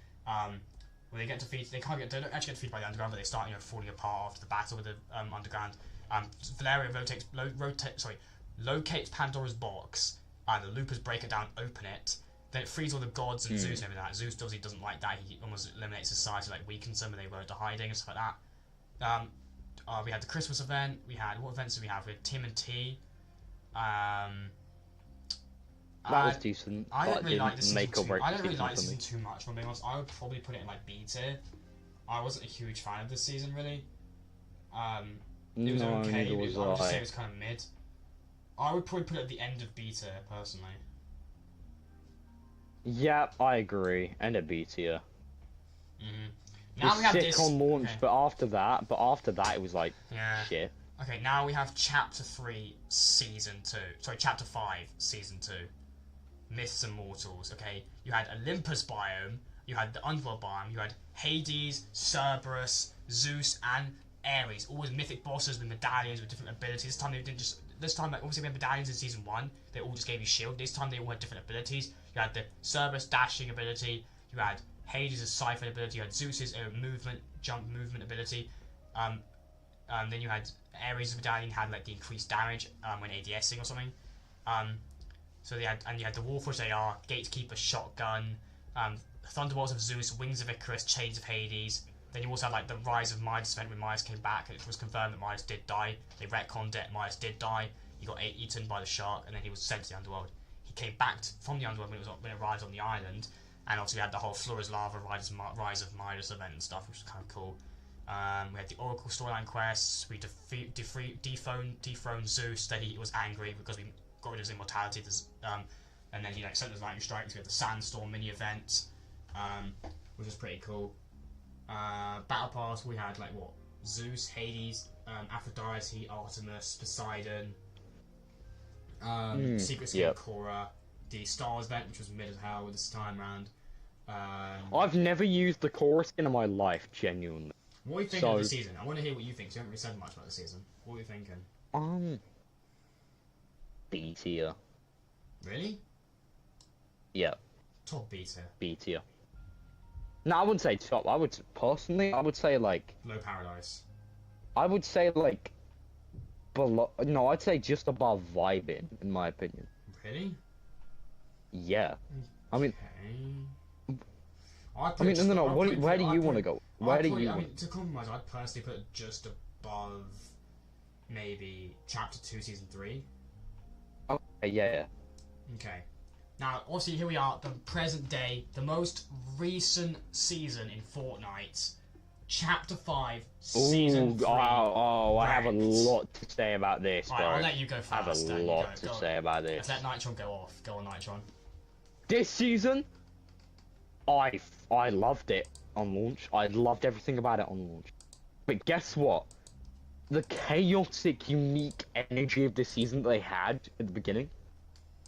Well, they get defeated. They don't actually get defeated by the Underground, but they start, you know, falling apart after the battle with the Underground. Valeria locates Pandora's box. The Loopers break it down, open it. Then it frees all the gods and Zeus and everything like that. Zeus obviously doesn't like that. He almost eliminates Society, like weakens them, and they go into hiding and stuff like that. We had the Christmas event. What events did we have? We had Tim and T. That was decent. I don't really like this season too. I don't really like this season too much. If I'm being honest, I would probably put it in like B tier. I wasn't a huge fan of this season really. It was okay. I would just say it was kind of mid. I would probably put it at the end of B tier personally. Yeah, I agree. End of B tier. Now we have sick this on launch, but after that, it was like shit. Okay, now we have Chapter 3, Season 2. Sorry, Chapter 5, Season 2. Myths and Mortals. Okay, you had Olympus biome, you had the Underworld biome, you had Hades, Cerberus, Zeus, and Ares. All with mythic bosses with medallions with different abilities. This time they didn't just. This time, like, obviously we had medallions in Season 1. They all just gave you shield. This time they all had different abilities. You had the Cerberus dashing ability. You had Hades' siphon ability. You had Zeus's jump movement ability. Then you had Ares' medallion had like the increased damage when ADSing or something. So you had the Warforged AR, Gatekeeper shotgun, Thunderbolts of Zeus, Wings of Icarus, Chains of Hades. Then you also had like the Rise of Midas event when Midas came back, and it was confirmed that Midas did die. They retconned it. Midas did die. He got eaten by the shark, and then he was sent to the Underworld. He came back from the Underworld when it arrived on the island, and obviously we had the whole Flora's Lava Rise of Midas event and stuff, which was kind of cool. We had the Oracle storyline quests. We dethroned Zeus. Then he was angry because we got rid of his immortality. And then he like sent us lightning strikes. We had the Sandstorm mini event, which was pretty cool. Battle Pass. We had like what? Zeus, Hades, Aphrodite, Artemis, Poseidon, Secret Skin Korra, the Stars event, which was mid as hell this time round. I've never used the Korra skin in my life, genuinely. What are you thinking of the season? I want to hear what you think, 'cause you haven't really said much about the season. What are you thinking? B tier. Really? Yeah. Top B tier. B tier. No, I wouldn't say top. I would say like Low Paradise. I would say like below. No, I'd say just above vibing, in my opinion. Really? Yeah. I mean. Okay. No. Where do you want to go? Where do you? I mean, to compromise, I'd personally put it just above, maybe Chapter 2, Season 3. Okay. Yeah. Okay. Now, obviously, here we are, the present day, the most recent season in Fortnite, Chapter 5, Season 3. I have a lot to say about this, Right, bro. I'll let you go first. I have a lot to say about this. Let's let Nitron go off. Go on, Nitron. This season, I loved it on launch. I loved everything about it on launch. But guess what? The chaotic, unique energy of this season that they had at the beginning.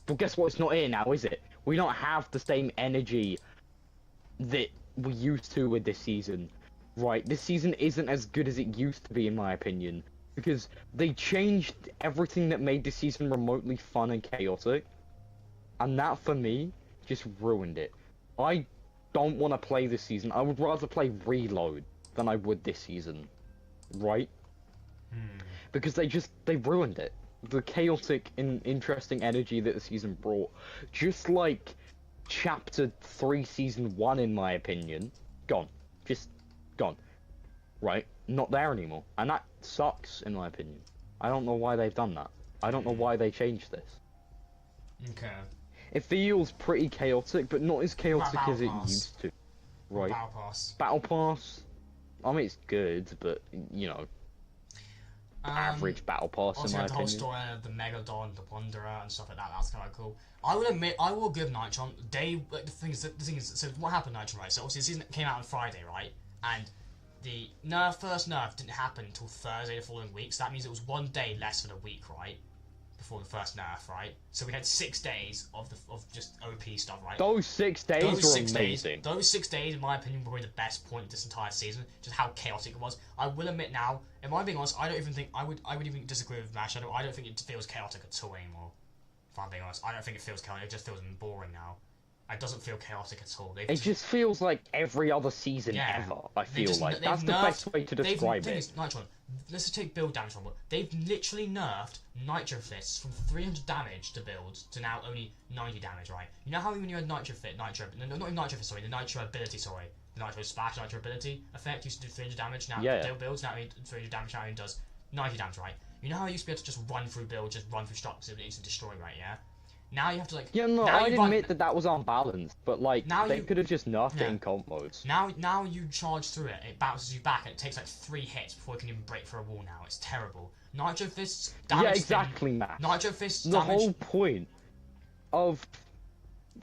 Well, guess what? It's not here now, is it? We don't have the same energy that we used to with this season. Right, this season isn't as good as it used to be, in my opinion. Because they changed everything that made this season remotely fun and chaotic. And that, for me, just ruined it. I don't want to play this season. I would rather play Reload than I would this season. Right? Because they ruined it. the chaotic and interesting energy that the season brought, just like Chapter 3, Season 1, in my opinion, gone. Just gone. Right? Not there anymore. And that sucks, in my opinion. I don't know why they've done that. I don't know why they changed this. Okay. It feels pretty chaotic, but not as chaotic as it used to. Right. Battle Pass. Battle Pass. I mean, it's good, but you know, average Battle Pass Also, in my the whole opinion. story of the Megalodon, the Wanderer, and stuff like that. That's kind of cool. I will admit, I will give Nitron. Like, the thing is, so what happened, Nitron, right? So obviously, the season came out on Friday, right? And the first nerf didn't happen until Thursday the following week. So that means it was 1 day less than a week, right? Before the first nerf, right? So we had 6 days of just OP stuff, right? Those 6 days were amazing. Those 6 days, in my opinion, were probably the best point of this entire season. Just how chaotic it was. I will admit now, if I'm being honest, I don't even think I would even disagree with Mash. I don't think it feels chaotic at all anymore. If I'm being honest, I don't think it feels chaotic. It just feels boring now. It doesn't feel chaotic at all. It just feels like every other season ever. I feel like that's the best way to describe it. Nitron, let's just take build damage from it. They've literally nerfed Nitro Fists from 300 damage to build to now only 90 damage, right? You know how when you had not even Nitro Fist, sorry, the Nitro ability, sorry. The Nitro Splash, Nitro ability effect used to do 300 damage, now builds, now 300 damage, now it does 90 damage, right? You know how you used to be able to just run through build, just run through structures, it used to destroy, right, yeah? Now you have to, like... Yeah, no, I'd admit that was unbalanced, but, like, they could have just nerfed it in comp modes. Now you charge through it, it bounces you back, and it takes, like, 3 hits before it can even break through a wall now. It's terrible. Nitro Fists damage... Yeah, exactly, Matt. Nitro Fists damage... The whole point of...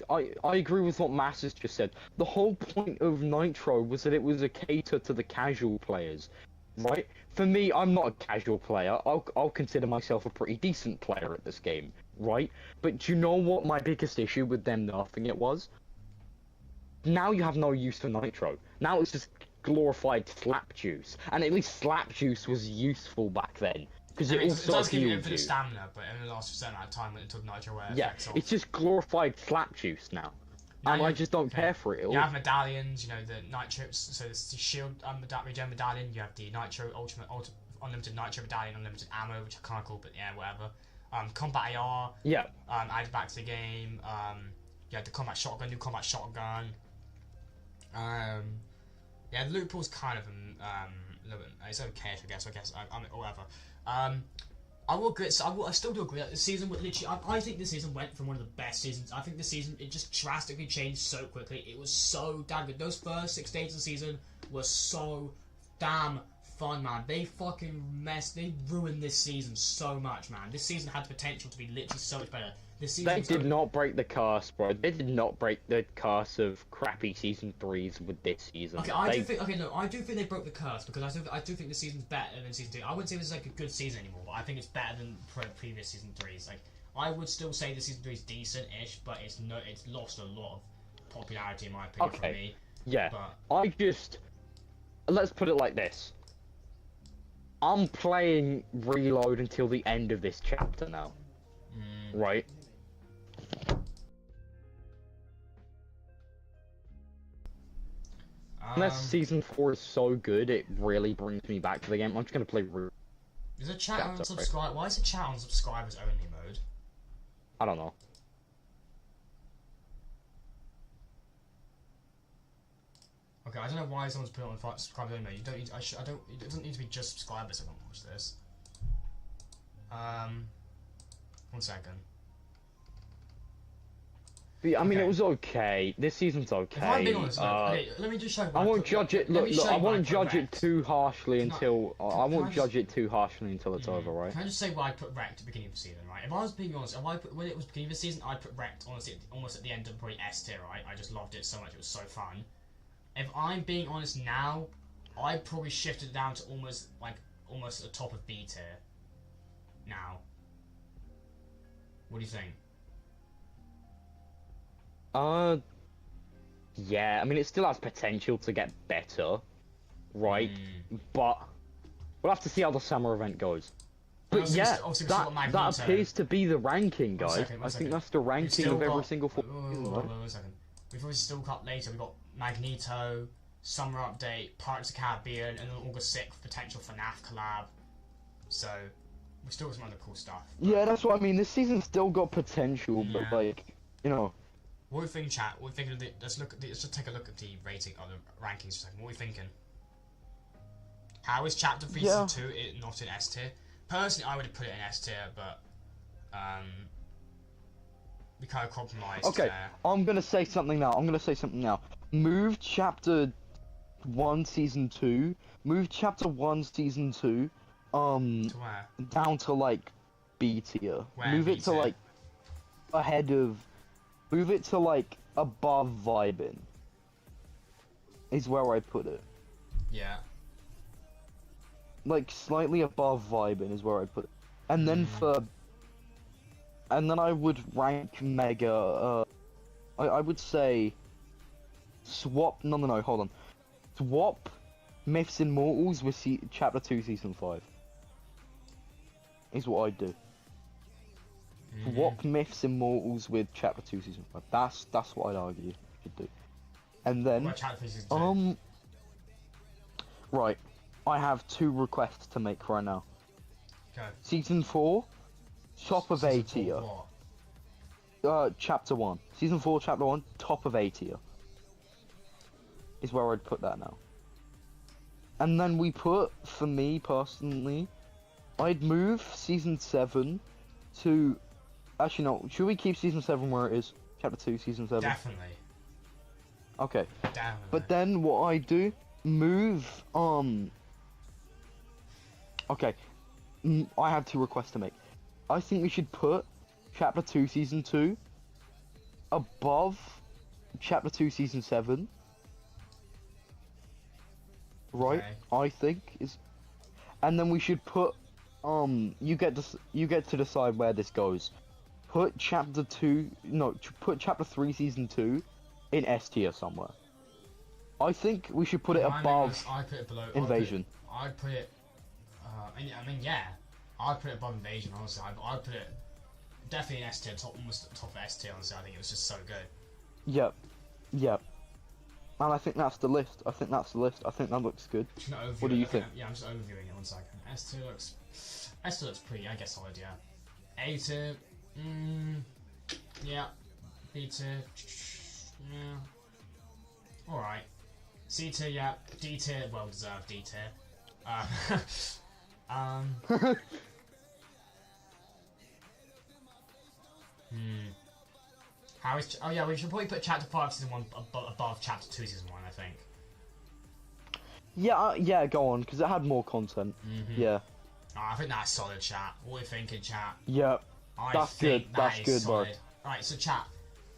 I agree with what Mass has just said. The whole point of Nitro was that it was a cater to the casual players, right? For me, I'm not a casual player. I'll consider myself a pretty decent player at this game, right? But do you know what my biggest issue with them nerfing it was? Now you have no use for Nitro. Now it's just glorified slap juice, and at least slap juice was useful back then. Because it does give you infinite stamina, but it only lasts a certain amount of time when it took Nitro away. Yeah, it's just glorified slap juice now. And I just don't care for it all. You have medallions, you know, the Nitro, so there's the shield regen medallion, you have the Nitro unlimited Nitro medallion, unlimited ammo, which are kind of cool, but yeah, whatever. Combat AR, added back to the game. You had the combat shotgun, new combat shotgun. Yeah, the loot pool's kind of a little bit, it's okay, I guess, whatever. I still do agree that the season would literally. I think this season went from one of the best seasons. I think this season it just drastically changed so quickly. It was so damn good. Those first 6 days of the season were so damn fun, man. They ruined this season so much, man. This season had the potential to be literally so much better. This season they did not break the curse, bro. They did not break the curse of crappy season 3s with this season. Okay, I do think they broke the curse because I do think the season's better than season 2. I wouldn't say this is like a good season anymore, but I think it's better than previous season 3s. Like, I would still say the season 3 is decent-ish, but it's lost a lot of popularity in my opinion for me. Yeah. But let's put it like this. I'm playing Reload until the end of this chapter now. Right? Unless season 4 is so good, it really brings me back to the game. I'm just gonna play. Is it chat on subscribe? Why is it chat on subscribers only mode? I don't know. Okay, I don't know why someone's put it on subscribers only mode. You don't need. It doesn't need to be just subscribers. I don't watch this. 1 second. I mean, it was okay. This season's okay. If I'm being honest, okay, let me just show you. I won't judge it. Look, I won't judge it too harshly until I won't judge it too harshly until it's over, right? Can I just say why I put wrecked at the beginning of the season, right? If I was being honest, when it was beginning of the season, I put wrecked honestly almost at the end of probably S tier, right? I just loved it so much; it was so fun. If I'm being honest now, I'd probably shifted it down to almost at the top of B tier. Now, what do you think? Yeah, I mean, it still has potential to get better, right? But we'll have to see how the summer event goes. But yeah, that appears to be the ranking, guys. I think that's the ranking of every single four. Wait a second. We've always still got later. We've got Magneto, Summer Update, Pirates of the Caribbean, and then August 6th, potential FNAF collab. So, We still got some other cool stuff. Yeah, that's what I mean. This season's still got potential, but like, you know. What are we thinking, chat? What are we thinking of the, let's just take a look at the rating of the rankings for a second. What are we thinking? How is Chapter 3 Season 2 not in S tier? Personally, I would have put it in S tier, but we kind of compromised. Okay, I'm gonna say something now. Move Chapter 1 Season 2. Move Chapter 1 Season 2. To where? Down to like B tier. Where Move B it to tier? like ahead of. Move it to like above vibing. Is where I put it. Yeah. Like slightly above vibing is where I put it. And then and then I would rank Mega. I would say. Swap. No, hold on. Swap Myths Immortals with Chapter 2 Season 5. Is what I'd do. Swap Myths Immortals with Chapter 2 Season 5. That's what I'd argue you should do. And then What about Chapter 3 Season 2? Right. I have 2 requests to make right now. Go. Season 4, top of A Season 4 tier. what? Chapter 1. Season 4, Chapter 1, top of A tier. Is where I'd put that now. And then we put, for me personally, I'd move Season 7 to... Actually, no. Should we keep Season 7 where it is? Chapter 2, Season 7? Definitely. Okay. Definitely. But then what I do, move, okay. I have 2 requests to make. I think we should put Chapter 2, Season 2 above Chapter 2, Season 7. Right? Okay. I think is... And then we should put, you get to decide where this goes. Put Chapter 2, no, put Chapter 3 Season 2 in S tier somewhere. I think we should put it above I put it below Invasion. I'd put it. I mean, yeah. I'd put it above Invasion. Honestly, I'd put it definitely in S tier, almost top of S tier. Honestly, I think it was just so good. Yep. Yep. And I think that's the list. I think that looks good. What do you think? Yeah, I'm just overviewing it 1 second. S tier looks pretty, I guess, solid. Yeah. A tier. Yeah. B tier. Yeah. All right. C tier. Yeah. D tier. Well deserved. D tier. How is? Oh yeah, we should probably put Chapter 5 Season 1 above Chapter 2 Season 1. I think. Yeah. Yeah. Go on, because it had more content. Yeah. Oh, I think that's solid, chat. What are you thinking, chat? Yep. That's good. That's good, bro. Alright, so chat.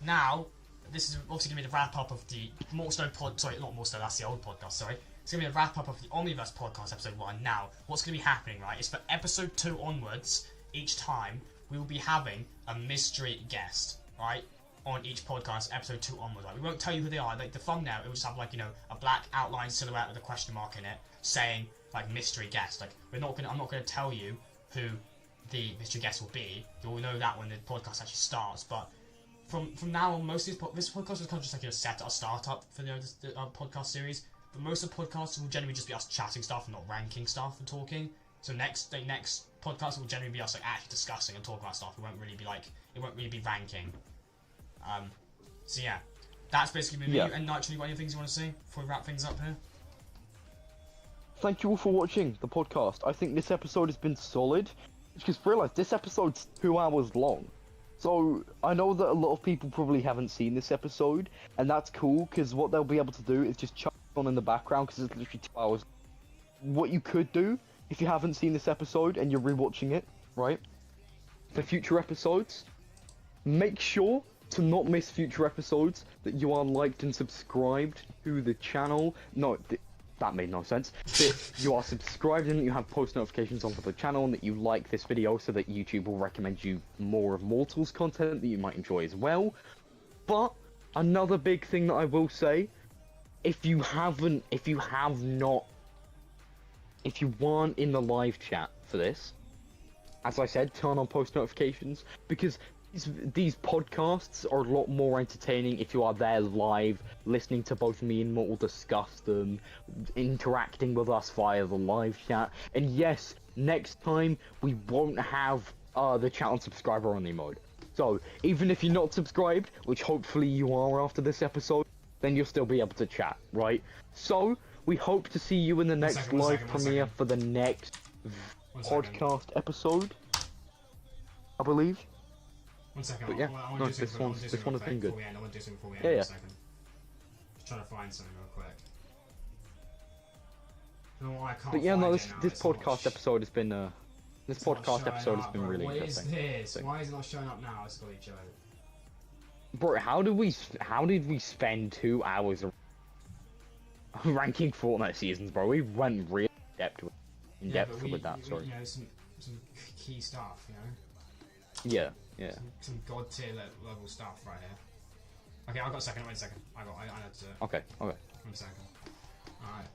Now, this is obviously going to be the wrap up of the Mortstone pod. Sorry, not Mortstone. That's the old podcast. Sorry. It's going to be the wrap up of the Omniverse podcast episode 1. Now, what's going to be happening, right, is for episode 2 onwards, each time, we will be having a mystery guest, right, on each podcast, episode 2 onwards. Right? We won't tell you who they are. Like, the thumbnail, it will just have, like, you know, a black outline silhouette with a question mark in it, saying, like, mystery guest. Like, I'm not going to tell you who the mystery guest will be. You'll know that when the podcast actually starts, but from now on, most of this podcast is kind of just like a startup for the podcast series. But most of the podcasts will generally just be us chatting stuff and not ranking stuff and talking. So next podcast will generally be us like actually discussing and talking about stuff. It won't really be ranking. So yeah, that's basically me. And naturally, what any things you want to say before we wrap things up here? Thank you all for watching the podcast. I think this episode has been solid. Because realize this episode's 2 hours long. So I know that a lot of people probably haven't seen this episode, and that's cool because what they'll be able to do is just chuck on in the background because it's literally 2 hours. What you could do if you haven't seen this episode and you're rewatching it, right? For future episodes, make sure to not miss future episodes, that you are liked and subscribed to the channel. No, that made no sense. That you are subscribed and that you have post notifications on for the channel and that you like this video so that YouTube will recommend you more of Mortals content that you might enjoy as well. But another big thing that I will say, if you weren't in the live chat for this, as I said, turn on post notifications, because these podcasts are a lot more entertaining if you are there live, listening to both me and Mortal discuss them, interacting with us via the live chat. And yes, next time we won't have the channel subscriber only mode. So even if you're not subscribed, which hopefully you are after this episode, then you'll still be able to chat, right? So we hope to see you in the next live premiere for the next podcast episode, I believe. 1 second. But yeah, I no, want to do this one has been good. I want to do something before we end. Yeah, yeah. 1 second. Just trying to find something real quick. No, I can't. But yeah, find no, it now. this It's not podcast episode has been it's not showing up, bro. really What interesting. What is this? Why is it not showing up now? It's got a joke. Bro, how did we spend 2 hours ranking Fortnite seasons, bro? We went really in depth with that. Sorry. You know, some key stuff. You know. Yeah, yeah. Some god tier level stuff right here. Okay, I've got a second. Wait a second. I know to do it. Okay, okay. 1 second. Alright.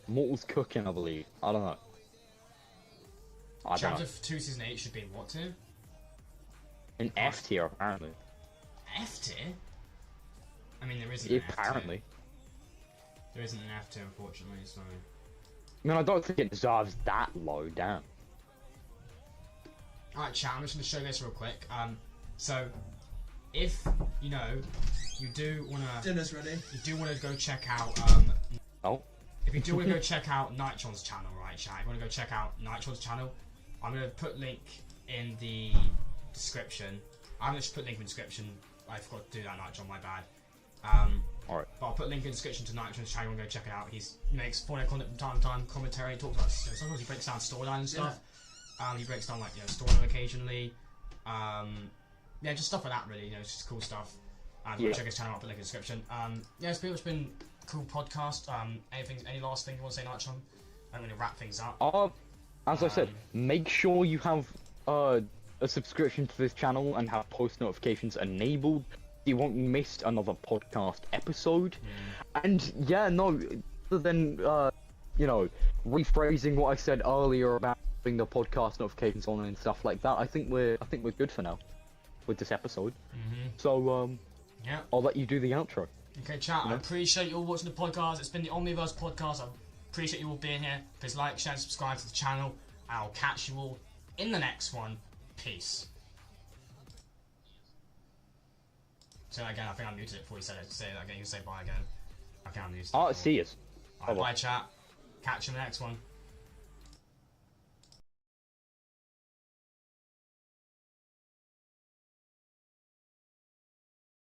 Mortal's cooking, I believe. I don't know. Chapter 2 Season 8 should be in what tier? An F tier, apparently. F tier? I mean, there isn't an F tier. Apparently. There isn't an F tier, unfortunately, so... I mean, I don't think it deserves that low, damn. Alright, chat, I'm just going to show this real quick. So, if, you know, you do want to... Dinner's ready. You do want to go check out, Oh? If you do want to go check out Nitron's channel, right, chat? If you want to go check out Nitron's channel, I'm going to put link in the description. I'm going to put link in the description. I forgot to do that, Nitron, my bad. Alright. But I'll put link in the description to Nitron's channel and go check it out. He makes Fortnite content from time to time, commentary, talks about, you know, sometimes he breaks down storyline and stuff. Yeah. He breaks down, like, you know, storyline occasionally. Yeah, just stuff like that, really, you know, it's just cool stuff. Yeah. Check his channel out, put link in the description. Yeah, it's pretty much been a cool podcast. Any last thing you want to say, Nitron? I'm going to wrap things up. As I said, make sure you have a subscription to this channel and have post notifications enabled. You won't miss another podcast episode. And yeah, no, other than you know, rephrasing what I said earlier about having the podcast notifications on and stuff like that, I think we're good for now with this episode. So yeah, I'll let you do the outro. Okay, chat. I appreciate you all watching the podcast. It's been the Omniverse podcast. I appreciate you all being here. Please like, share, and subscribe to the channel. I'll catch you all in the next one. Peace. Say that again. I think I muted it before you said it. Say that again. You can say bye again. I can't mute it. See you. Bye, chat. Catch you in the next one.